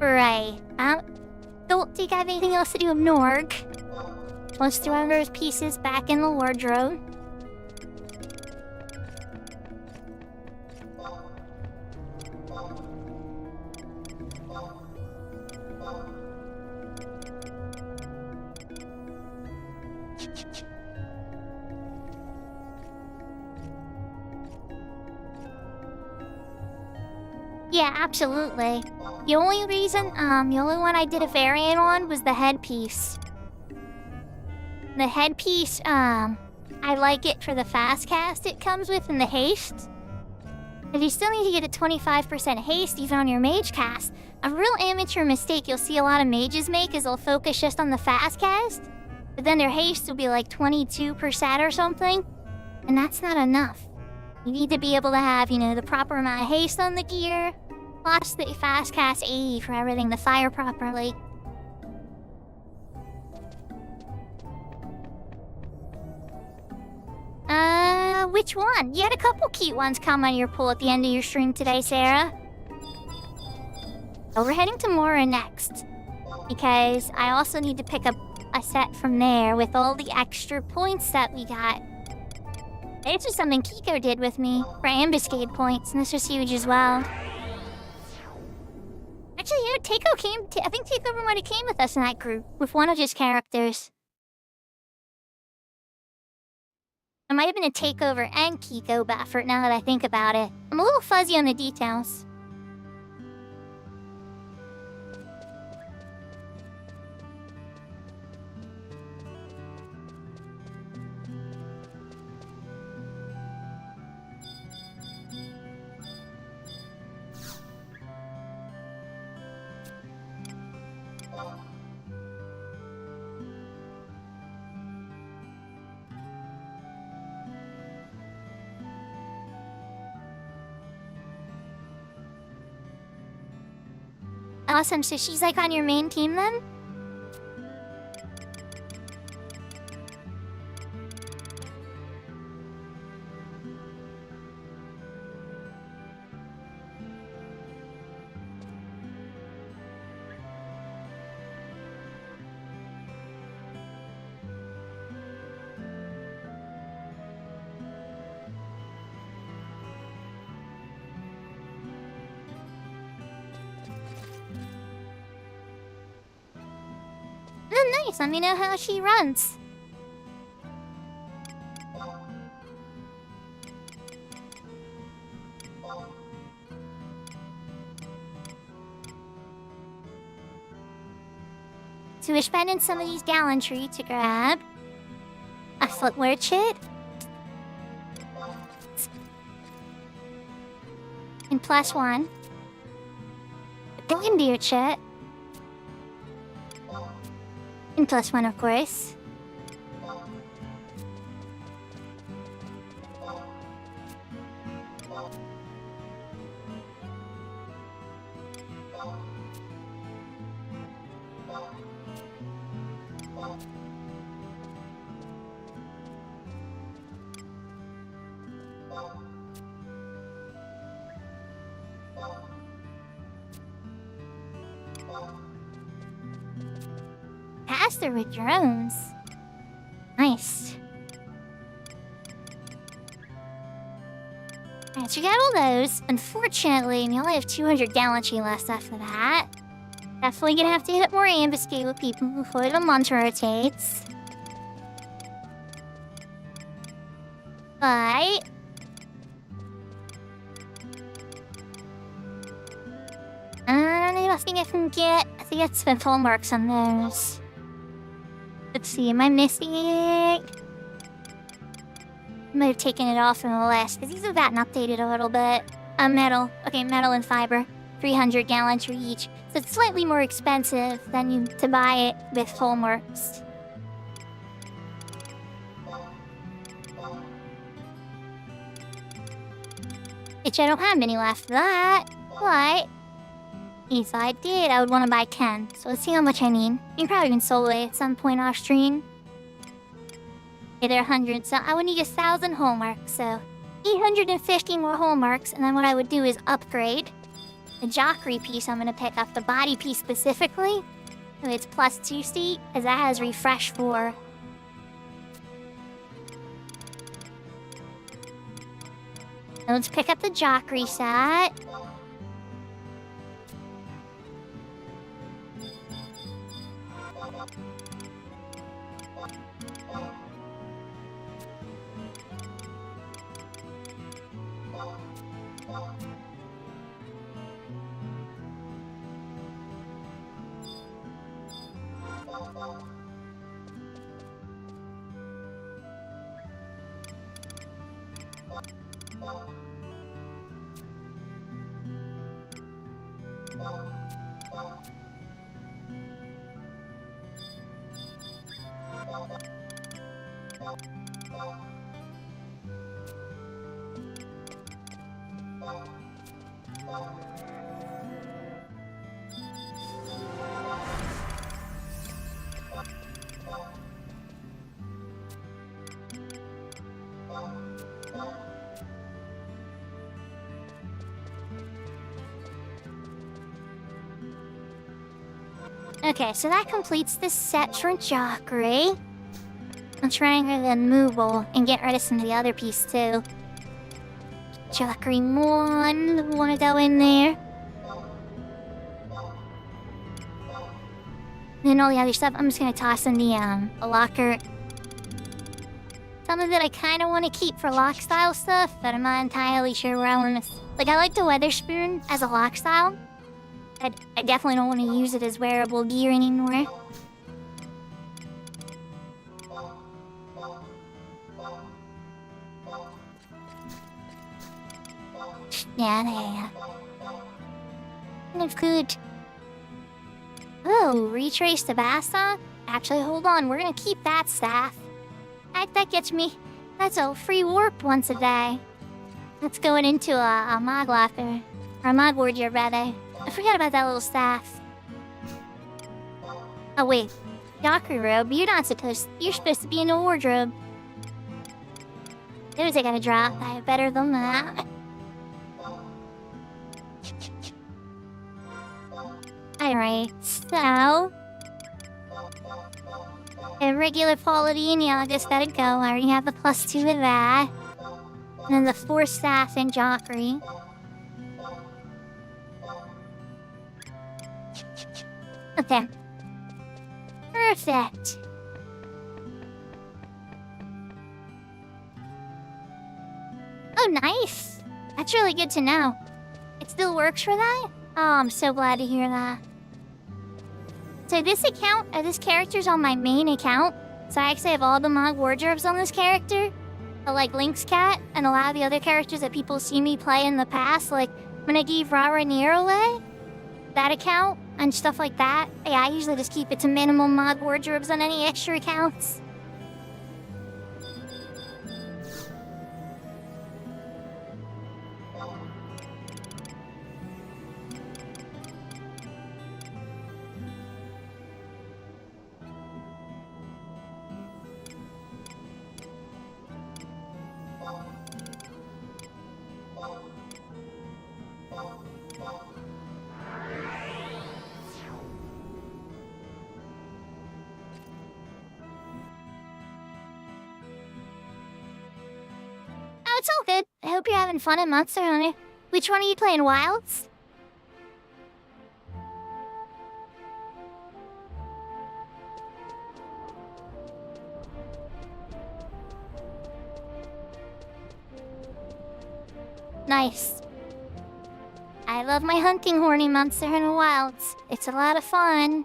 Right, don't think I have anything else to do with Norg. Let's throw those pieces back in the wardrobe. Yeah, absolutely. The only one I did a variant on was the headpiece. The headpiece, I like it for the fast cast it comes with and the haste. But you still need to get a 25% haste even on your mage cast. A real amateur mistake you'll see a lot of mages make is they'll focus just on the fast cast. But then their haste will be like 22% or something. And that's not enough. You need to be able to have, the proper amount of haste on the gear, plus the fast cast AE for everything to fire properly. Which one? You had a couple cute ones come on your pool at the end of your stream today, Sarah. So we're heading to Mora next, because I also need to pick up a set from there with all the extra points that we got. This was something Kiko did with me for ambuscade points, and this was huge as well. Actually, Takeo came. I think Takeo might have came with us in that group with one of his characters. It might have been a takeover and Kiko effort now that I think about it. I'm a little fuzzy on the details. Awesome, so she's like on your main team then? Oh, nice. Let me know how she runs. So we're spending some of these gallantry to grab a footwear chit. And +1. A Glendeer chit. And +1, of course. Faster with drones. Nice. Alright, so you got all those. Unfortunately, we only have 200 gallantry left after that. Definitely gonna have to hit more ambuscade with people before the month rotates. But I think I can get. I think I spent full marks on those. Let's see, am I missing it? I might have taken it off from the list, because these have gotten updated a little bit. Metal. Okay, metal and fiber. 300 gallantry each. So it's slightly more expensive than to buy it with full marks. Which I don't have many left of that. But if I did, I would want to buy 10. So let's see how much I need. You can probably even solo it at some point off stream. Okay, they're 100, so I would need 1,000 hallmarks. So 850 more hallmarks, and then what I would do is upgrade the jockey piece. I'm going to pick up the body piece specifically. So it's +2 seat, because that has refresh 4. So let's pick up the jockey set. Okay, so that completes the set for Jockey. I'm trying to then move and get rid of some of the other piece too. Jockey 1, wanna go in there. Then all the other stuff, I'm just gonna toss in the locker. Some of it I kind of want to keep for lock style stuff, but I'm not entirely sure where I want to. Like, I like the Weatherspoon as a lock style. I definitely don't want to use it as wearable gear anymore. Yeah. Kind of good. Oh, retrace the Basta? Actually, hold on, we're gonna keep that staff. That gets me. That's a free warp once a day. That's going into a mod locker. Or a mod wardrobe, rather. I forgot about that little staff. Oh, wait. Jockey robe? You're supposed to be in a wardrobe. Those I gotta drop. I have better than that. Alright, so... a regular Pauline, yeah, I just gotta go. I already have the +2 of that. And then the 4 staff and Jockey. Okay. Perfect. Oh, nice. That's really good to know. It still works for that? Oh, I'm so glad to hear that. So this character's on my main account. So I actually have all the mod wardrobes on this character. But like Link's cat and a lot of the other characters that people see me play in the past. Like when I gave Rara Nier away, that account and stuff like that. Yeah, I usually just keep it to minimum mod wardrobes on any extra accounts. It's all good. I hope you're having fun at Monster Hunter. Which one are you playing, Wilds? Nice. I love my hunting horn in Monster Hunter Wilds. It's a lot of fun.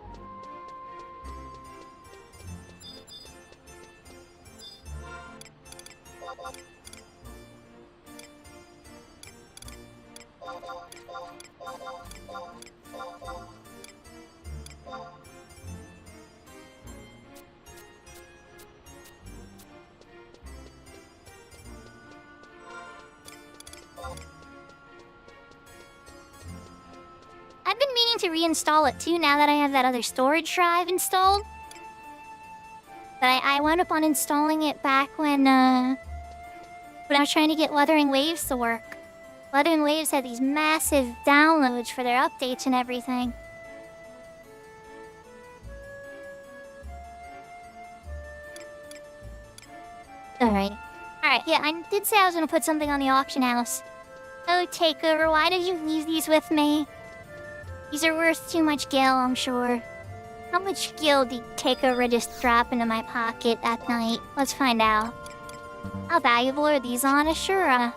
I've been meaning to reinstall it too now that I have that other storage drive installed. But I wound up uninstalling it back when I was trying to get Wuthering Waves to work. Wuthering Waves had these massive downloads for their updates and everything. Alright, yeah, I did say I was gonna put something on the auction house. Oh, Takeover, why did you leave these with me? These are worth too much gil, I'm sure. How much gil did Takeover just drop into my pocket that night? Let's find out. How valuable are these on Ashura?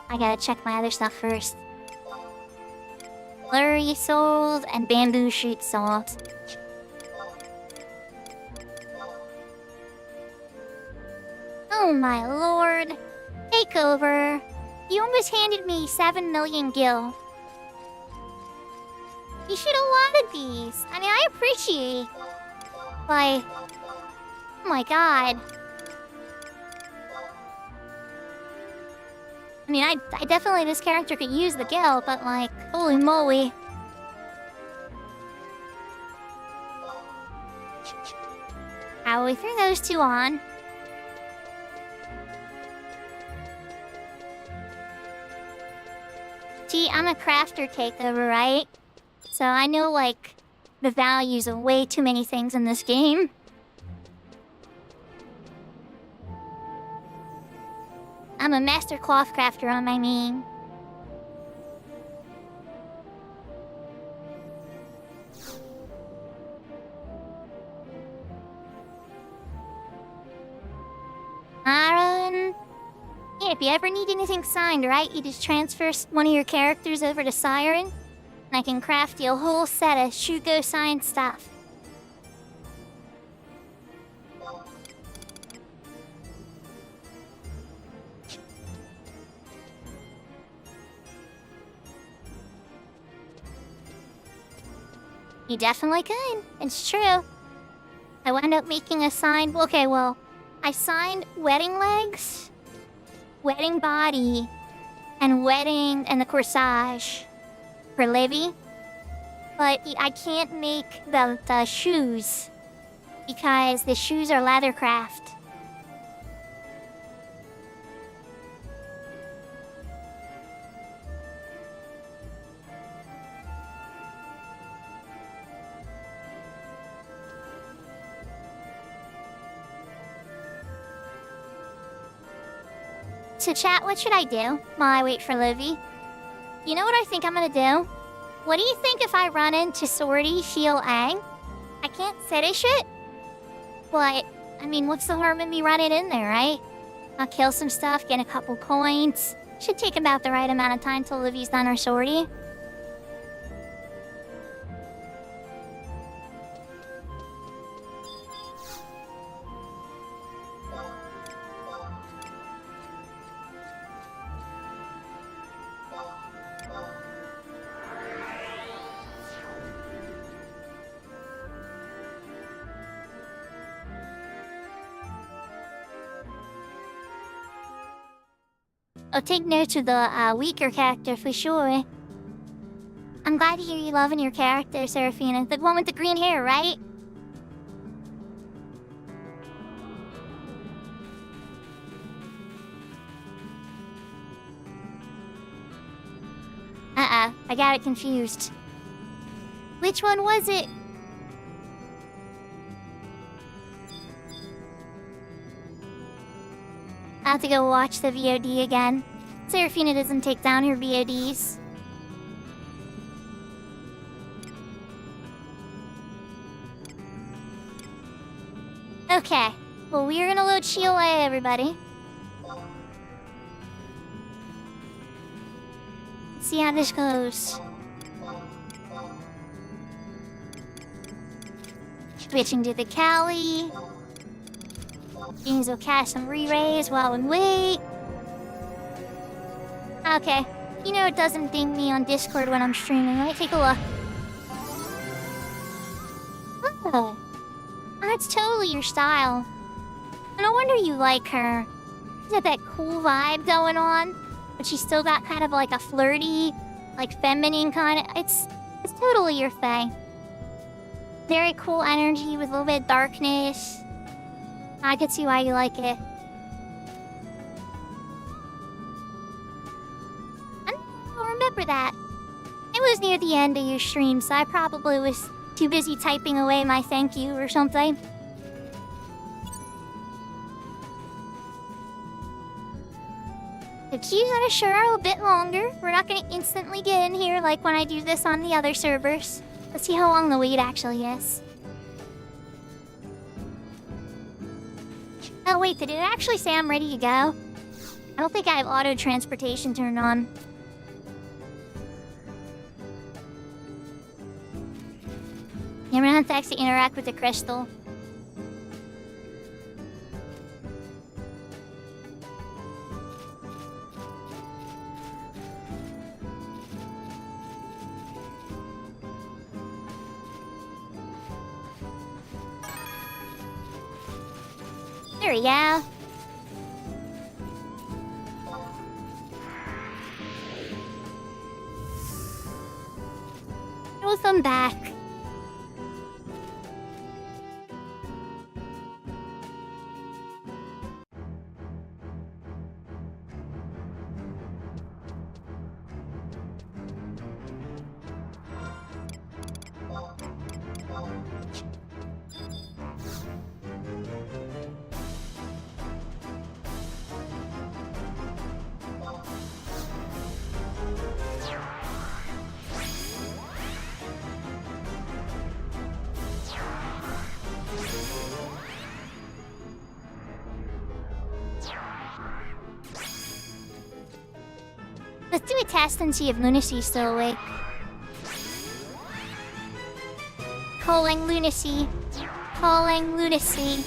I gotta check my other stuff first. Flurry sold and bamboo shoot sold. Oh my lord. Takeover. You almost handed me 7 million gil. You should have wanted these. I mean, I appreciate... Like... Oh my god. I mean, I definitely, this character could use the gil, but like, holy moly. How we threw those two on. Gee, I'm a crafter Takeover, right? So I know, like, the values of way too many things in this game. I'm a master cloth crafter on my main. Yeah, if you ever need anything signed, right, you just transfer one of your characters over to Siren, and I can craft you a whole set of Shugo signed stuff. You definitely could. It's true. I wound up making a signed... Okay, well, I signed Wedding Legs, Wedding Body, and Wedding and the Corsage for Livy. But I can't make the shoes because the shoes are leathercraft. So chat, what should I do while I wait for Livy? You know what I think I'm gonna do? What do you think if I run into Swordy, Shield, Ang? I can't finish it? But, I mean, what's the harm in me running in there, right? I'll kill some stuff, get a couple coins. Should take about the right amount of time till Livy's done her Swordy. I'll take notes of the weaker character for sure. I'm glad to hear you loving your character, Seraphina. The one with the green hair, right? I got it confused. Which one was it? I have to go watch the VOD again. Seraphina doesn't take down her VODs. Okay. Well, we're gonna load Sheila, everybody. Let's see how this goes. Switching to the Cali. Things will cast some re-rays while we wait. Okay. You know it doesn't ding me on Discord when I'm streaming. Let me take a look. Oh. That's totally your style. No wonder you like her. She's got that cool vibe going on, but she's still got kind of like a flirty, like feminine kind of... It's totally your thing. Very cool energy with a little bit of darkness. I could see why you like it. I remember that. It was near the end of your stream, so I probably was too busy typing away my thank you or something. The queues are sure a bit longer. We're not going to instantly get in here like when I do this on the other servers. Let's see how long the wait actually is. Oh wait, did it actually say I'm ready to go? I don't think I have auto transportation turned on. Yeah, I'm gonna have to actually interact with the crystal. There we go. Throw them back. Let's do a test and see if Lunacy's still awake. Calling Lunacy. Calling Lunacy.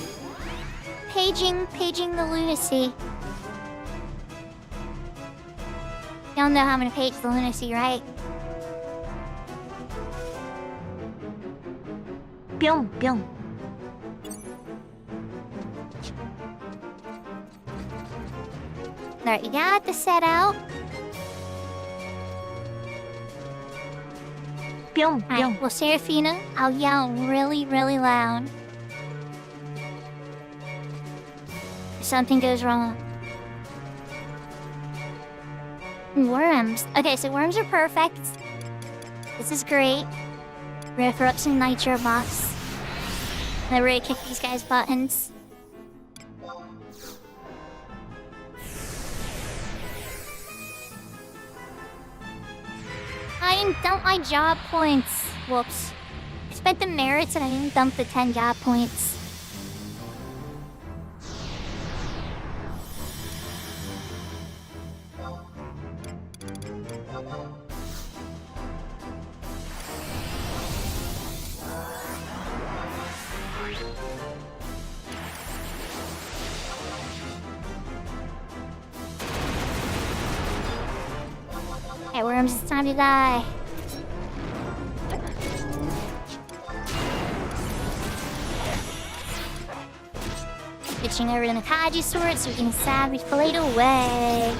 Paging the Lunacy. Y'all know how I'm gonna page the Lunacy, right? Pyong, pyong. Alright, you got the set out. Pyong, pyong. Alright, well, Serafina, I'll yell really, really loud. If something goes wrong. Worms. Okay, so worms are perfect. This is great. We're gonna throw up some nitro buffs. And then we're gonna kick these guys' buttons. I didn't dump my job points. Whoops. I spent the merits and I didn't dump the 10 job points. Hey, worms, it's time to die. Switching over to the Kaji sword so we can savage blade away.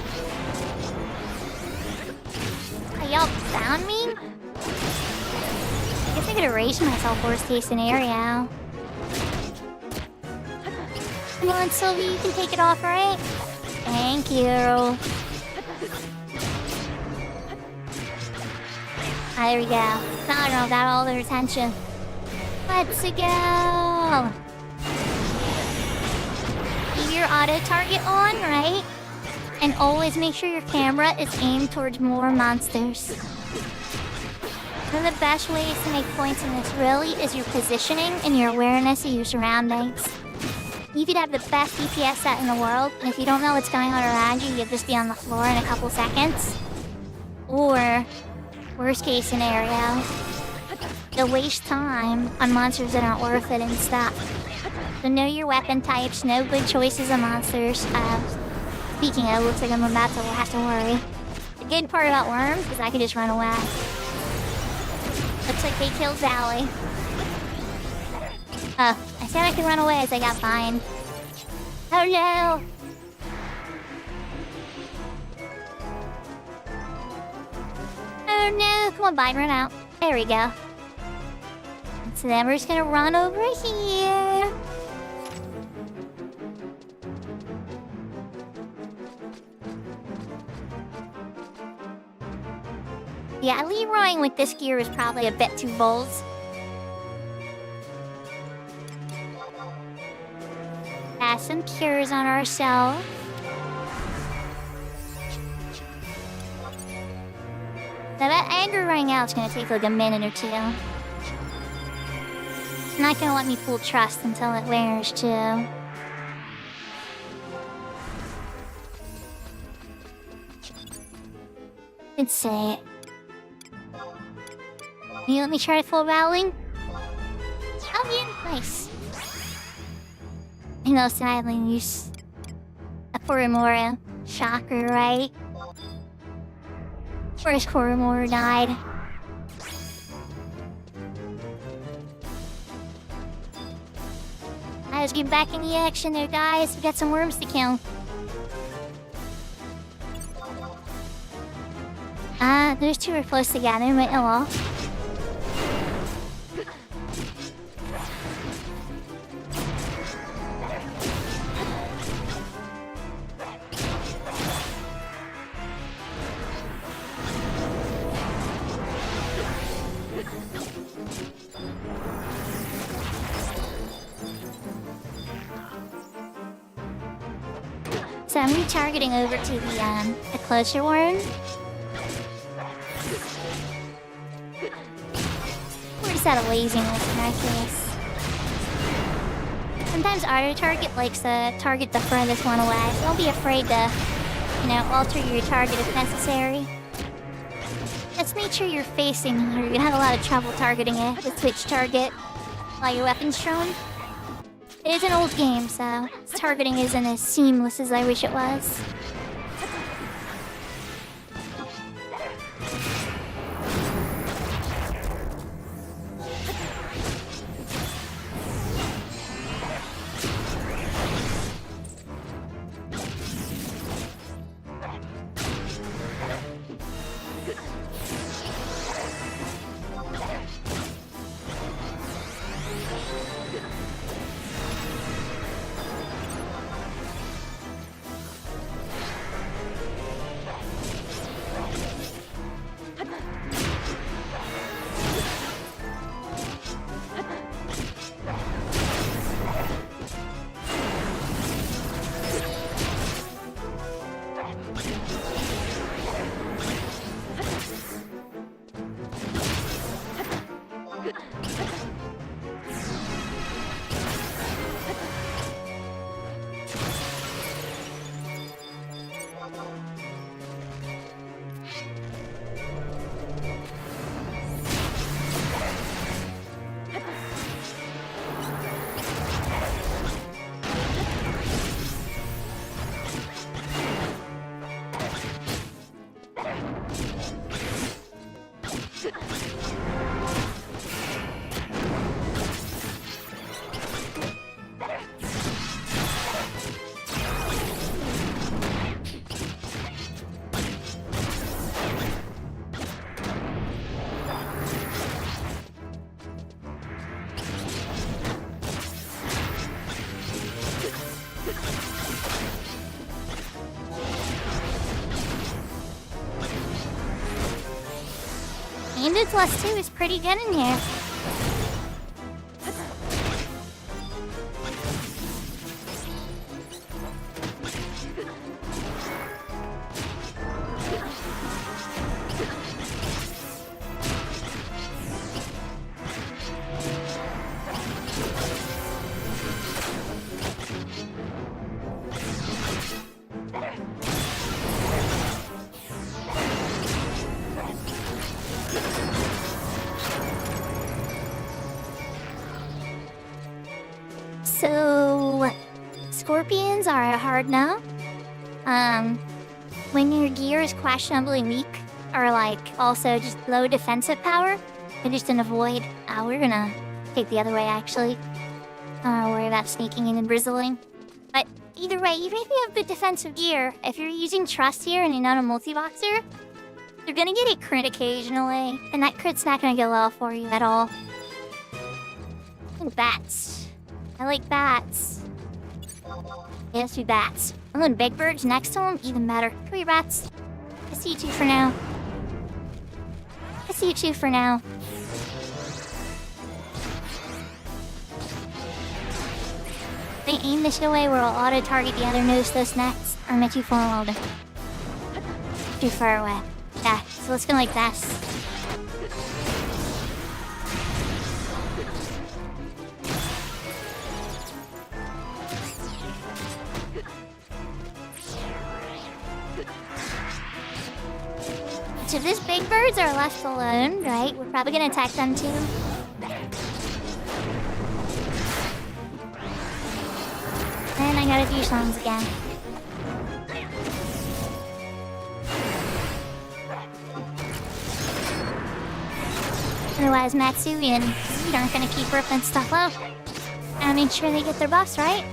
Hey, y'all found me? I guess I could erase myself worst case scenario. Come on, Sylvie, you can take it off, right? Thank you. There we go. Now I got all their attention. Let's go! Keep your auto target on, right? And always make sure your camera is aimed towards more monsters. One of the best ways to make points in this really is your positioning and your awareness of your surroundings. You could have the best DPS set in the world, and if you don't know what's going on around you, you'll just be on the floor in a couple seconds. Or worst case scenario, you'll waste time on monsters that aren't worth it and stuff. So know your weapon types, know good choices of monsters. Speaking of, looks like I'm about to have to worry. The good part about worms is I can just run away. Looks like they killed Sally. I said I could run away as I got fined. Oh no! Oh no, come on, Biden, run out. There we go. So then we're just gonna run over here. Yeah, Leroying with this gear is probably a bit too bold. Cast some cures on ourselves. Now that anger running out is gonna take like a minute or two. It's not gonna let me full trust until it wears too. Let's say it. Can you let me try to full battling? Oh yeah, nice. I know sadly use a Koromora chakra, right? Where's Koromora died? Let's get back in the action there, guys. We got some worms to kill. Those two are close together, but oh well. So I'm retargeting over to the closer one. We're just out of laziness in our case. Sometimes auto target likes to target the furthest one away, so don't be afraid to alter your target if necessary. Just make sure you're facing, or you're gonna have a lot of trouble targeting it with switch target while your weapon's shown. It is an old game, so targeting isn't as seamless as I wish it was. Bandit plus 2 is pretty good in here. So, scorpions are a hard no. When your gear is questionably weak, or like also just low defensive power, you're just an avoid. We're gonna take the other way actually. Don't worry about sneaking in and brizzling. But either way, even if you have good defensive gear, if you're using trust here and you're not a multi-boxer, you're gonna get a crit occasionally, and that crit's not gonna go well for you at all. Ooh, bats. I like bats. Yeah, let's do bats. I'm going big birds next to them, even better. Come here, bats. I see you two for now. I see you two for now. They aim this away where I'll auto-target the other nose those next. Or am I too far away? Too far away. Yeah, so let's go like this. So if these big birds are left alone, right, we're probably gonna attack them too. And I gotta do songs again. Otherwise, Matsui and Seed aren't gonna keep ripping stuff up. Gotta make sure they get their buffs, right?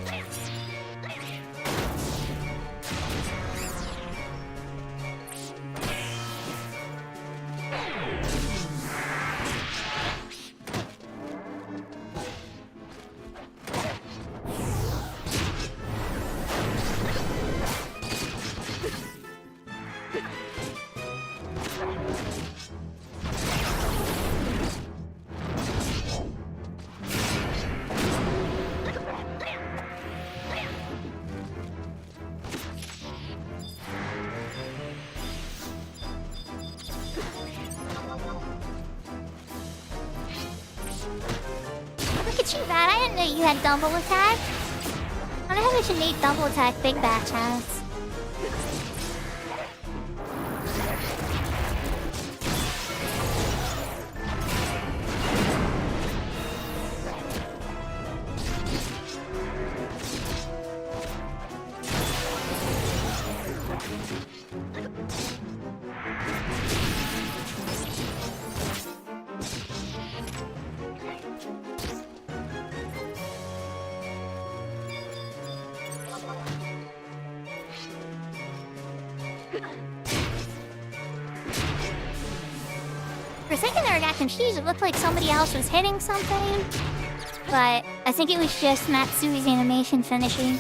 Too bad, I didn't know you had double attack. I wonder how much innate double attack Big Batch has. For a second there I got confused. It looked like somebody else was hitting something. But I think it was just Matsui's animation finishing.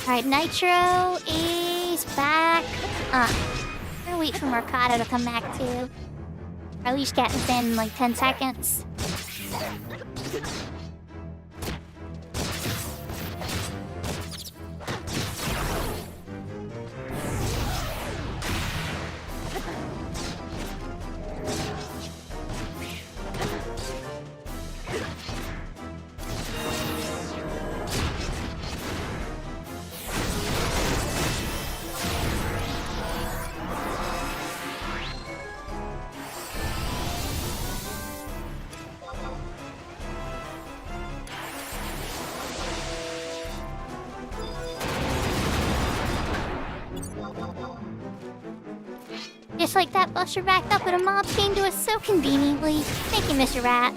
Alright, Nitro is back. We're gonna wait for Mercado to come back too. Or at least get within like 10 seconds. Just like that, Buster backed up and a mob came to us so conveniently. Thank you, Mr. Rat.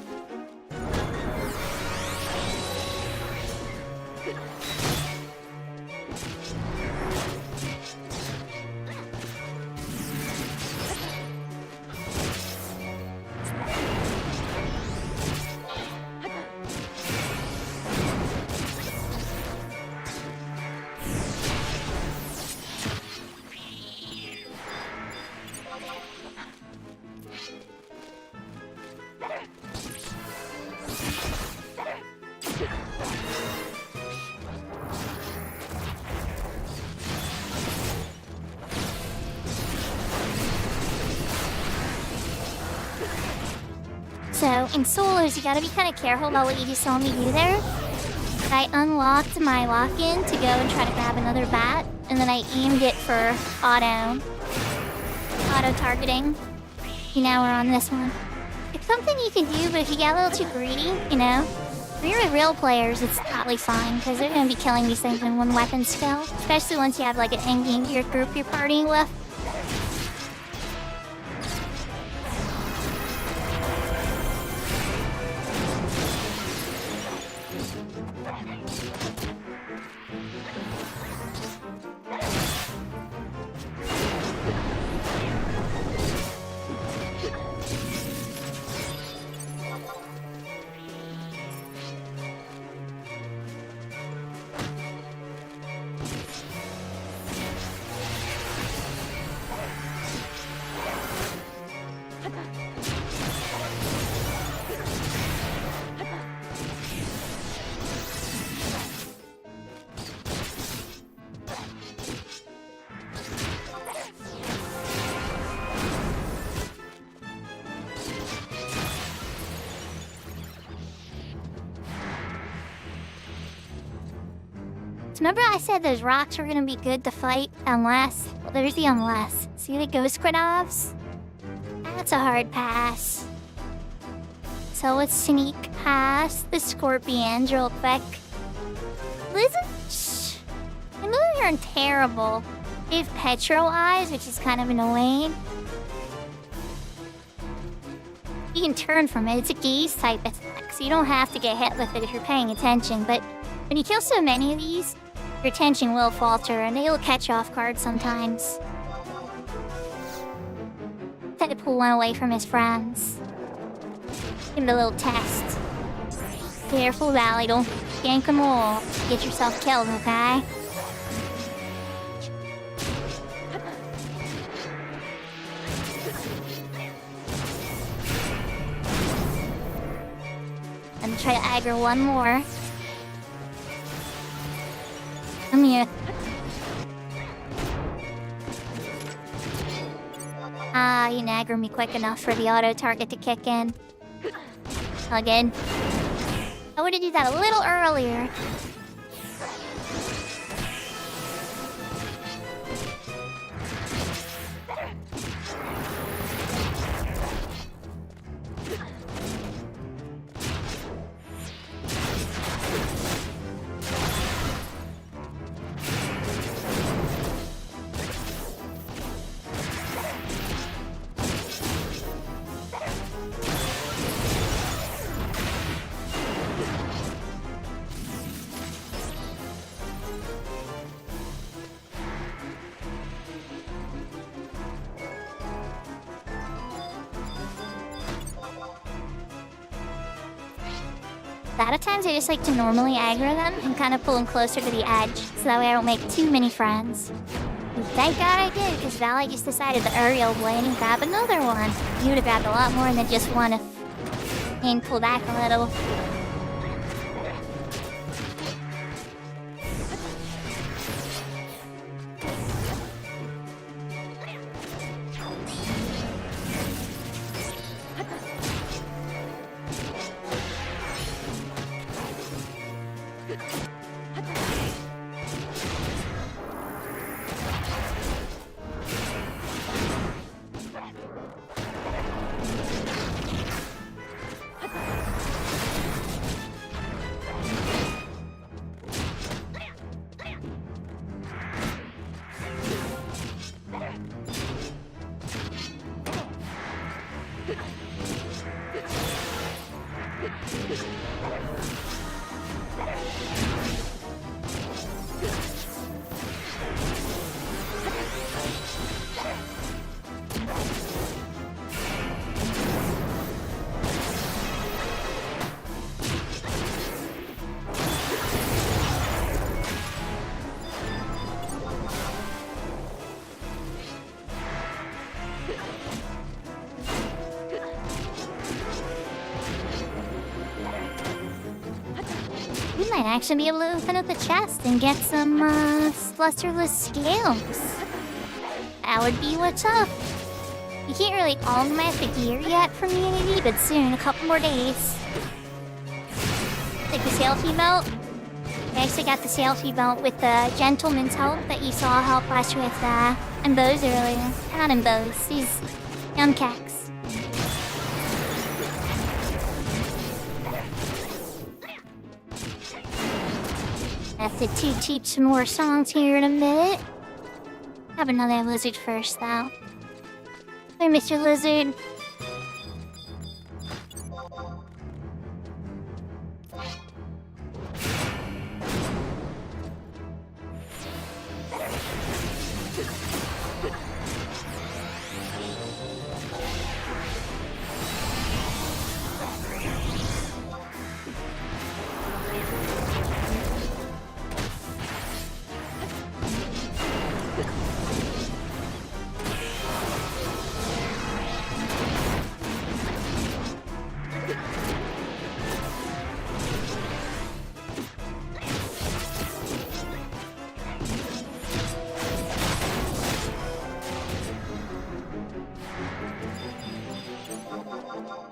So, in solos, you gotta be kind of careful about what you just saw me do there. I unlocked my lock-in to go and try to grab another bat, and then I aimed it for auto-targeting. Now we're on this one. It's something you can do, but if you get a little too greedy, you know, if you're with real players, it's totally fine, because they're gonna be killing these things in one weapon skill, especially once you have like an endgame gear group you're partying with. So remember I said those rocks were gonna be good to fight unless... Well, there's the unless. See the Ghost Grenades? That's a hard pass. So let's sneak past the Scorpions real quick. Lizards? I know they're terrible. They have Petro Eyes, which is kind of annoying. You can turn from it. It's a gaze type attack, so you don't have to get hit with it if you're paying attention. But when you kill so many of these, your attention will falter and they'll catch you off guard sometimes. Had to pull one away from his friends. Give him a little test. Careful, Valley, don't gank them all. Get yourself killed, okay? Let me try to aggro one more. Come here. Ah, you didn't aggro me quick enough for the auto target to kick in. Again. I would have did that a little earlier. A lot of times I just like to normally aggro them and kind of pull them closer to the edge, so that way I don't make too many friends. And thank God I did, because Valley just decided to aerial blade and grab another one. You would have grabbed a lot more than just one if and pull back a little. We might actually be able to open up a chest and get some, lusterless scales. That would be what's up. You can't really augment the gear yet from Unity, but soon, a couple more days. Like the selfie belt. I actually got the selfie belt with the gentleman's help that you saw help us with, Embos earlier. Not Embos, these Yumcacks. Have to teach some more songs here in a minute. Have another lizard first, though. Hey, Mr. Lizard.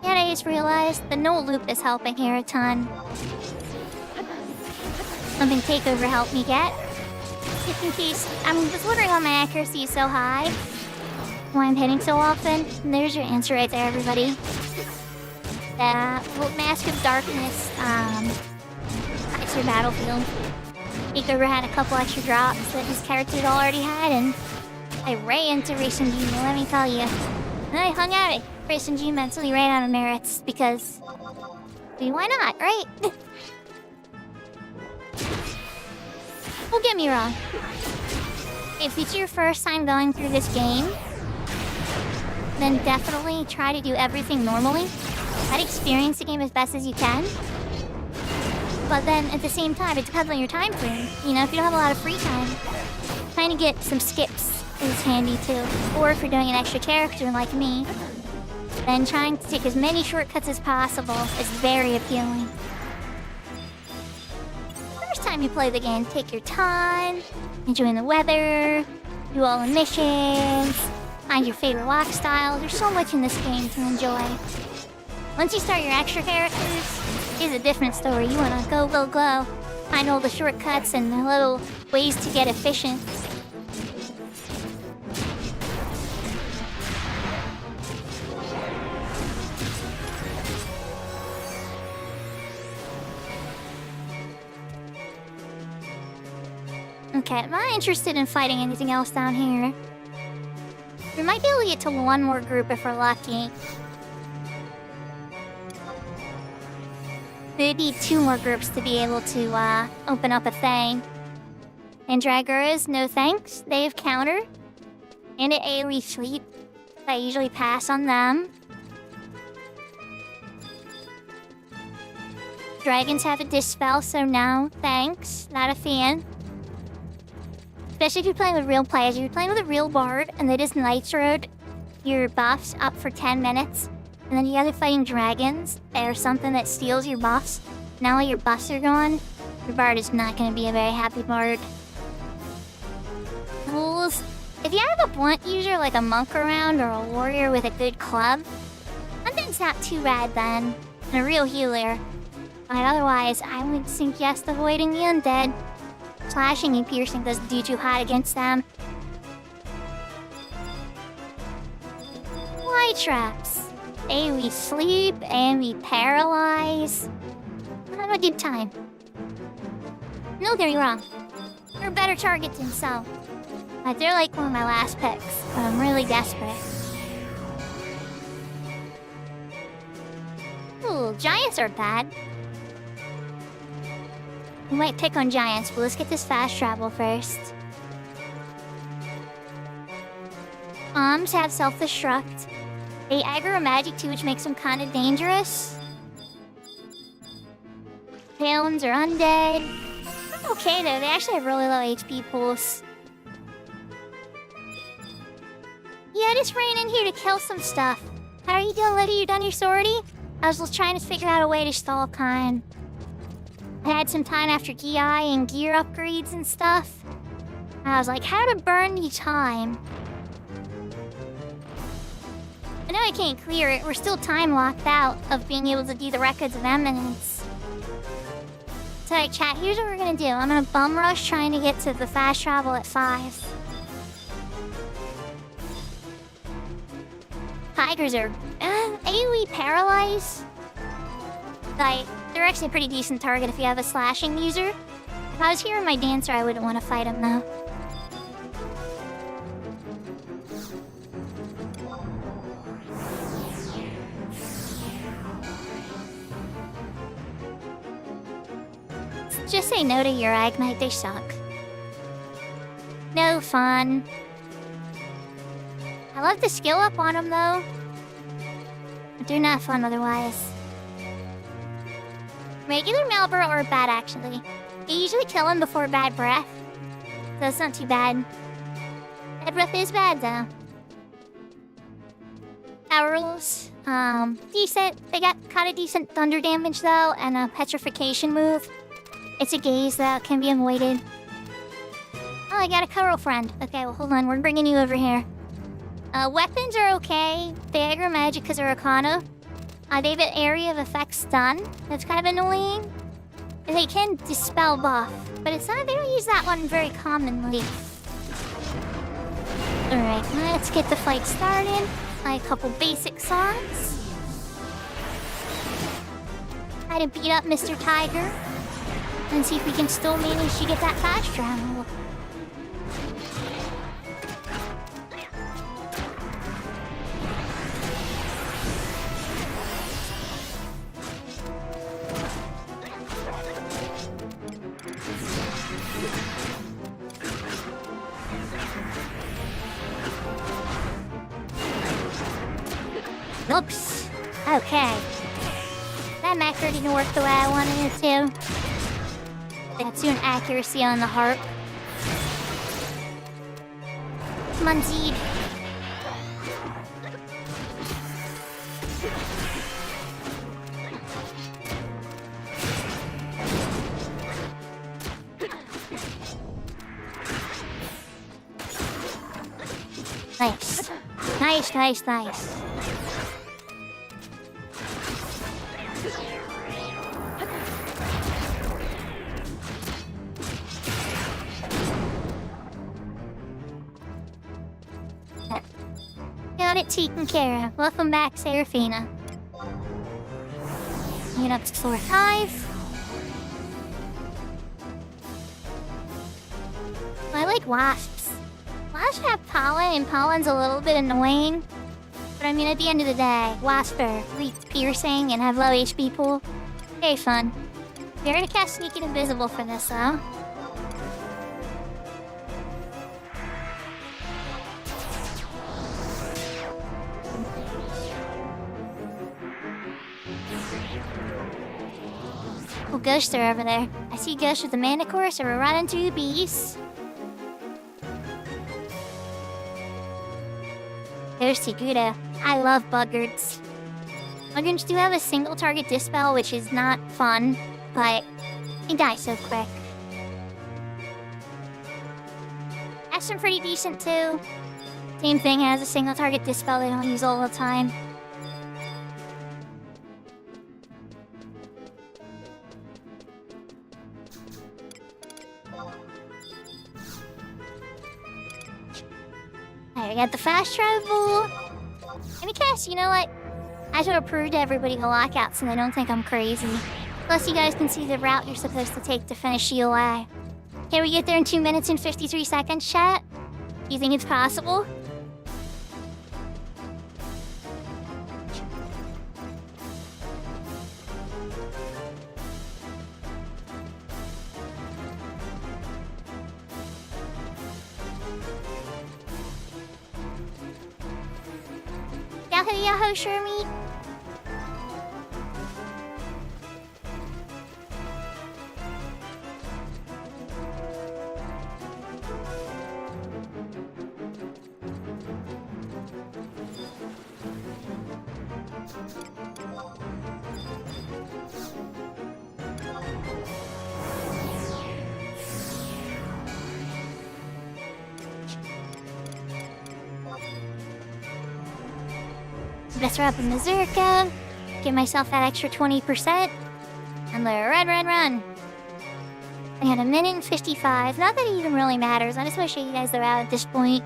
Yeah, I just realized the no loop is helping here a ton. Something Takeover helped me get. Just in case, I was wondering why my accuracy is so high. Why I'm hitting so often. And there's your answer right there, everybody. The Mask of Darkness, hides your battlefield. Takeover had a couple extra drops that his character already had, and I ran into Racing G, let me tell you. And I hung out at Racing G until he ran out of merits, because... I mean, why not, right? Don't get me wrong. If it's your first time going through this game, then definitely try to do everything normally. Try to experience the game as best as you can. But then, at the same time, it depends on your time frame. You know, if you don't have a lot of free time, trying to get some skips is handy too. Or if you're doing an extra character like me, then trying to take as many shortcuts as possible is very appealing. First time you play the game, take your time, enjoy the weather, do all the missions, find your favorite walk style. There's so much in this game to enjoy. Once you start your extra characters, it's a different story. You wanna go, go, go. Find all the shortcuts and the little ways to get efficient. Okay, I'm not interested in fighting anything else down here. We might be able to get to one more group if we're lucky. We'd need two more groups to be able to open up a thing. And Draguras, no thanks. They have counter. And an AoE sweep. I usually pass on them. Dragons have a dispel, so no, thanks. Not a fan. Especially if you're playing with real players. If you're playing with a real bard and they just nitroed your buffs up for 10 minutes, and then you guys are fighting dragons or something that steals your buffs. Now all your buffs are gone. Your bard is not going to be a very happy bard. Rules. If you have a blunt user like a monk around or a warrior with a good club, hunting's not too bad then. And a real healer. But otherwise, I would suggest avoiding the undead. Slashing and piercing doesn't do too hot against them. Fly traps. We sleep and we paralyze. Have a good time. No, get me wrong. They're better targets than some. But they're like one of my last picks. But I'm really desperate. Ooh, giants are bad. We might pick on giants, but let's get this fast travel first. Bombs have self-destruct. They aggro magic too, which makes them kind of dangerous. Paladins are undead. Okay though, they actually have really low HP pools. Yeah, I just ran in here to kill some stuff. How are you doing, Liddy? You done your sortie? I was just trying to figure out a way to stall Kine. I had some time after GI and gear upgrades and stuff. I was like, how to burn the time? I know I can't clear it. We're still time locked out of being able to do the Records of Eminence. So, like, chat, here's what we're gonna do. I'm gonna bum rush trying to get to the fast travel at 5. Tigers are AoE paralyzed. Like, they're actually a pretty decent target if you have a slashing user. If I was here in my dancer, I wouldn't want to fight him though. Just say no to your Agnite, they suck. No fun. I love the skill up on them though. But they're not fun otherwise. Regular Malboro or bad actually. You usually kill him before bad breath. So it's not too bad. Bad breath is bad though. Power rules. Decent. They got kind of decent thunder damage though, and a petrification move. It's a gaze that can be avoided. Oh, I got a Kuro friend. Okay, well hold on, we're bringing you over here. Weapons are okay. They aggro magic because they're Arcana. They have an area of effect stun. That's kind of annoying. They can dispel buff, but it's not. They don't use that one very commonly. All right, let's get the fight started. A couple basic songs. Try to beat up Mr. Tiger and see if we can still manage to get that fast travel. Oops. Okay. That macro didn't work the way I wanted it to. That's doing accuracy on the harp. Come on, Zed. Nice. Nice, nice, nice. Got it taken care of. Welcome back, Seraphina. Get up to floor 5. I like wasps. Wasps have pollen, and pollen's a little bit annoying. But I mean, at the end of the day, wasps are least piercing and have low HP pool. Very fun. We're gonna cast Sneak and Invisible for this, though. Oh, ghosts are over there. I see ghosts with a manticore, so we're running through the beast. Ghost Sakura. I love buggards. Buggards do have a single target dispel, which is not fun, but they die so quick. Ashton pretty decent too. Same thing, has a single target dispel they don't use all the time. Alright, we got the fast travel. Let me guess, you know what? I should have proved to everybody the lockouts so they don't think I'm crazy. Plus, you guys can see the route you're supposed to take to finish GOI. Can we get there in 2 minutes and 53 seconds, chat? Do you think it's possible? Yahoo, sure me. Let's throw up a Mazurka, give myself that extra 20%, and let it run. I had a minute and 55. Not that it even really matters. I just want to show you guys the route at this point.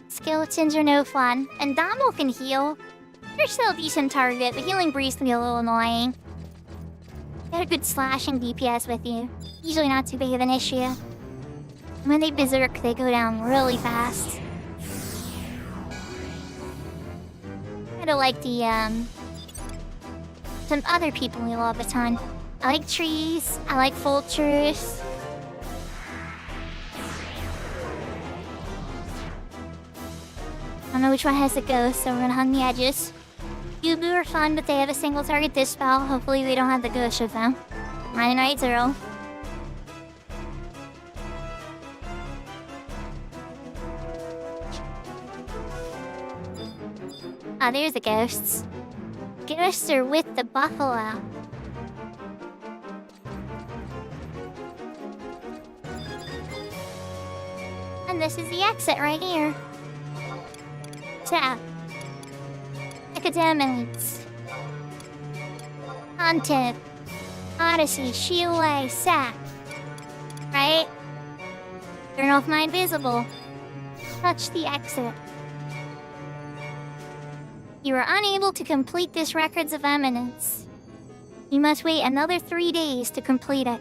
Skeletons are no fun, and Domo can heal. You're still a decent target, but healing Breeze can be a little annoying. Got a good slashing DPS with you. Usually not too big of an issue. When they berserk, they go down really fast. I don't like the, some other people we love a ton. I like trees, I like vultures. I don't know which one has the ghost, so we're gonna hug the edges. Yubu are fun, but they have a single target dispel. Hopefully we don't have the ghost with them. 990. Ah, there's the ghosts. Ghosts are with the buffalo. And this is the exit right here. So, academics, Haunted, Odyssey, Shiway, Sack. Right? Turn off my invisible. Touch the exit. You are unable to complete this Records of Eminence. You must wait another 3 days to complete it.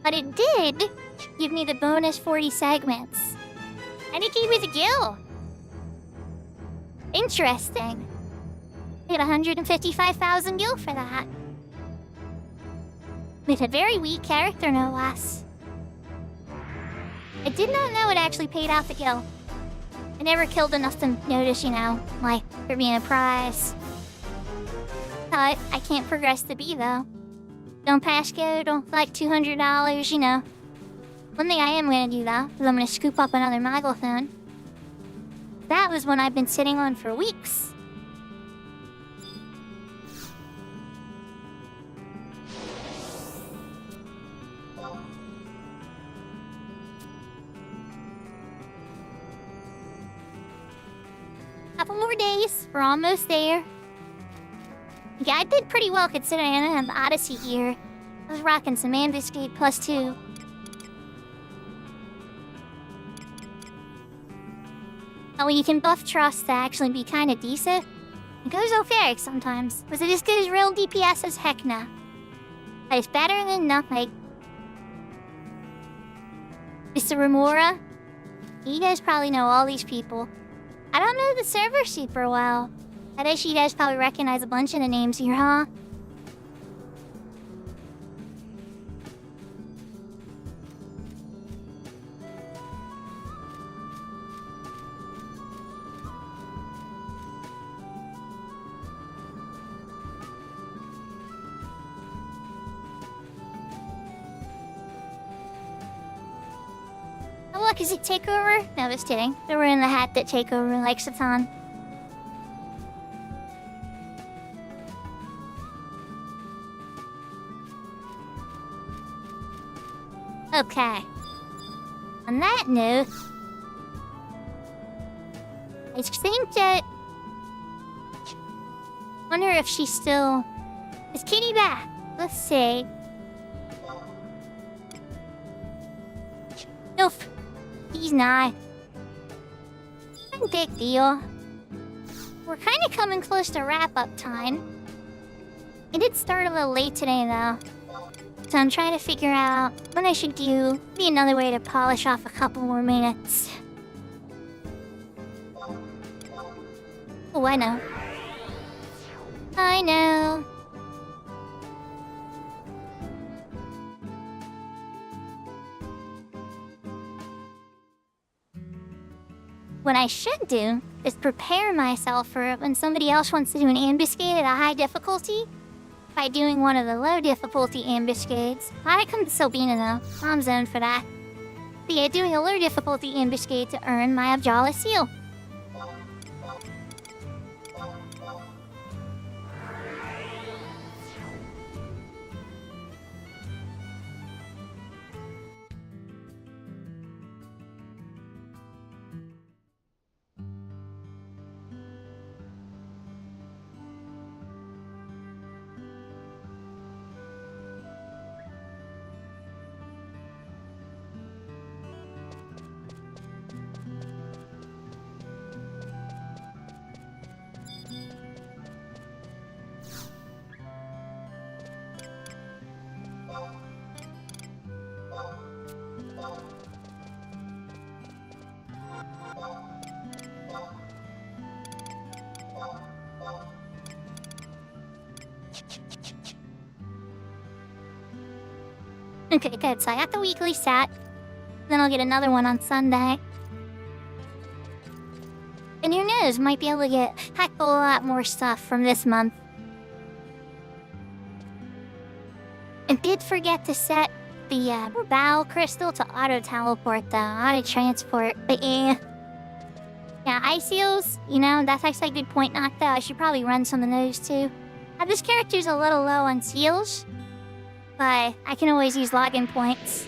But it did give me the bonus 40 segments. And it gave me the gil. Interesting. I got 155,000 gil for that. With a very weak character, no less. I did not know it actually paid out the gil. I never killed enough to notice, you know, like, for being a prize. But I can't progress the B, though. Don't pass go, don't like $200, you know. One thing I am gonna do, though, is I'm gonna scoop up another Maglephone. That was one I've been sitting on for weeks. Couple more days, we're almost there. Yeah, I did pretty well considering I didn't have the Odyssey here. I was rocking some Ambuscade +2. Oh, you can buff Trust to actually be kinda decent. It goes okay sometimes. Was it as good as real DPS as heck no? But it's better than nothing. Mr. Remora? You guys probably know all these people. I don't know the server super well. I bet you guys probably recognize a bunch of the names here, huh? fuck is it, Takeover? No, just kidding. They were in the hat that Takeover likes to on. Okay. On that note, I think that... Wonder if she's still... Is Kitty back? Let's see. Nope. He's not. No big deal. We're kind of coming close to wrap-up time. I did start a little late today, though. So I'm trying to figure out what I should do. Maybe another way to polish off a couple more minutes. Oh, I know. I know. What I should do is prepare myself for when somebody else wants to do an ambuscade at a high difficulty by doing one of the low difficulty ambuscades. I come to Sobina though. I'm zoned for that. But yeah, doing a low difficulty ambuscade to earn my Abjala seal. Okay, good. So I got the weekly sat. Then I'll get another one on Sunday. And who knows, might be able to get a heck of a lot more stuff from this month. And did forget to set the bow crystal to auto-teleport though, auto-transport. But yeah, ice seals, you know, that's actually a good point knocked out. I should probably run some of those too. This character's a little low on seals, but I can always use login points.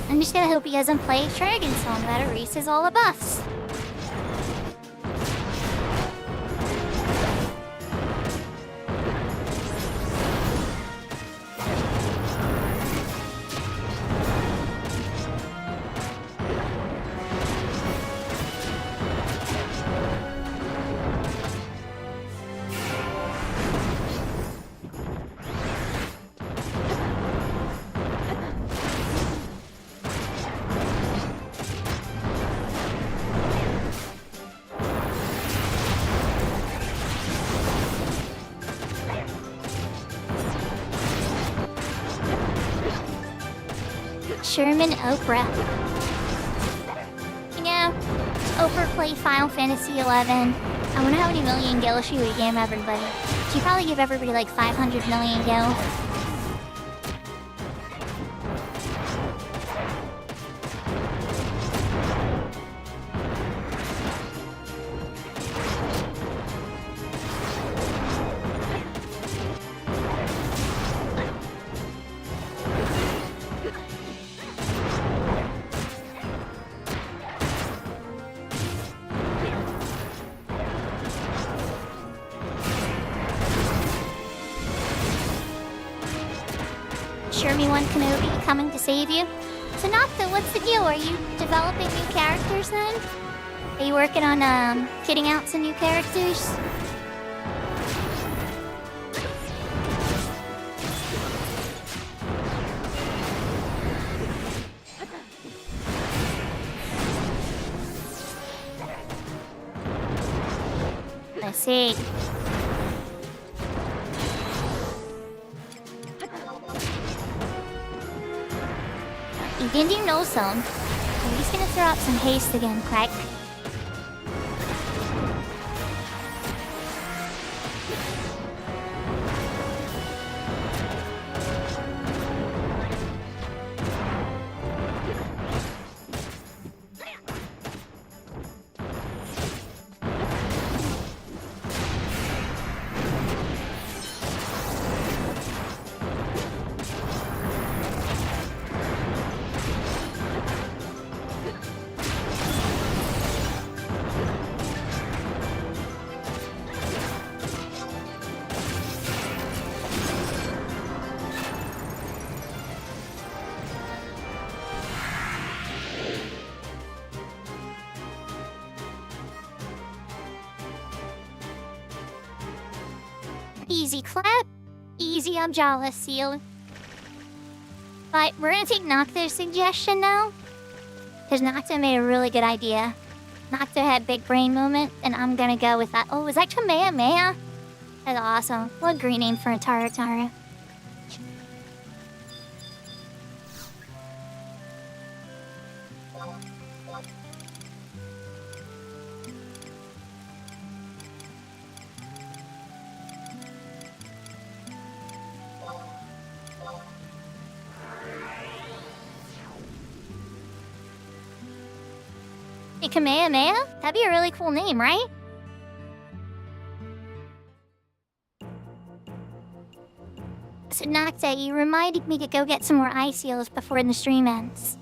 I'm just gonna hope he doesn't play Dragon Song that erases all the buffs. Sherman Oprah. You know, Oprah played Final Fantasy XI. I wonder how many million gil she would give everybody. She'd probably give everybody like 500 million gil. Shermy One Kenobi coming to save you. So Nocta, what's the deal? Are you developing new characters then? Are you working on kitting out some new characters? I see. You didn't do no zone. He's gonna throw up some haste again, Craig. Easy clap. Easy, I'm jealous, Seal. But we're gonna take Nocta's suggestion now. Because Nocta made a really good idea. Nocta had big brain moment, and I'm gonna go with that. Oh, is that Kamehameha? That's awesome. What a great name for a Taratara. Hey, Kamehameha? That'd be a really cool name, right? So Nocta, you reminded me to go get some more ice seals before the stream ends.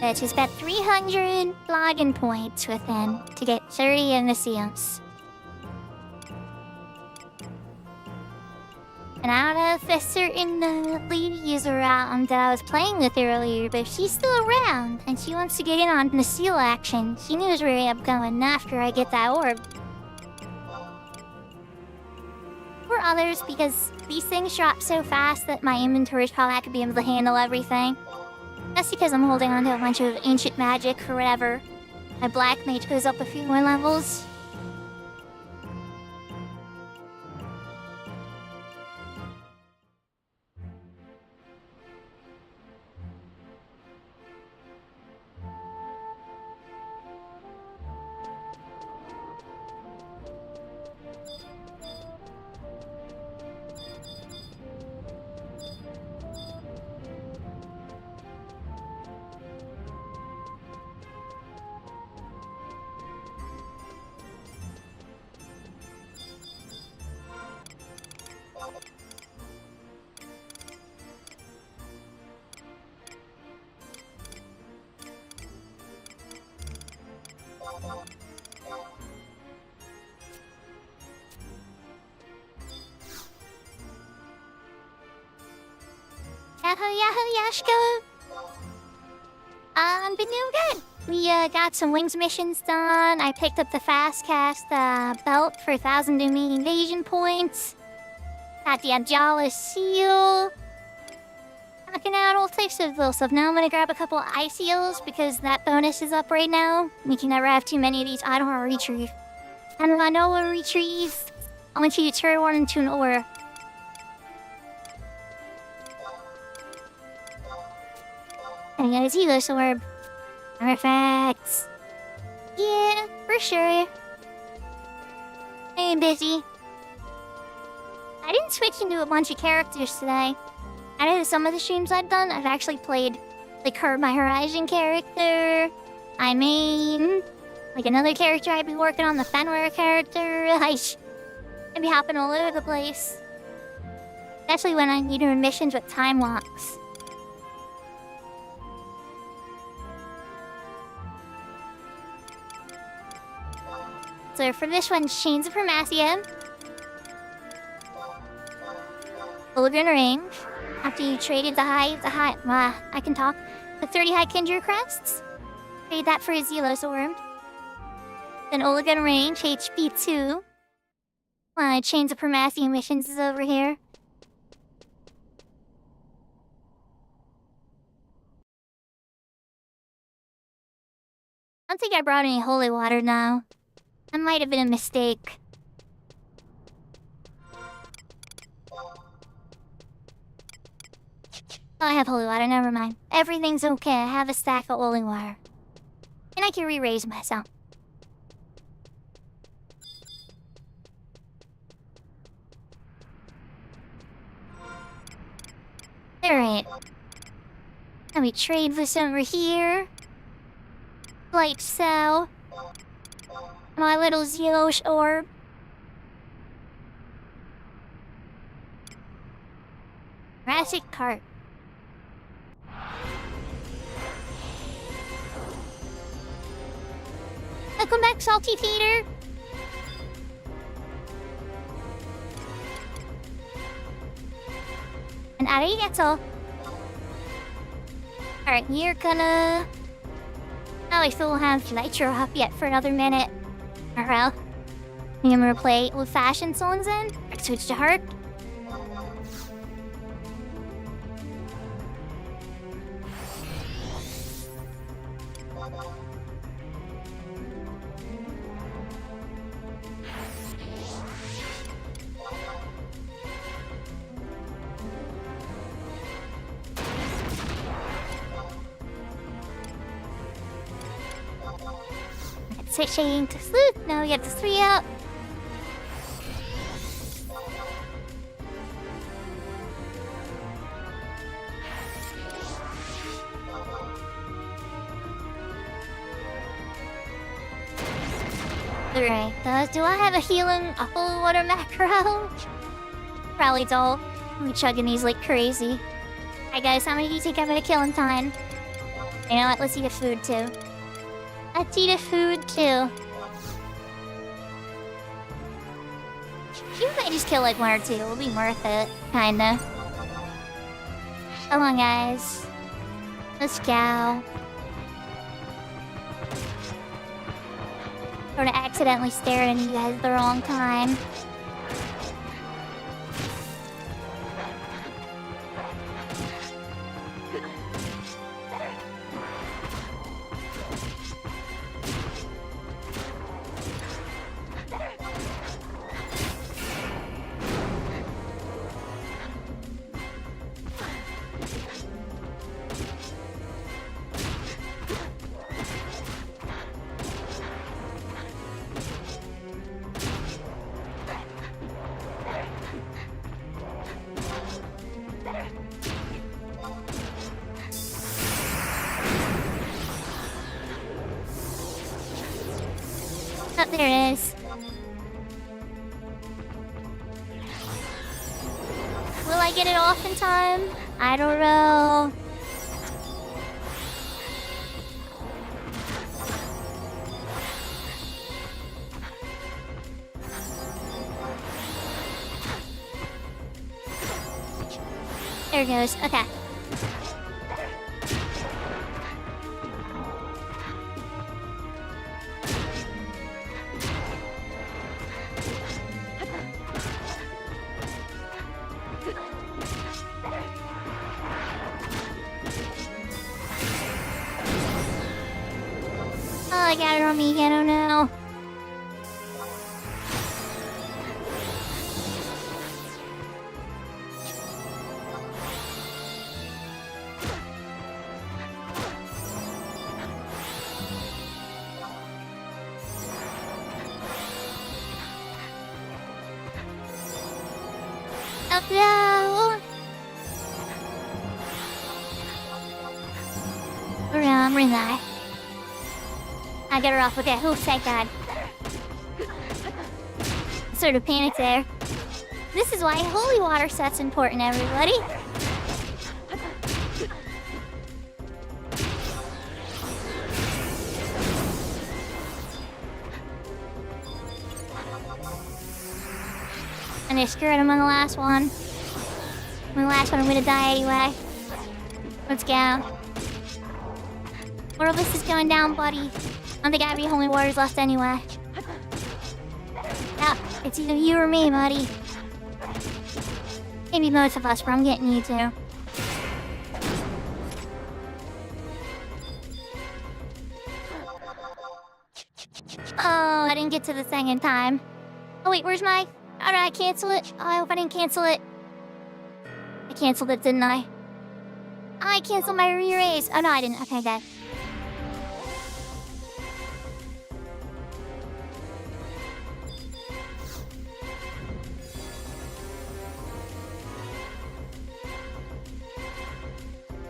Which is about 300 login points within to get 30 in the seals. And I don't know if a certain lady is around that I was playing with earlier, but she's still around and she wants to get in on the seal action. She knows where I'm going after I get that orb. Or others, because these things drop so fast that my inventory is probably not going to be able to handle everything. That's because I'm holding on to a bunch of ancient magic or whatever. My black mage goes up a few more levels. Yahoo, Yashko. Been doing good. We got some wings missions done. I picked up the fast cast belt for 1,000 Doomy invasion points. Got the Ajala seal. Knocking out all types of little stuff. Now I'm gonna grab a couple ice eels because that bonus is up right now. We can never have too many of these. I don't want to retrieve. And if I know what retrieve, I want you to turn one into an ore. And guys, Elos orb. Perfect. Yeah, for sure. I'm busy. I didn't switch into a bunch of characters today. I know some of the streams I've done, I've actually played like my Horizon character. I mean, like another character I'd be working on, the Fenware character. I'd be hopping all over the place. Especially when I'm doing missions with time locks. So for this one, Chains of Hermasia. Olivia Range. After you traded I can talk. The 30 high Kindred crests. Trade that for a Zelos orb. Then Oligan Range, HP 2. Chains of Hermasia missions is over here. I don't think I brought any holy water now. That might have been a mistake. Oh, I have holy water, never mind. Everything's okay, I have a stack of holy water. And I can re-raise myself. Alright. Let me trade this over here. Like so. My little Zelos orb. Jurassic cart. Welcome back, Salty Peter. And arigato. Alright, you're gonna... Oh, I still don't have Nitro up yet for another minute. Alright. I'm gonna play old-fashioned songs then. Switch to heart. Switching to Sleuth. Now we get the 3 out. Alright, do I have a healing holy water macro? Probably don't. I'm chugging these like crazy. Alright guys, how many do you think I'm gonna kill in time? You know what, let's eat a food too. Let's eat a food too. You might just kill like 1 or 2, it'll be worth it. Kinda. Come on guys. Let's go. Sort of accidentally staring at you guys at the wrong time. Oh, there it is. Will I get it off in time? I don't know. There it goes. Okay. I got it on me again, oh no. Oh no! Where am I? I got her off. Okay, oh, thank God. Sort of panic there. This is why holy water set's important, everybody. And I screwed him on the last one. On the last one, I'm gonna die anyway. Let's go. One of us is going down, buddy. I don't think I have any holy waters left anyway. Yeah, it's either you or me, buddy. Maybe both of us, but I'm getting you too. Oh, I didn't get to the thing in time. Oh wait, where's my... How did I cancel it? Oh, I hope I didn't cancel it. I canceled it, didn't I? I canceled my re-raise. Oh no, I didn't. Okay, good.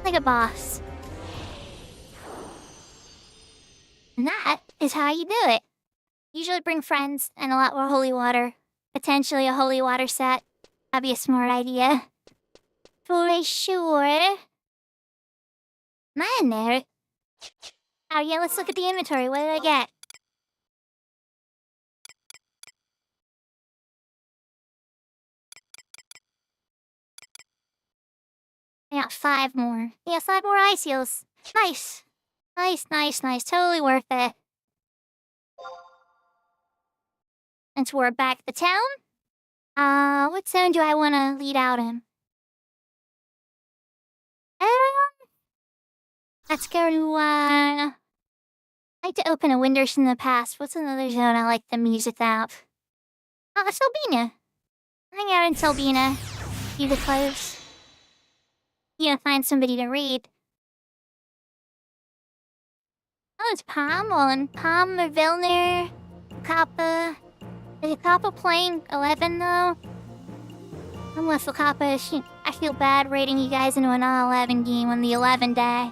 Like a boss. And that is how you do it. Usually bring friends and a lot more holy water. Potentially a holy water set. That'd be a smart idea. For sure. Am I in there? Oh yeah, let's look at the inventory. What did I get? I got 5 more. Yeah, 5 more ice heals. Nice. Nice. Totally worth it. And so we're back to town. What zone do I want to lead out in? Let's go to, I like to open a Windows in the past. What's another zone I like to music out? Oh, Selbina. Hang out in Selbina. See the clothes. You gotta find somebody to read. Oh, it's Palm on Palm, Vilner, Kappa. Is Kappa playing 11 though? Unless the Kappa is... I feel bad rating you guys into an all-11 game on the 11 day.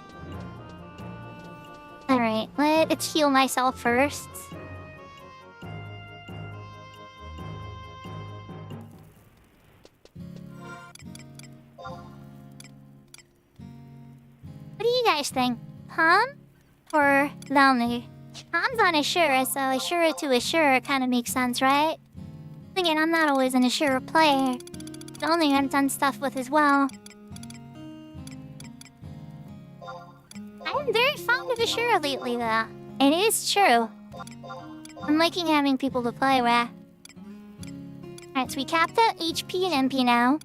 Alright, let's heal myself first. What do you guys think? Palm or Vilner? Palm's on Ashura, so Ashura to Ashura kind of makes sense, right? Again, I'm not always an Ashura player. The only I've done stuff with as well. I'm very fond of Ashura lately, though. It is true. I'm liking having people to play with. Alright, so we capped out HP and MP now.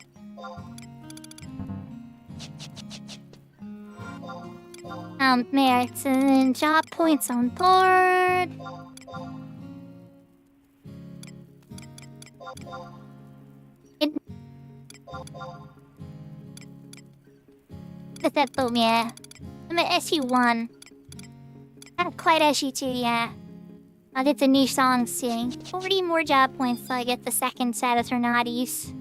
Merits and job points on board. That boom, yeah. I'm at SU1. Not quite SU2, yeah. I'll get the new song soon. 40 more job points till I get the second set of Tornadis.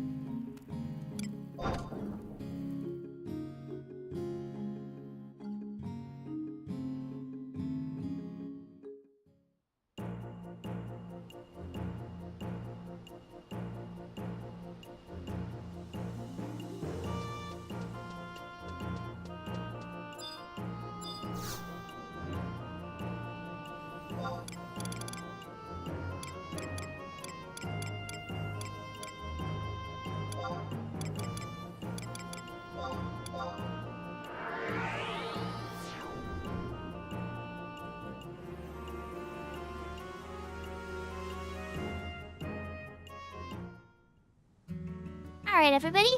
Alright, everybody.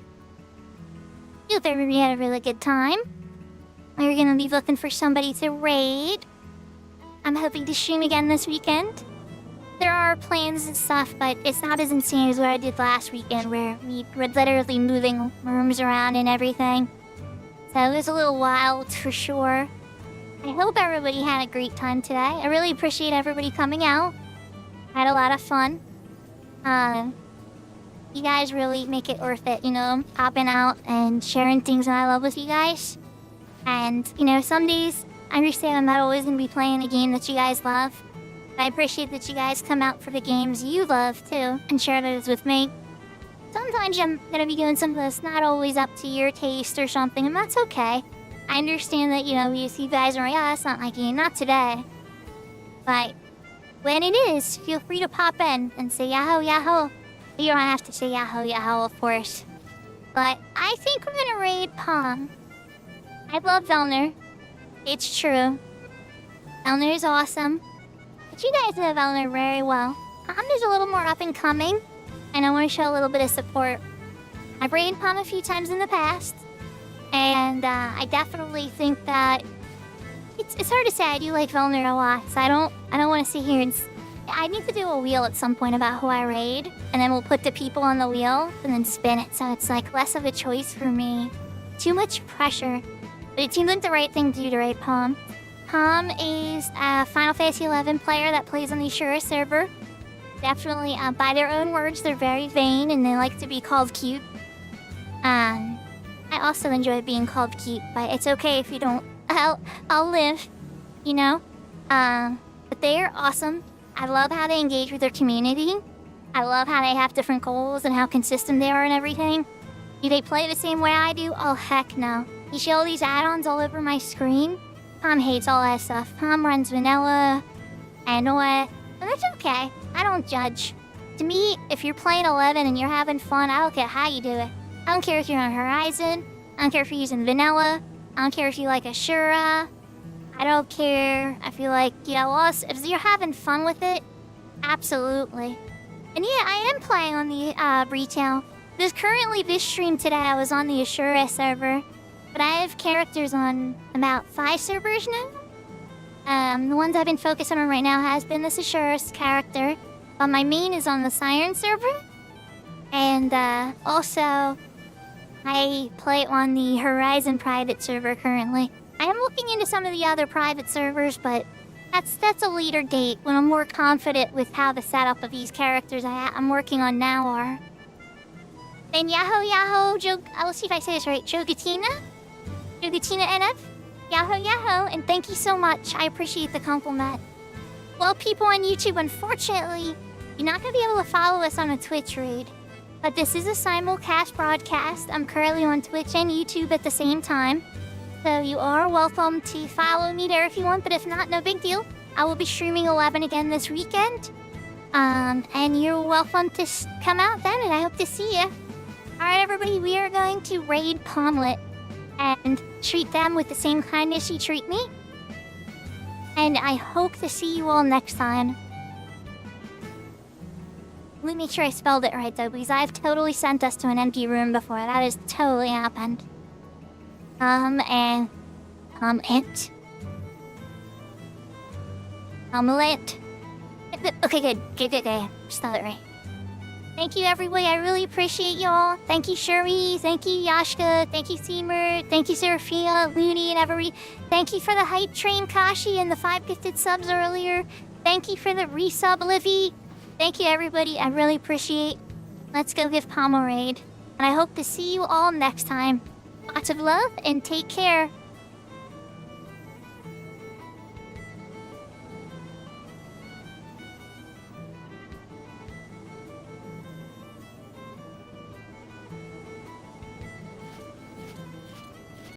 Hope everybody had a really good time. We're gonna be looking for somebody to raid. I'm hoping to stream again this weekend. There are plans and stuff, but it's not as insane as what I did last weekend, where we were literally moving rooms around and everything. So it was a little wild for sure. I hope everybody had a great time today. I really appreciate everybody coming out. I had a lot of fun. You guys really make it worth it, popping out and sharing things that I love with you guys. And, some days I understand I'm not always going to be playing a game that you guys love. But I appreciate that you guys come out for the games you love, too, and share those with me. Sometimes I'm going to be doing something that's not always up to your taste or something, and that's okay. I understand that, you guys are like, oh, that's not my game, not today. But when it is, feel free to pop in and say yahoo, yahoo. You don't have to say yahoo, yahoo, of course. But I think we're going to raid Palm. I love Velner. It's true. Velner is awesome. But you guys know Velner very well. Palm is a little more up and coming, and I want to show a little bit of support. I've raided Palm a few times in the past, and I definitely think that it's hard to say. I do like Velner a lot, so I don't want to sit here and. I need to do a wheel at some point about who I raid, and then we'll put the people on the wheel and then spin it, so it's like less of a choice for me. Too much pressure. But it seems like the right thing to do to raid Palm. Palm is a Final Fantasy XI player that plays on the Ashura server. Definitely, by their own words, they're very vain and they like to be called cute. I also enjoy being called cute, but it's okay if you don't. I'll live, But they are awesome. I love how they engage with their community. I love how they have different goals and how consistent they are and everything. Do they play the same way I do? Oh, heck no. You see all these add-ons all over my screen? Palm hates all that stuff. Palm runs vanilla and what? But that's okay. I don't judge. To me, if you're playing 11 and you're having fun, I don't care how you do it. I don't care if you're on Horizon. I don't care if you're using vanilla. I don't care if you like Ashura. I don't care. I feel like, if you're having fun with it, absolutely. And yeah, I am playing on the retail. There's currently this stream today, I was on the Ashura server, but I have characters on about 5 servers now. The ones I've been focusing on right now has been this Ashura character, but my main is on the Siren server. And also, I play on the Horizon private server currently. I am looking into some of the other private servers, but that's a later date when I'm more confident with how the setup of these characters I'm working on now are. Then Yahoo, let's see if I say this right, Jogatina NF, Yahoo, and thank you so much. I appreciate the compliment. Well, people on YouTube, unfortunately, you're not going to be able to follow us on a Twitch raid. But this is a simulcast broadcast. I'm currently on Twitch and YouTube at the same time. So you are welcome to follow me there if you want, but if not, no big deal. I will be streaming 11 again this weekend. And you're welcome to come out then, and I hope to see you. Alright, everybody, we are going to raid Palmlet and treat them with the same kindness you treat me. And I hope to see you all next time. Let me make sure I spelled it right, though, because I've totally sent us to an empty room before. That has totally happened. Palmlet. Okay, good. Spell it right. Thank you, everybody. I really appreciate y'all. Thank you, Shuri. Thank you, Yashka. Thank you, Seamer. Thank you, Seraphina, Looney, and everybody. Thank you for the hype train, Kashi, and the 5 gifted subs earlier. Thank you for the resub, Livy. Thank you, everybody. I really appreciate. Let's go give Palm a raid. And I hope to see you all next time. Lots of love and take care.